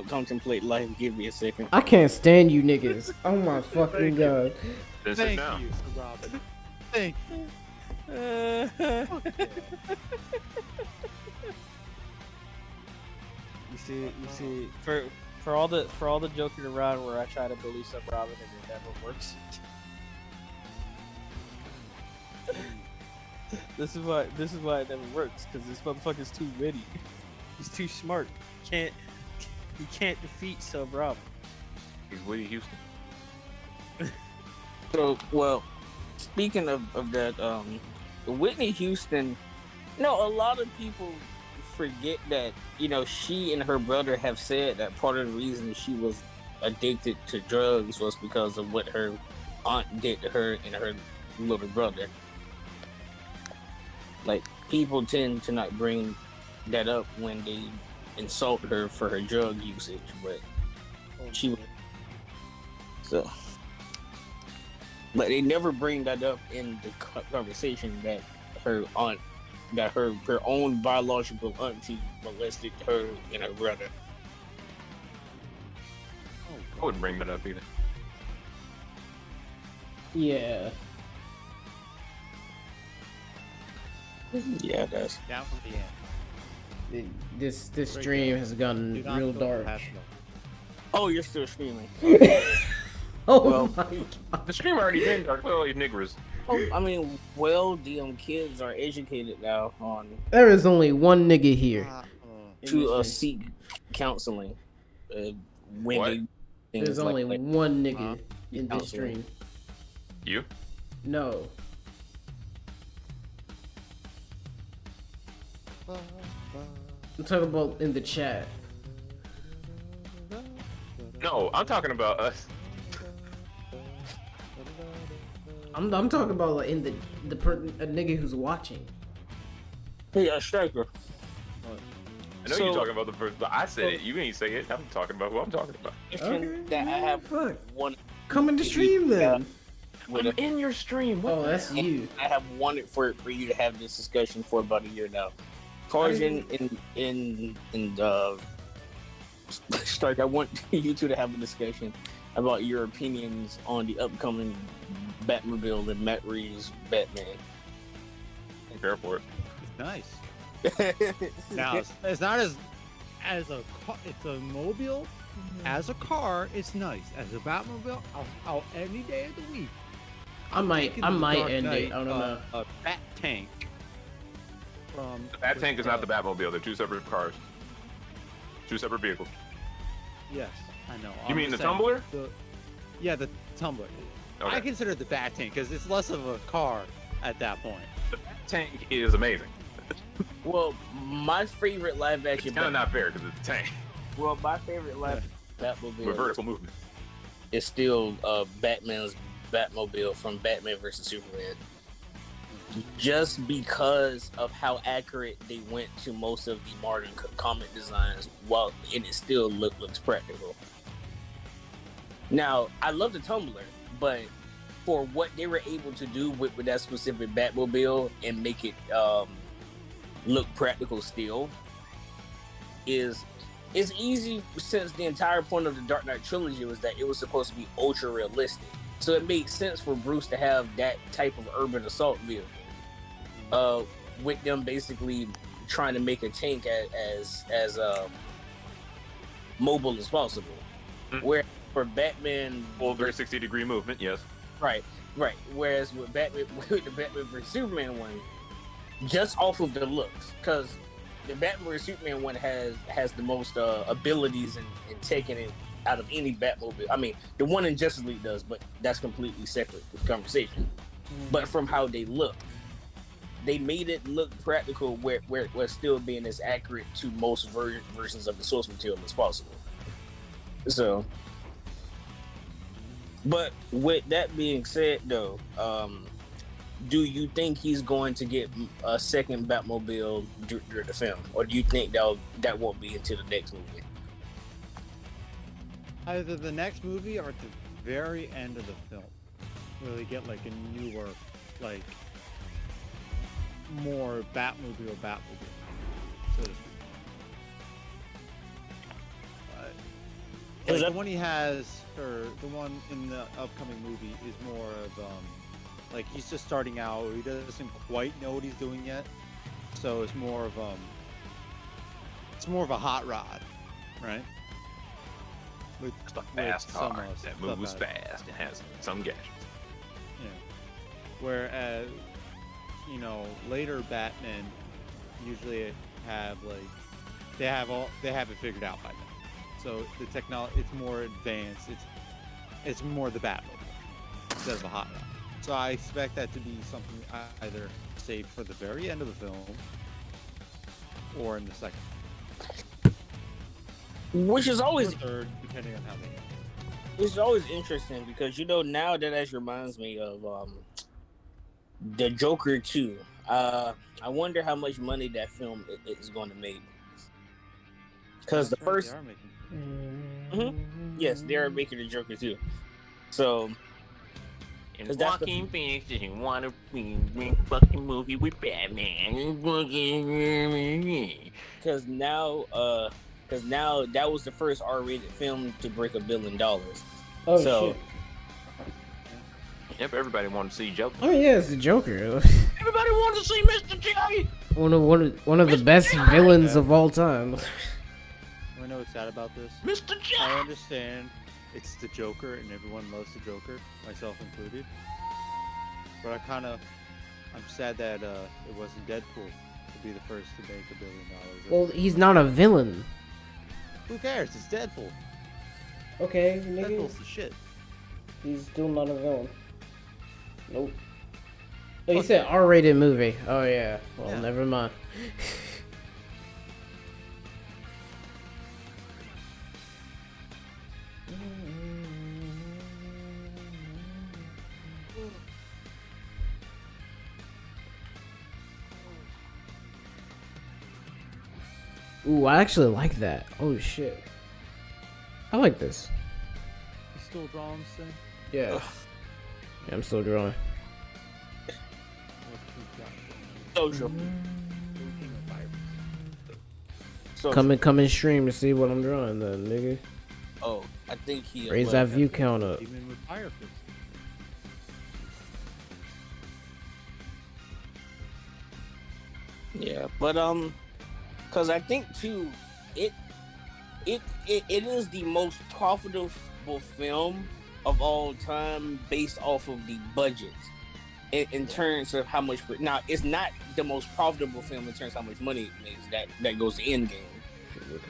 contemplate life. Give me a second. I can't stand you niggas. Oh my fucking god. This is Thank now. you, Robin. Thank you. You see, for all the joking around where I try to bully some Robin and it never works. This is why it never works, because this motherfucker's too witty. He's too smart. He can't defeat Sub Robin. He's Woody Houston. So, well, speaking of that, Whitney Houston, a lot of people forget that, she and her brother have said that part of the reason she was addicted to drugs was because of what her aunt did to her and her little brother. Like, people tend to not bring that up when they insult her for her drug usage, but but they never bring that up in the conversation that her aunt, that her own biological auntie molested her and her brother. I wouldn't bring that up either. Yeah. Yeah, that's Down from the end. This stream has gotten Do not real feel dark. passionate. Oh, you're still streaming. Oh Well- my god. The stream already been dark. Clearly, niggers. Oh, I mean, the kids are educated now on There is only one nigga here. to seek counseling when What? they things There's only like one nigga in this counseling. stream. You? No. I'm talking about in the chat. No, I'm talking about us. I'm talking about like in a nigga who's watching. Hey, Striker. I know you're talking about the first, but I said it. You ain't say it. I'm talking about who I'm talking about. That I have Fuck. one. Come in the stream then. With I'm in your stream. What Oh, that's you. I have wanted for you to have this discussion for about a year now. Tarzan in Strike, I want you two to have a discussion about your opinions on the upcoming Batmobile and Matt Reeves' Batman. I'm here for it. It's nice. Now, it's not as as a it's a mobile. As a car, it's nice. As a Batmobile, I'll any day of the week. I might taking the Dark end Knight, it. I don't know. A Bat Tank. From The Bat Tank is not the Batmobile. They're two separate cars. Two separate vehicles. Yes, I know. You mean the Tumbler? Yeah, the Tumbler. Okay. I consider it the Bat Tank because it's less of a car at that point. The Bat Tank is amazing. Well, my favorite live It's action. kind of not fair because it's a tank Well, my favorite live with Batmobile vertical movement. is still Batman's Batmobile from Batman vs Superman. Just because of how accurate they went to most of the modern comic designs, and it still looks practical. Now, I love the Tumbler, but for what they were able to do with that specific Batmobile and make it look practical still, is easy, since the entire point of the Dark Knight trilogy was that it was supposed to be ultra realistic. So it made sense for Bruce to have that type of urban assault vehicle, with them basically trying to make a tank as mobile as possible. Where for Batman, Full 360-degree movement, yes. right. Whereas with the Batman vs Superman one, just off of the looks, because the Batman vs Superman one has the most abilities and taking it out of any Batmobile. I mean, the one in Justice League does, but that's completely separate conversation. But from how they look, they made it look practical where still being as accurate to most versions of the source material as possible. So, but with that being said, though, do you think he's going to get a second Batmobile during the film, or do you think that won't be until the next movie? Either the next movie or at the very end of the film, where they get like a newer, like more Batmobile, so to speak. Like the one he has, or the one in the upcoming movie, is more of like he's just starting out. He doesn't quite know what he's doing yet, so it's more of a hot rod, right? With It's a fast some, car that moves fast and has some gadgets. Yeah. Whereas, later Batman usually have they have it figured out by then. So the technology, it's more advanced. It's more the Batmobile instead of a hot rod. So I expect that to be something either saved for the very end of the film or in the second. Which is always or third, depending on how they end. Which is always interesting because now that actually reminds me of the Joker 2. I wonder how much money that film is going to make. Because the first, They are making. yes, they are making the Joker 2. So, And that's Joaquin Phoenix doesn't want to be fucking movie with Batman. because now that was the first R-rated film to break $1 billion. Oh So- shit! Yep, everybody wanted to see Joker. Oh yeah, it's the Joker. Everybody wanted to see Mr. J. one of the best villains of all time. I know what's sad about this. Mr. J. I understand it's the Joker and everyone loves the Joker, myself included. But I'm sad that it wasn't Deadpool to be the first to make $1 billion. Well, he's not a villain. Who cares? It's Deadpool. Okay, nigga. Deadpool's the shit. He's still not a villain. Nope. Oh, you said R-rated movie. Oh yeah. Well, Yeah. never mind. Ooh, I actually like that. Oh shit. I like this. You still drawing this thing? Yeah. Yeah, I'm still drawing. What you got? Social. King of Fire. So, Come and stream to see what I'm drawing then, nigga. oh, I think he Raise that view count up. Demon with Fire Fist. Yeah, but because I think too, it is the most profitable film of all time based off of the budget. In terms of how much, now it's not the most profitable film in terms of how much money it makes. That goes to Endgame.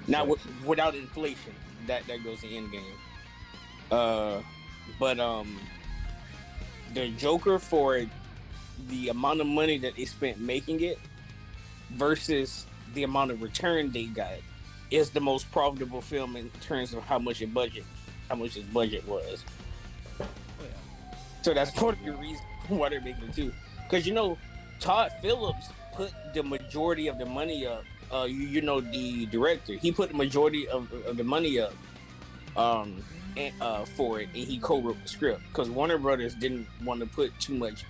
Not without inflation, that goes to Endgame. But the Joker, for the amount of money that they spent making it versus the amount of return they got, is the most profitable film in terms of how much his budget was. So that's part of the reason why they're making it too. Because Todd Phillips put the majority of the money up. The director, he put the majority of the money up for it, and he co-wrote the script because Warner Brothers didn't want to put too much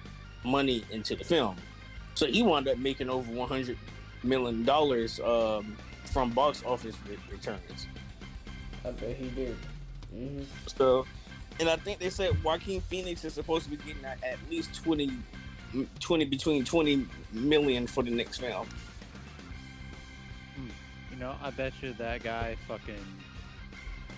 money into the film, so he wound up making over $100 million from box office returns. I bet he did. Mm-hmm. So, and I think they said Joaquin Phoenix is supposed to be getting at least between 20 million for the next film. I bet you that guy fucking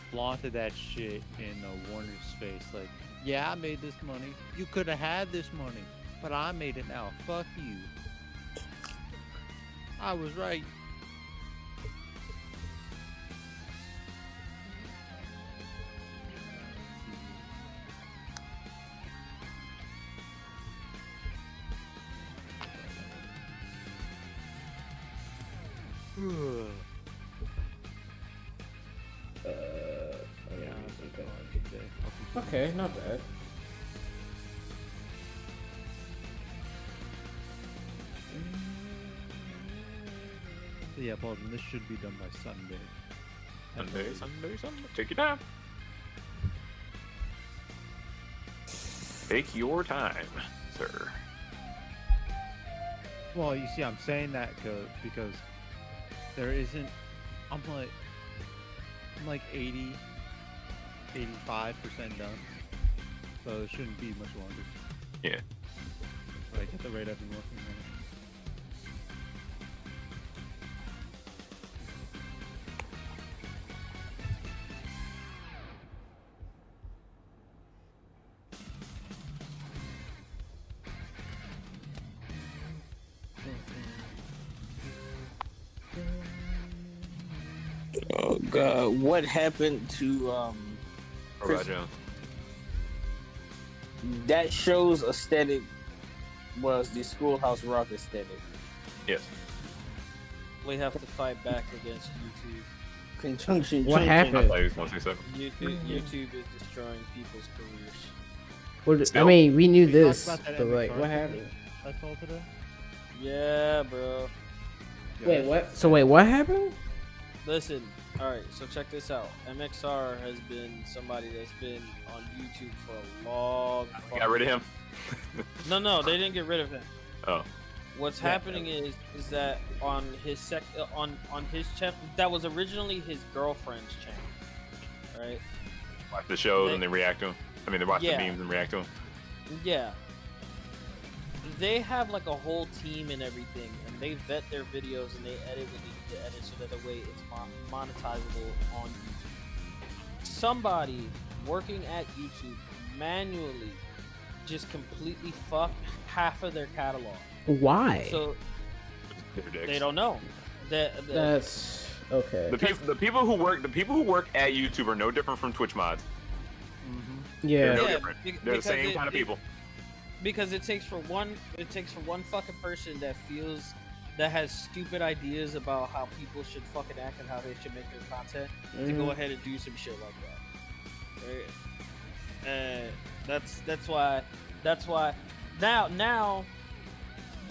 flaunted that shit in Warner's face. Like, yeah, I made this money. You could have had this money, but I made it now. Fuck you. I was right. Okay, not bad. Yeah, Paul, this should be done by Sunday. Sunday. Take your time. Take your time, sir. Well, you see, I'm saying that because there isn't. I'm like 80, 85% done, so it shouldn't be much longer. Yeah. Like at the rate I've been working on it. Oh God, what happened to Chris? Jones. That show's aesthetic was the Schoolhouse Rock aesthetic. Yes. We have to fight back against YouTube. Conjunction. What happened? I thought he was going to say something. YouTube is destroying people's careers. I mean, we knew We this, talked about but that like, MXR what thing happened? That's all today. Yeah, bro. Wait, what? So wait, what happened? Listen, alright, so check this out. MXR has been somebody that's been on YouTube for a long Got rid of him. No, they didn't get rid of him. Oh. What's happening is that on his on his channel, that was originally his girlfriend's channel, right? Watch the shows and they react to him. I mean, they watch the Yeah. memes and react to him. Yeah. They have like a whole team and everything, and they vet their videos and they edit what they need to edit so that the way it's monetizable on YouTube. Somebody working at YouTube manually just completely fucked half of their catalog. Why? So They're dicks. they don't know. That's okay. The people who work at YouTube are no different from Twitch mods. They're Yeah. no Yeah, different. They're the same kind of people. Because it takes for one fucking person that has stupid ideas about how people should fucking act and how they should make their content to go ahead and do some shit like that. Right? That's why now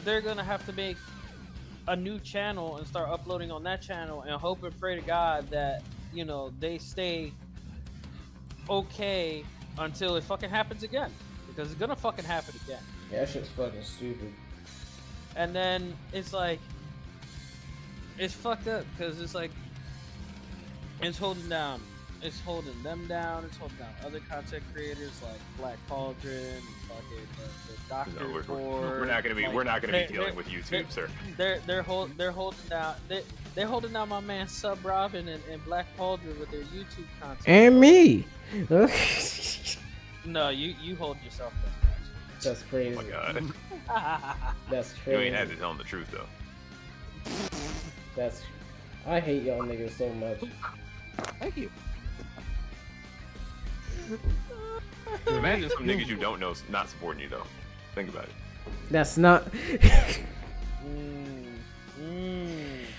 they're gonna have to make a new channel and start uploading on that channel and hope and pray to God that they stay okay until it fucking happens again, because it's gonna fucking happen again. Yeah, that shit's fucking stupid. And then it's like, it's fucked up because it's like, it's holding down It's holding them down. It's holding down other content creators like Black Cauldron and fucking the Doctor No, Board. we're not gonna be. Like, We're not gonna be they're- dealing with YouTube, sir. They're holding down. They're holding down my man Sub Robin and Black Cauldron with their YouTube content. And me. No, you hold yourself That's crazy. Oh my god, down. That's you crazy. ain't had to tell him the truth though. That's. I hate y'all niggas so much. Thank you. Imagine some niggas you don't know not supporting you though. Think about it. That's not.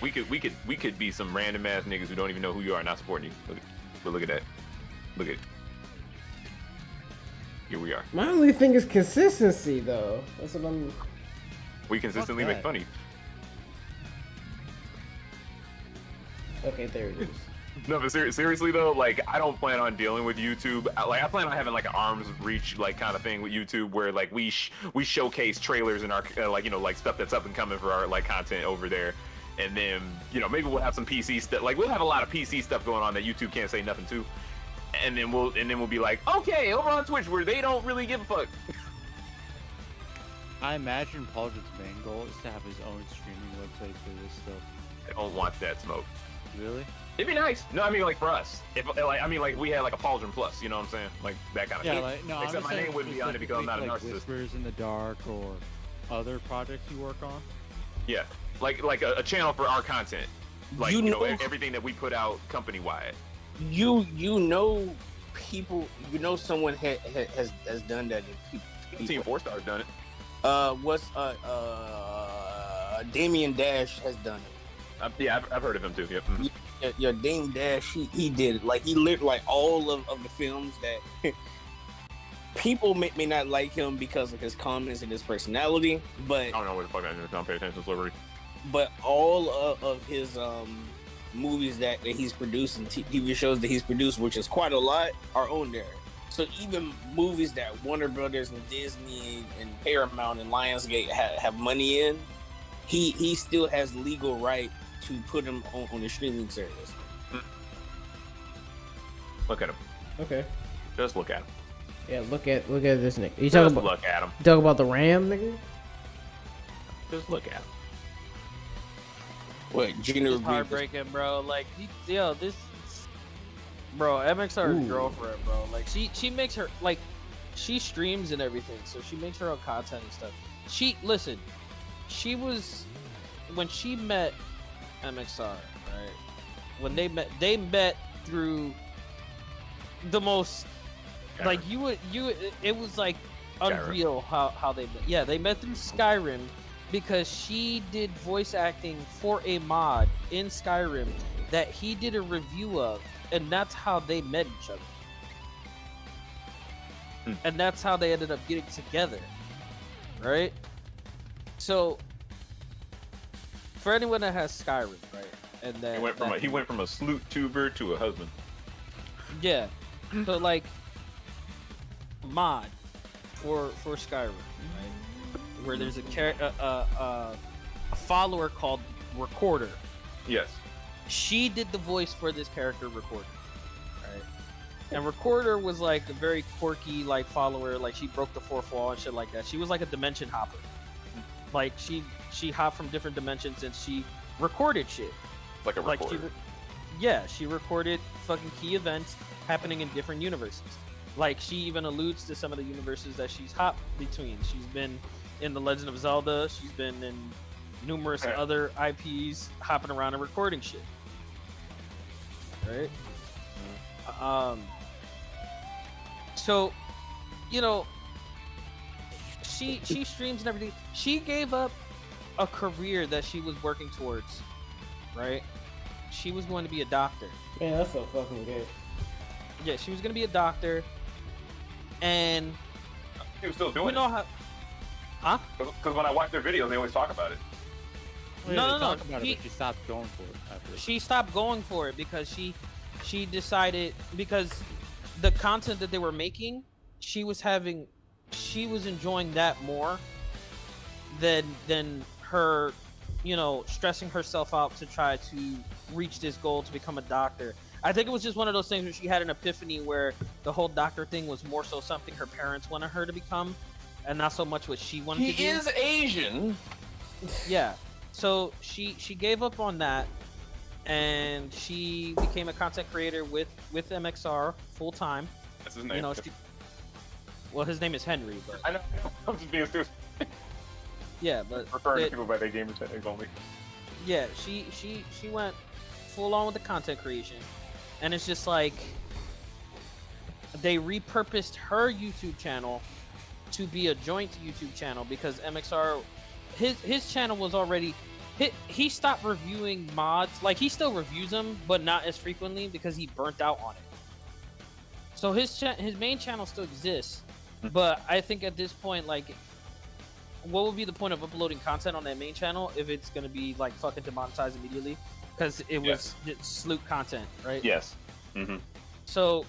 We could be some random ass niggas who don't even know who you are not supporting you. But look at that. Look at it. Here we are. My only thing is consistency, though. That's what I'm. We consistently Fuck make that. fun of you. Okay, there it is. No, but seriously though, like I don't plan on dealing with YouTube. I plan on having like an arm's reach like kind of thing with YouTube, where like we showcase trailers and our like stuff that's up and coming for our like content over there, and then maybe we'll have some PC stuff. Like we'll have a lot of PC stuff going on that YouTube can't say nothing to, and then we'll be like, okay, over on Twitch where they don't really give a fuck. I imagine Pauldron's main goal is to have his own streaming website for this stuff. I don't want that smoke. Really? It'd be nice. No, I mean like for us. If like we had like a Pauldron Plus, you know what I'm saying? Like that kind of Yeah, thing. like no. Except I'm just my name saying wouldn't be on it because I'm not a like narcissist. Whispers in the Dark or other projects you work on. Yeah, like a channel for our content, like You know- everything that we put out company wide. You know people. You know someone has done that. Team 4-Star's done it. Damien Dash has done it. Yeah, I've heard of him too. Yep. Mhm. Yeah, Dame Dash, he did it. Like he lived like all of the films that people may not like him because of his comments and his personality, but I don't know what the fuck I don't pay attention to celebrity. but all of his movies that he's produced and TV shows that he's produced, which is quite a lot, are on there. So even movies that Warner Brothers and Disney and Paramount and Lionsgate have money in, he still has legal right to put them on the streaming service. Look at him. Okay. Just look at him. Yeah, look at this nigga. You Just talking about? look at him. You talking about the Ram, nigga? Just look at him. What, Gina It's heartbreaking, bro. Like, bro, MXR's Ooh. girlfriend, bro. Like, she makes her like, she streams and everything, so she makes her own content and stuff. She was when she met MXR, right? When they met through the most like it was like unreal how they met. Yeah, they met through Skyrim because she did voice acting for a mod in Skyrim that he did a review of, and that's how they met each other. And that's how they ended up getting together, right? So for anyone that has Skyrim, right, and then He went from a sloot tuber to a husband. yeah, so like mod for Skyrim, right, where there's a follower called Recorder. Yes. She did the voice for this character, Recorder, right? And Recorder was like a very quirky like follower, like she broke the fourth wall and shit like that. She was like a dimension hopper. Like she hopped from different dimensions and she recorded shit. Like a recorder. She recorded fucking key events happening in different universes. Like she even alludes to some of the universes that she's hopped between. She's been in The Legend of Zelda. She's been in numerous other IPs, hopping around and recording shit. Right? So, she streams and everything. She gave up a career that she was working towards, right? She was going to be a doctor. Man, that's so fucking good. Yeah, she was going to be a doctor, and He was still doing we know how. Huh? Because when I watch their videos, they always talk about it. No. Talk about it, but she stopped going for it after. She stopped going for it because she decided, because the content that they were making, she was enjoying that more than her, stressing herself out to try to reach this goal to become a doctor. I think it was just one of those things where she had an epiphany where the whole doctor thing was more so something her parents wanted her to become, and not so much what she wanted to do. He is Asian. Yeah. So she gave up on that, and she became a content creator with MXR full time. That's his name. You know, well, his name is Henry, but I know. I'm just being stupid. yeah, but Referring to people by their gamer tags only. yeah, she went full on with the content creation, and it's just like they repurposed her YouTube channel to be a joint YouTube channel because MXR, his channel was already he stopped reviewing mods. Like, he still reviews them, but not as frequently because he burnt out on it. So his main channel still exists, but I think at this point, like, what would be the point of uploading content on that main channel if it's gonna be like fucking demonetized immediately? Because it was just sloop content, right? Yes. Mm-hmm. So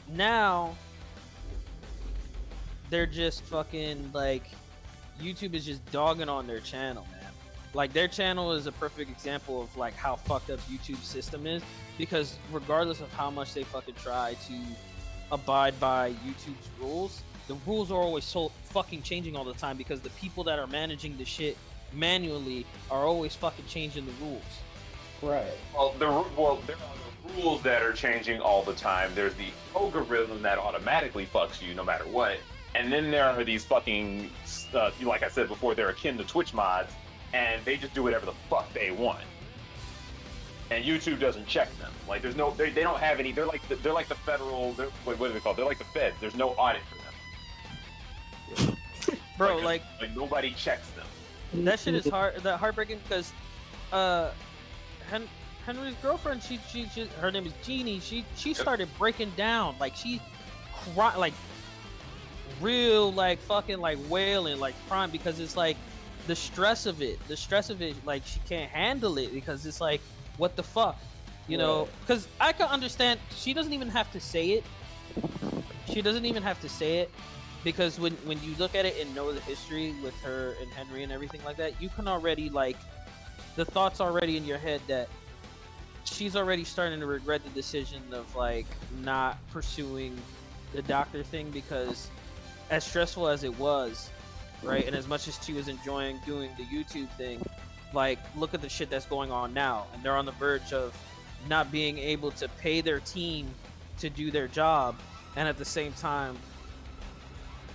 now they're just fucking like, YouTube is just dogging on their channel, man. Like, their channel is a perfect example of like how fucked up YouTube's system is, because regardless of how much they fucking try to abide by YouTube's rules, the rules are always so fucking changing all the time because the people that are managing the shit manually are always fucking changing the rules. Right. Well, there are the rules that are changing all the time. There's the algorithm that automatically fucks you no matter what. And then there are these fucking, like I said before, they're akin to Twitch mods, and they just do whatever the fuck they want. And YouTube doesn't check them. Like, there's no, they don't have any. They're like the federal. What are they called? They're like the Fed. There's no audit for them. Bro, like nobody checks them. that shit is heartbreaking because Henry's girlfriend, she her name is Jeannie. She started breaking down, like, she cried, like real, like fucking like wailing, like crying, because it's like the stress of it, like she can't handle it because it's like, what the fuck, you know? Because I can understand, she doesn't even have to say it. Because when you look at it and know the history with her and Henry and everything like that, you can already, like, the thoughts already in your head that she's already starting to regret the decision of like not pursuing the doctor thing, because as stressful as it was, right, and as much as she was enjoying doing the YouTube thing, like, look at the shit that's going on now, and they're on the verge of not being able to pay their team to do their job, and at the same time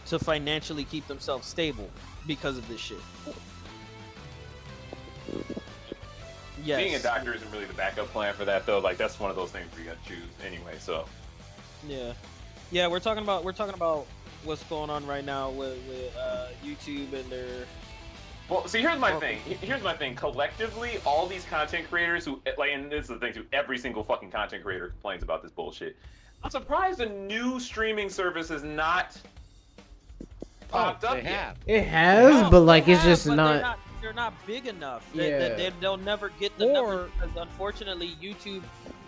to financially keep themselves stable because of this shit. Yes. Being a doctor isn't really the backup plan for that, though. Like, that's one of those things where you gotta choose anyway. So. Yeah. We're talking about what's going on right now with YouTube and their. Well, see, here's my thing. Collectively, all these content creators who, like, and this is the thing too, every single fucking content creator complains about this bullshit. I'm surprised a new streaming service has not popped up yet. It has, but like, it's just not. They're not big enough. Yeah. They'll never get the numbers, because unfortunately YouTube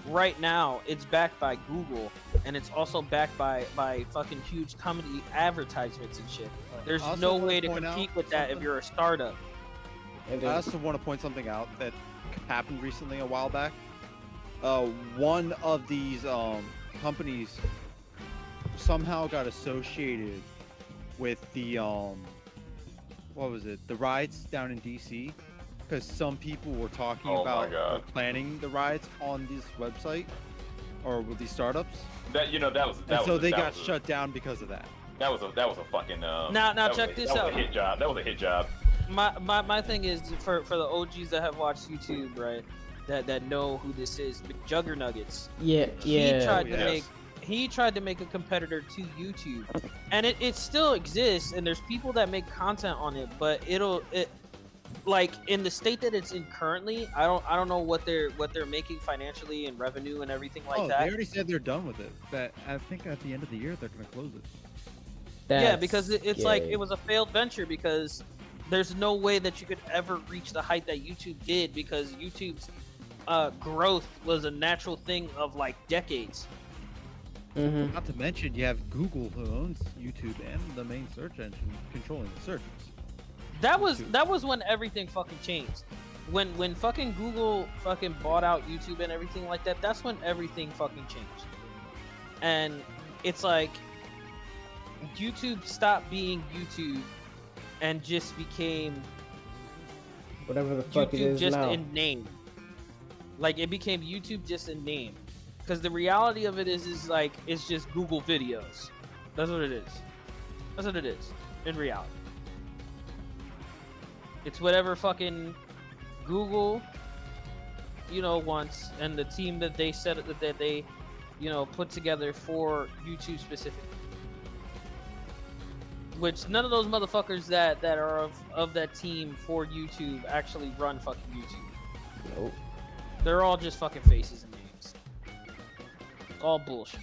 right now, it's backed by Google, and it's also backed by fucking huge comedy advertisements and shit. There's no way to compete with that if you're a startup. I also want to point something out that happened recently a while back. One of these companies somehow got associated with the what was it? The rides down in DC, because some people were talking about planning the rides on this website or with these startups. So they got shut down because of that. That was a fucking. Now check this out. That was a hit job. That was a hit job. My thing is, for the OGs that have watched YouTube, right, that know who this is, McJuggernuggets. Yeah. He tried to make a competitor to YouTube, and it still exists, and there's people that make content on it, but it like, in the state that it's in currently, I don't know what they're making financially and revenue and everything like that. They already said they're done with it, but I think at the end of the year they're gonna close it. Yeah, because it's like, it was a failed venture, because there's no way that you could ever reach the height that YouTube did, because YouTube's growth was a natural thing of like decades. Mm-hmm. Not to mention, you have Google, who owns YouTube and the main search engine, controlling the searches. That was when everything fucking changed. when fucking Google fucking bought out YouTube and everything like that, that's when everything fucking changed. And it's like YouTube stopped being YouTube and just became Whatever the fuck it YouTube is just now. in name. Like it became YouTube just in name. Because the reality of it is like it's just Google videos. That's what it is. That's what it is in reality. It's whatever fucking Google, you know, wants, and the team that they set that they, you know, put together for YouTube specifically. Which none of those motherfuckers that are of that team for YouTube actually run fucking YouTube. Nope. They're all just fucking faces and names. All bullshit.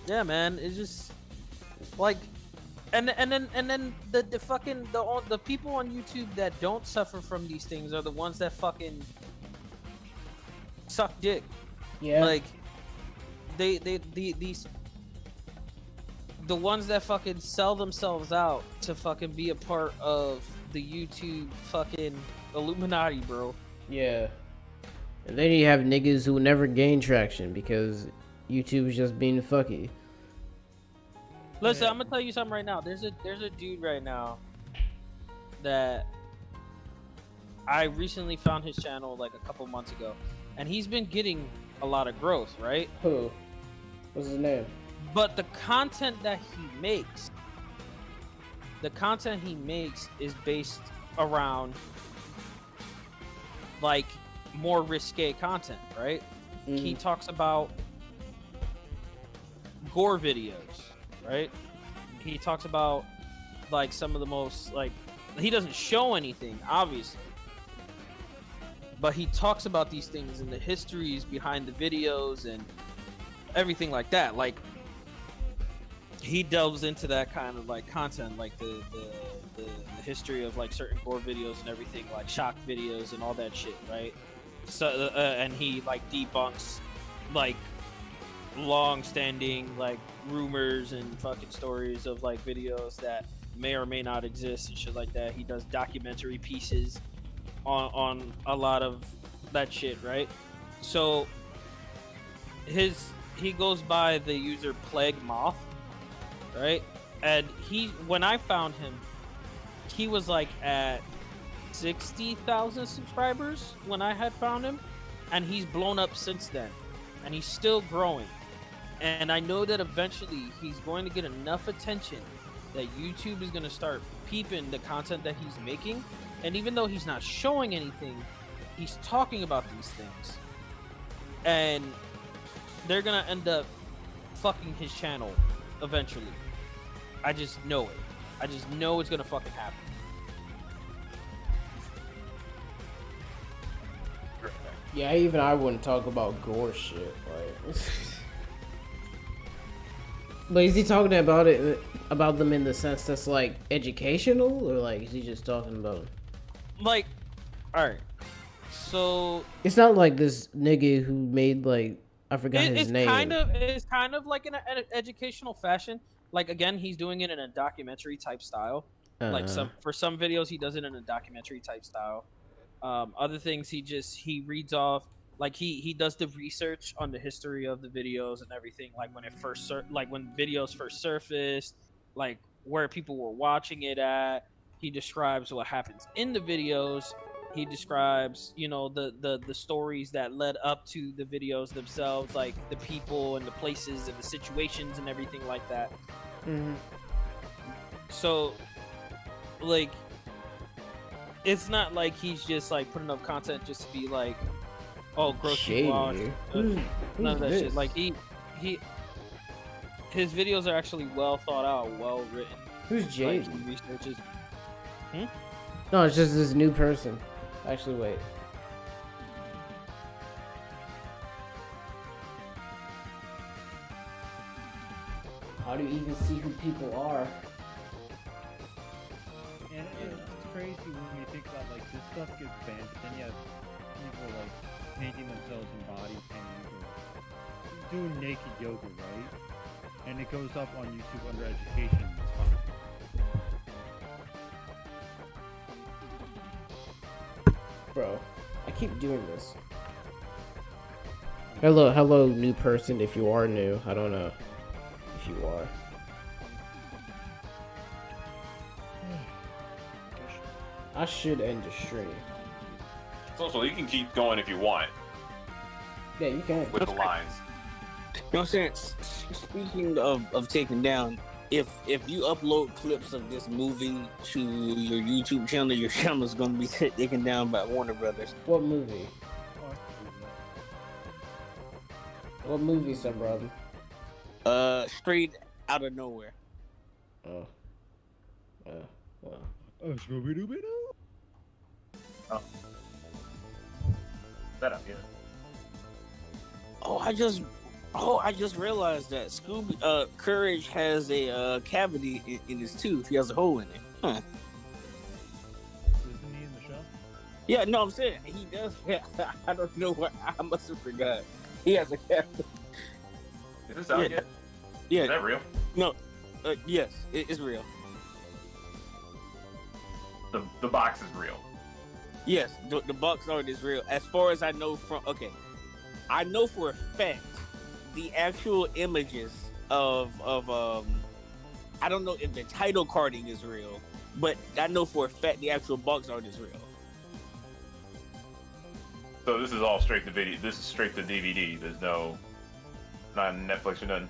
Yeah, man, it's just like, and then the fucking the people on YouTube that don't suffer from these things are the ones that fucking suck dick. Yeah. Like these the ones that fucking sell themselves out to fucking be a part of the YouTube fucking Illuminati, bro. Yeah. And then you have niggas who never gain traction because YouTube is just being fucky. Listen, I'm gonna tell you something right now. There's a dude right now that I recently found his channel like a couple months ago, and he's been getting a lot of growth, right? Who? What's his name? But the content that he makes, is based around like more risque content, right? He talks about gore videos, right? He talks about like some of the most like, he doesn't show anything obviously, but he talks about these things and the histories behind the videos and everything like that. Like he delves into that kind of like content, like the history of like certain gore videos and everything, like shock videos and all that shit, right? So and he like debunks like long-standing like rumors and fucking stories of like videos that may or may not exist and shit like that. He does documentary pieces on a lot of that shit, right? So he goes by the user Plague Moth, right? And when I found him, he was like at 60,000 subscribers when I had found him, and he's blown up since then, and he's still growing. And I know that eventually he's going to get enough attention that YouTube is going to start peeping the content that he's making. And even though he's not showing anything, he's talking about these things. And they're going to end up fucking his channel eventually. I just know it. I just know it's going to fucking happen. Yeah, even I wouldn't talk about gore shit. Like, but is he talking about them in the sense that's like educational, or like is he just talking about like, all right? So it's not like this nigga who made like I forgot his name. It's kind of like in an educational fashion. Like again, he's doing it in a documentary type style. Like for some videos, he does it in a documentary type style. Other things, he reads off, like he does the research on the history of the videos and everything, like when when videos first surfaced, like where people were watching it at. He describes what happens in the videos. He describes, you know, the stories that led up to the videos themselves, like the people and the places and the situations and everything like that. So, like, it's not like he's just like putting up content just to be like, oh, gross people out. None of that shit. Like his videos are actually well thought out, well written. Who's Jade? Like, he researches. No, it's just this new person. Actually, wait. How do you even see who people are? And it's crazy when you think about like this stuff gets banned, but then you have people like painting themselves in body paint or doing naked yoga, right? And it goes up on YouTube under education. It's fine. Bro, I keep doing this. Hello, new person, if you are new. I don't know if you are. I should end the stream. So you can keep going if you want Yeah, you can. with the lines. You know what I'm saying? Speaking of taking down, if you upload clips of this movie to your YouTube channel, your channel is going to be taken down by Warner Brothers. What movie? What movie, son, brother? Straight out of nowhere. Oh. Well. Oh, Scooby-Doo. That up, yeah. Oh, I just realized that Courage has a cavity in his tooth. He has a hole in it. Huh. Isn't he in the show? Yeah, no, I'm saying he does. I don't know what. I must have forgot. He has a cavity. Is this out yet? Yeah. Is that real? No. Yes, it's real. The box is real. Yes, the box art is real. As far as I know I know for a fact the actual images of I don't know if the title carding is real, but I know for a fact the actual box art is real. So this is all straight to video. This is straight to DVD. There's no, not on Netflix or nothing.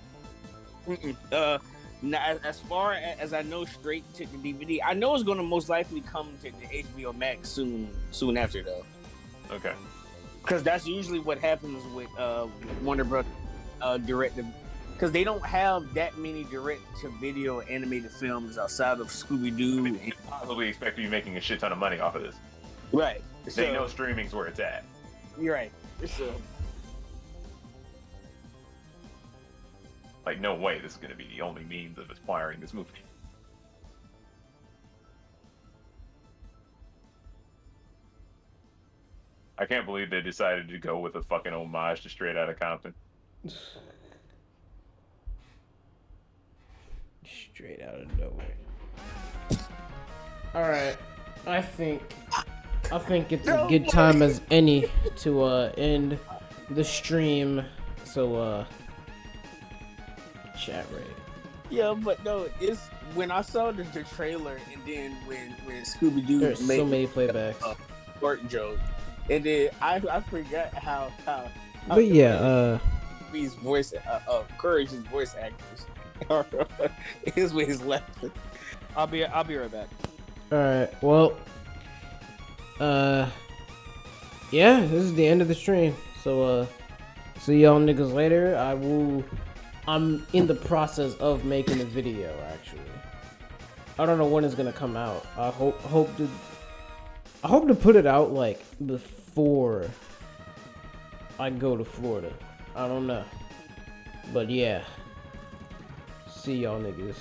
Now, as far as I know, straight to the DVD. I know it's going to most likely come to the HBO Max soon after though. Okay. Because that's usually what happens with Warner Bros. Direct, because they don't have that many direct-to-video animated films outside of Scooby-Doo. I mean, they possibly expect to be making a shit ton of money off of this. Right. They know streaming's where it's at. You're right. Like, no way this is going to be the only means of acquiring this movie. I can't believe they decided to go with a fucking homage to Straight Outta Compton. Straight out of nowhere. Alright. I think it's a good time as any to end the stream. So chat rate. Yeah, but no, it's when I saw the trailer and then when Scooby-Doo There's made so many playbacks. Short joke. And then I forgot how But yeah, his voice Courage's voice actors is with his left. I'll be right back. alright, well, yeah, this is the end of the stream. So, see y'all niggas later. I'm in the process of making a video, actually. I don't know when it's gonna come out. I hope to put it out, like, before I go to Florida. I don't know. But yeah. See y'all niggas.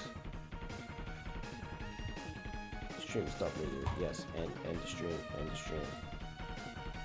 Stream stop later. Yes, end the stream.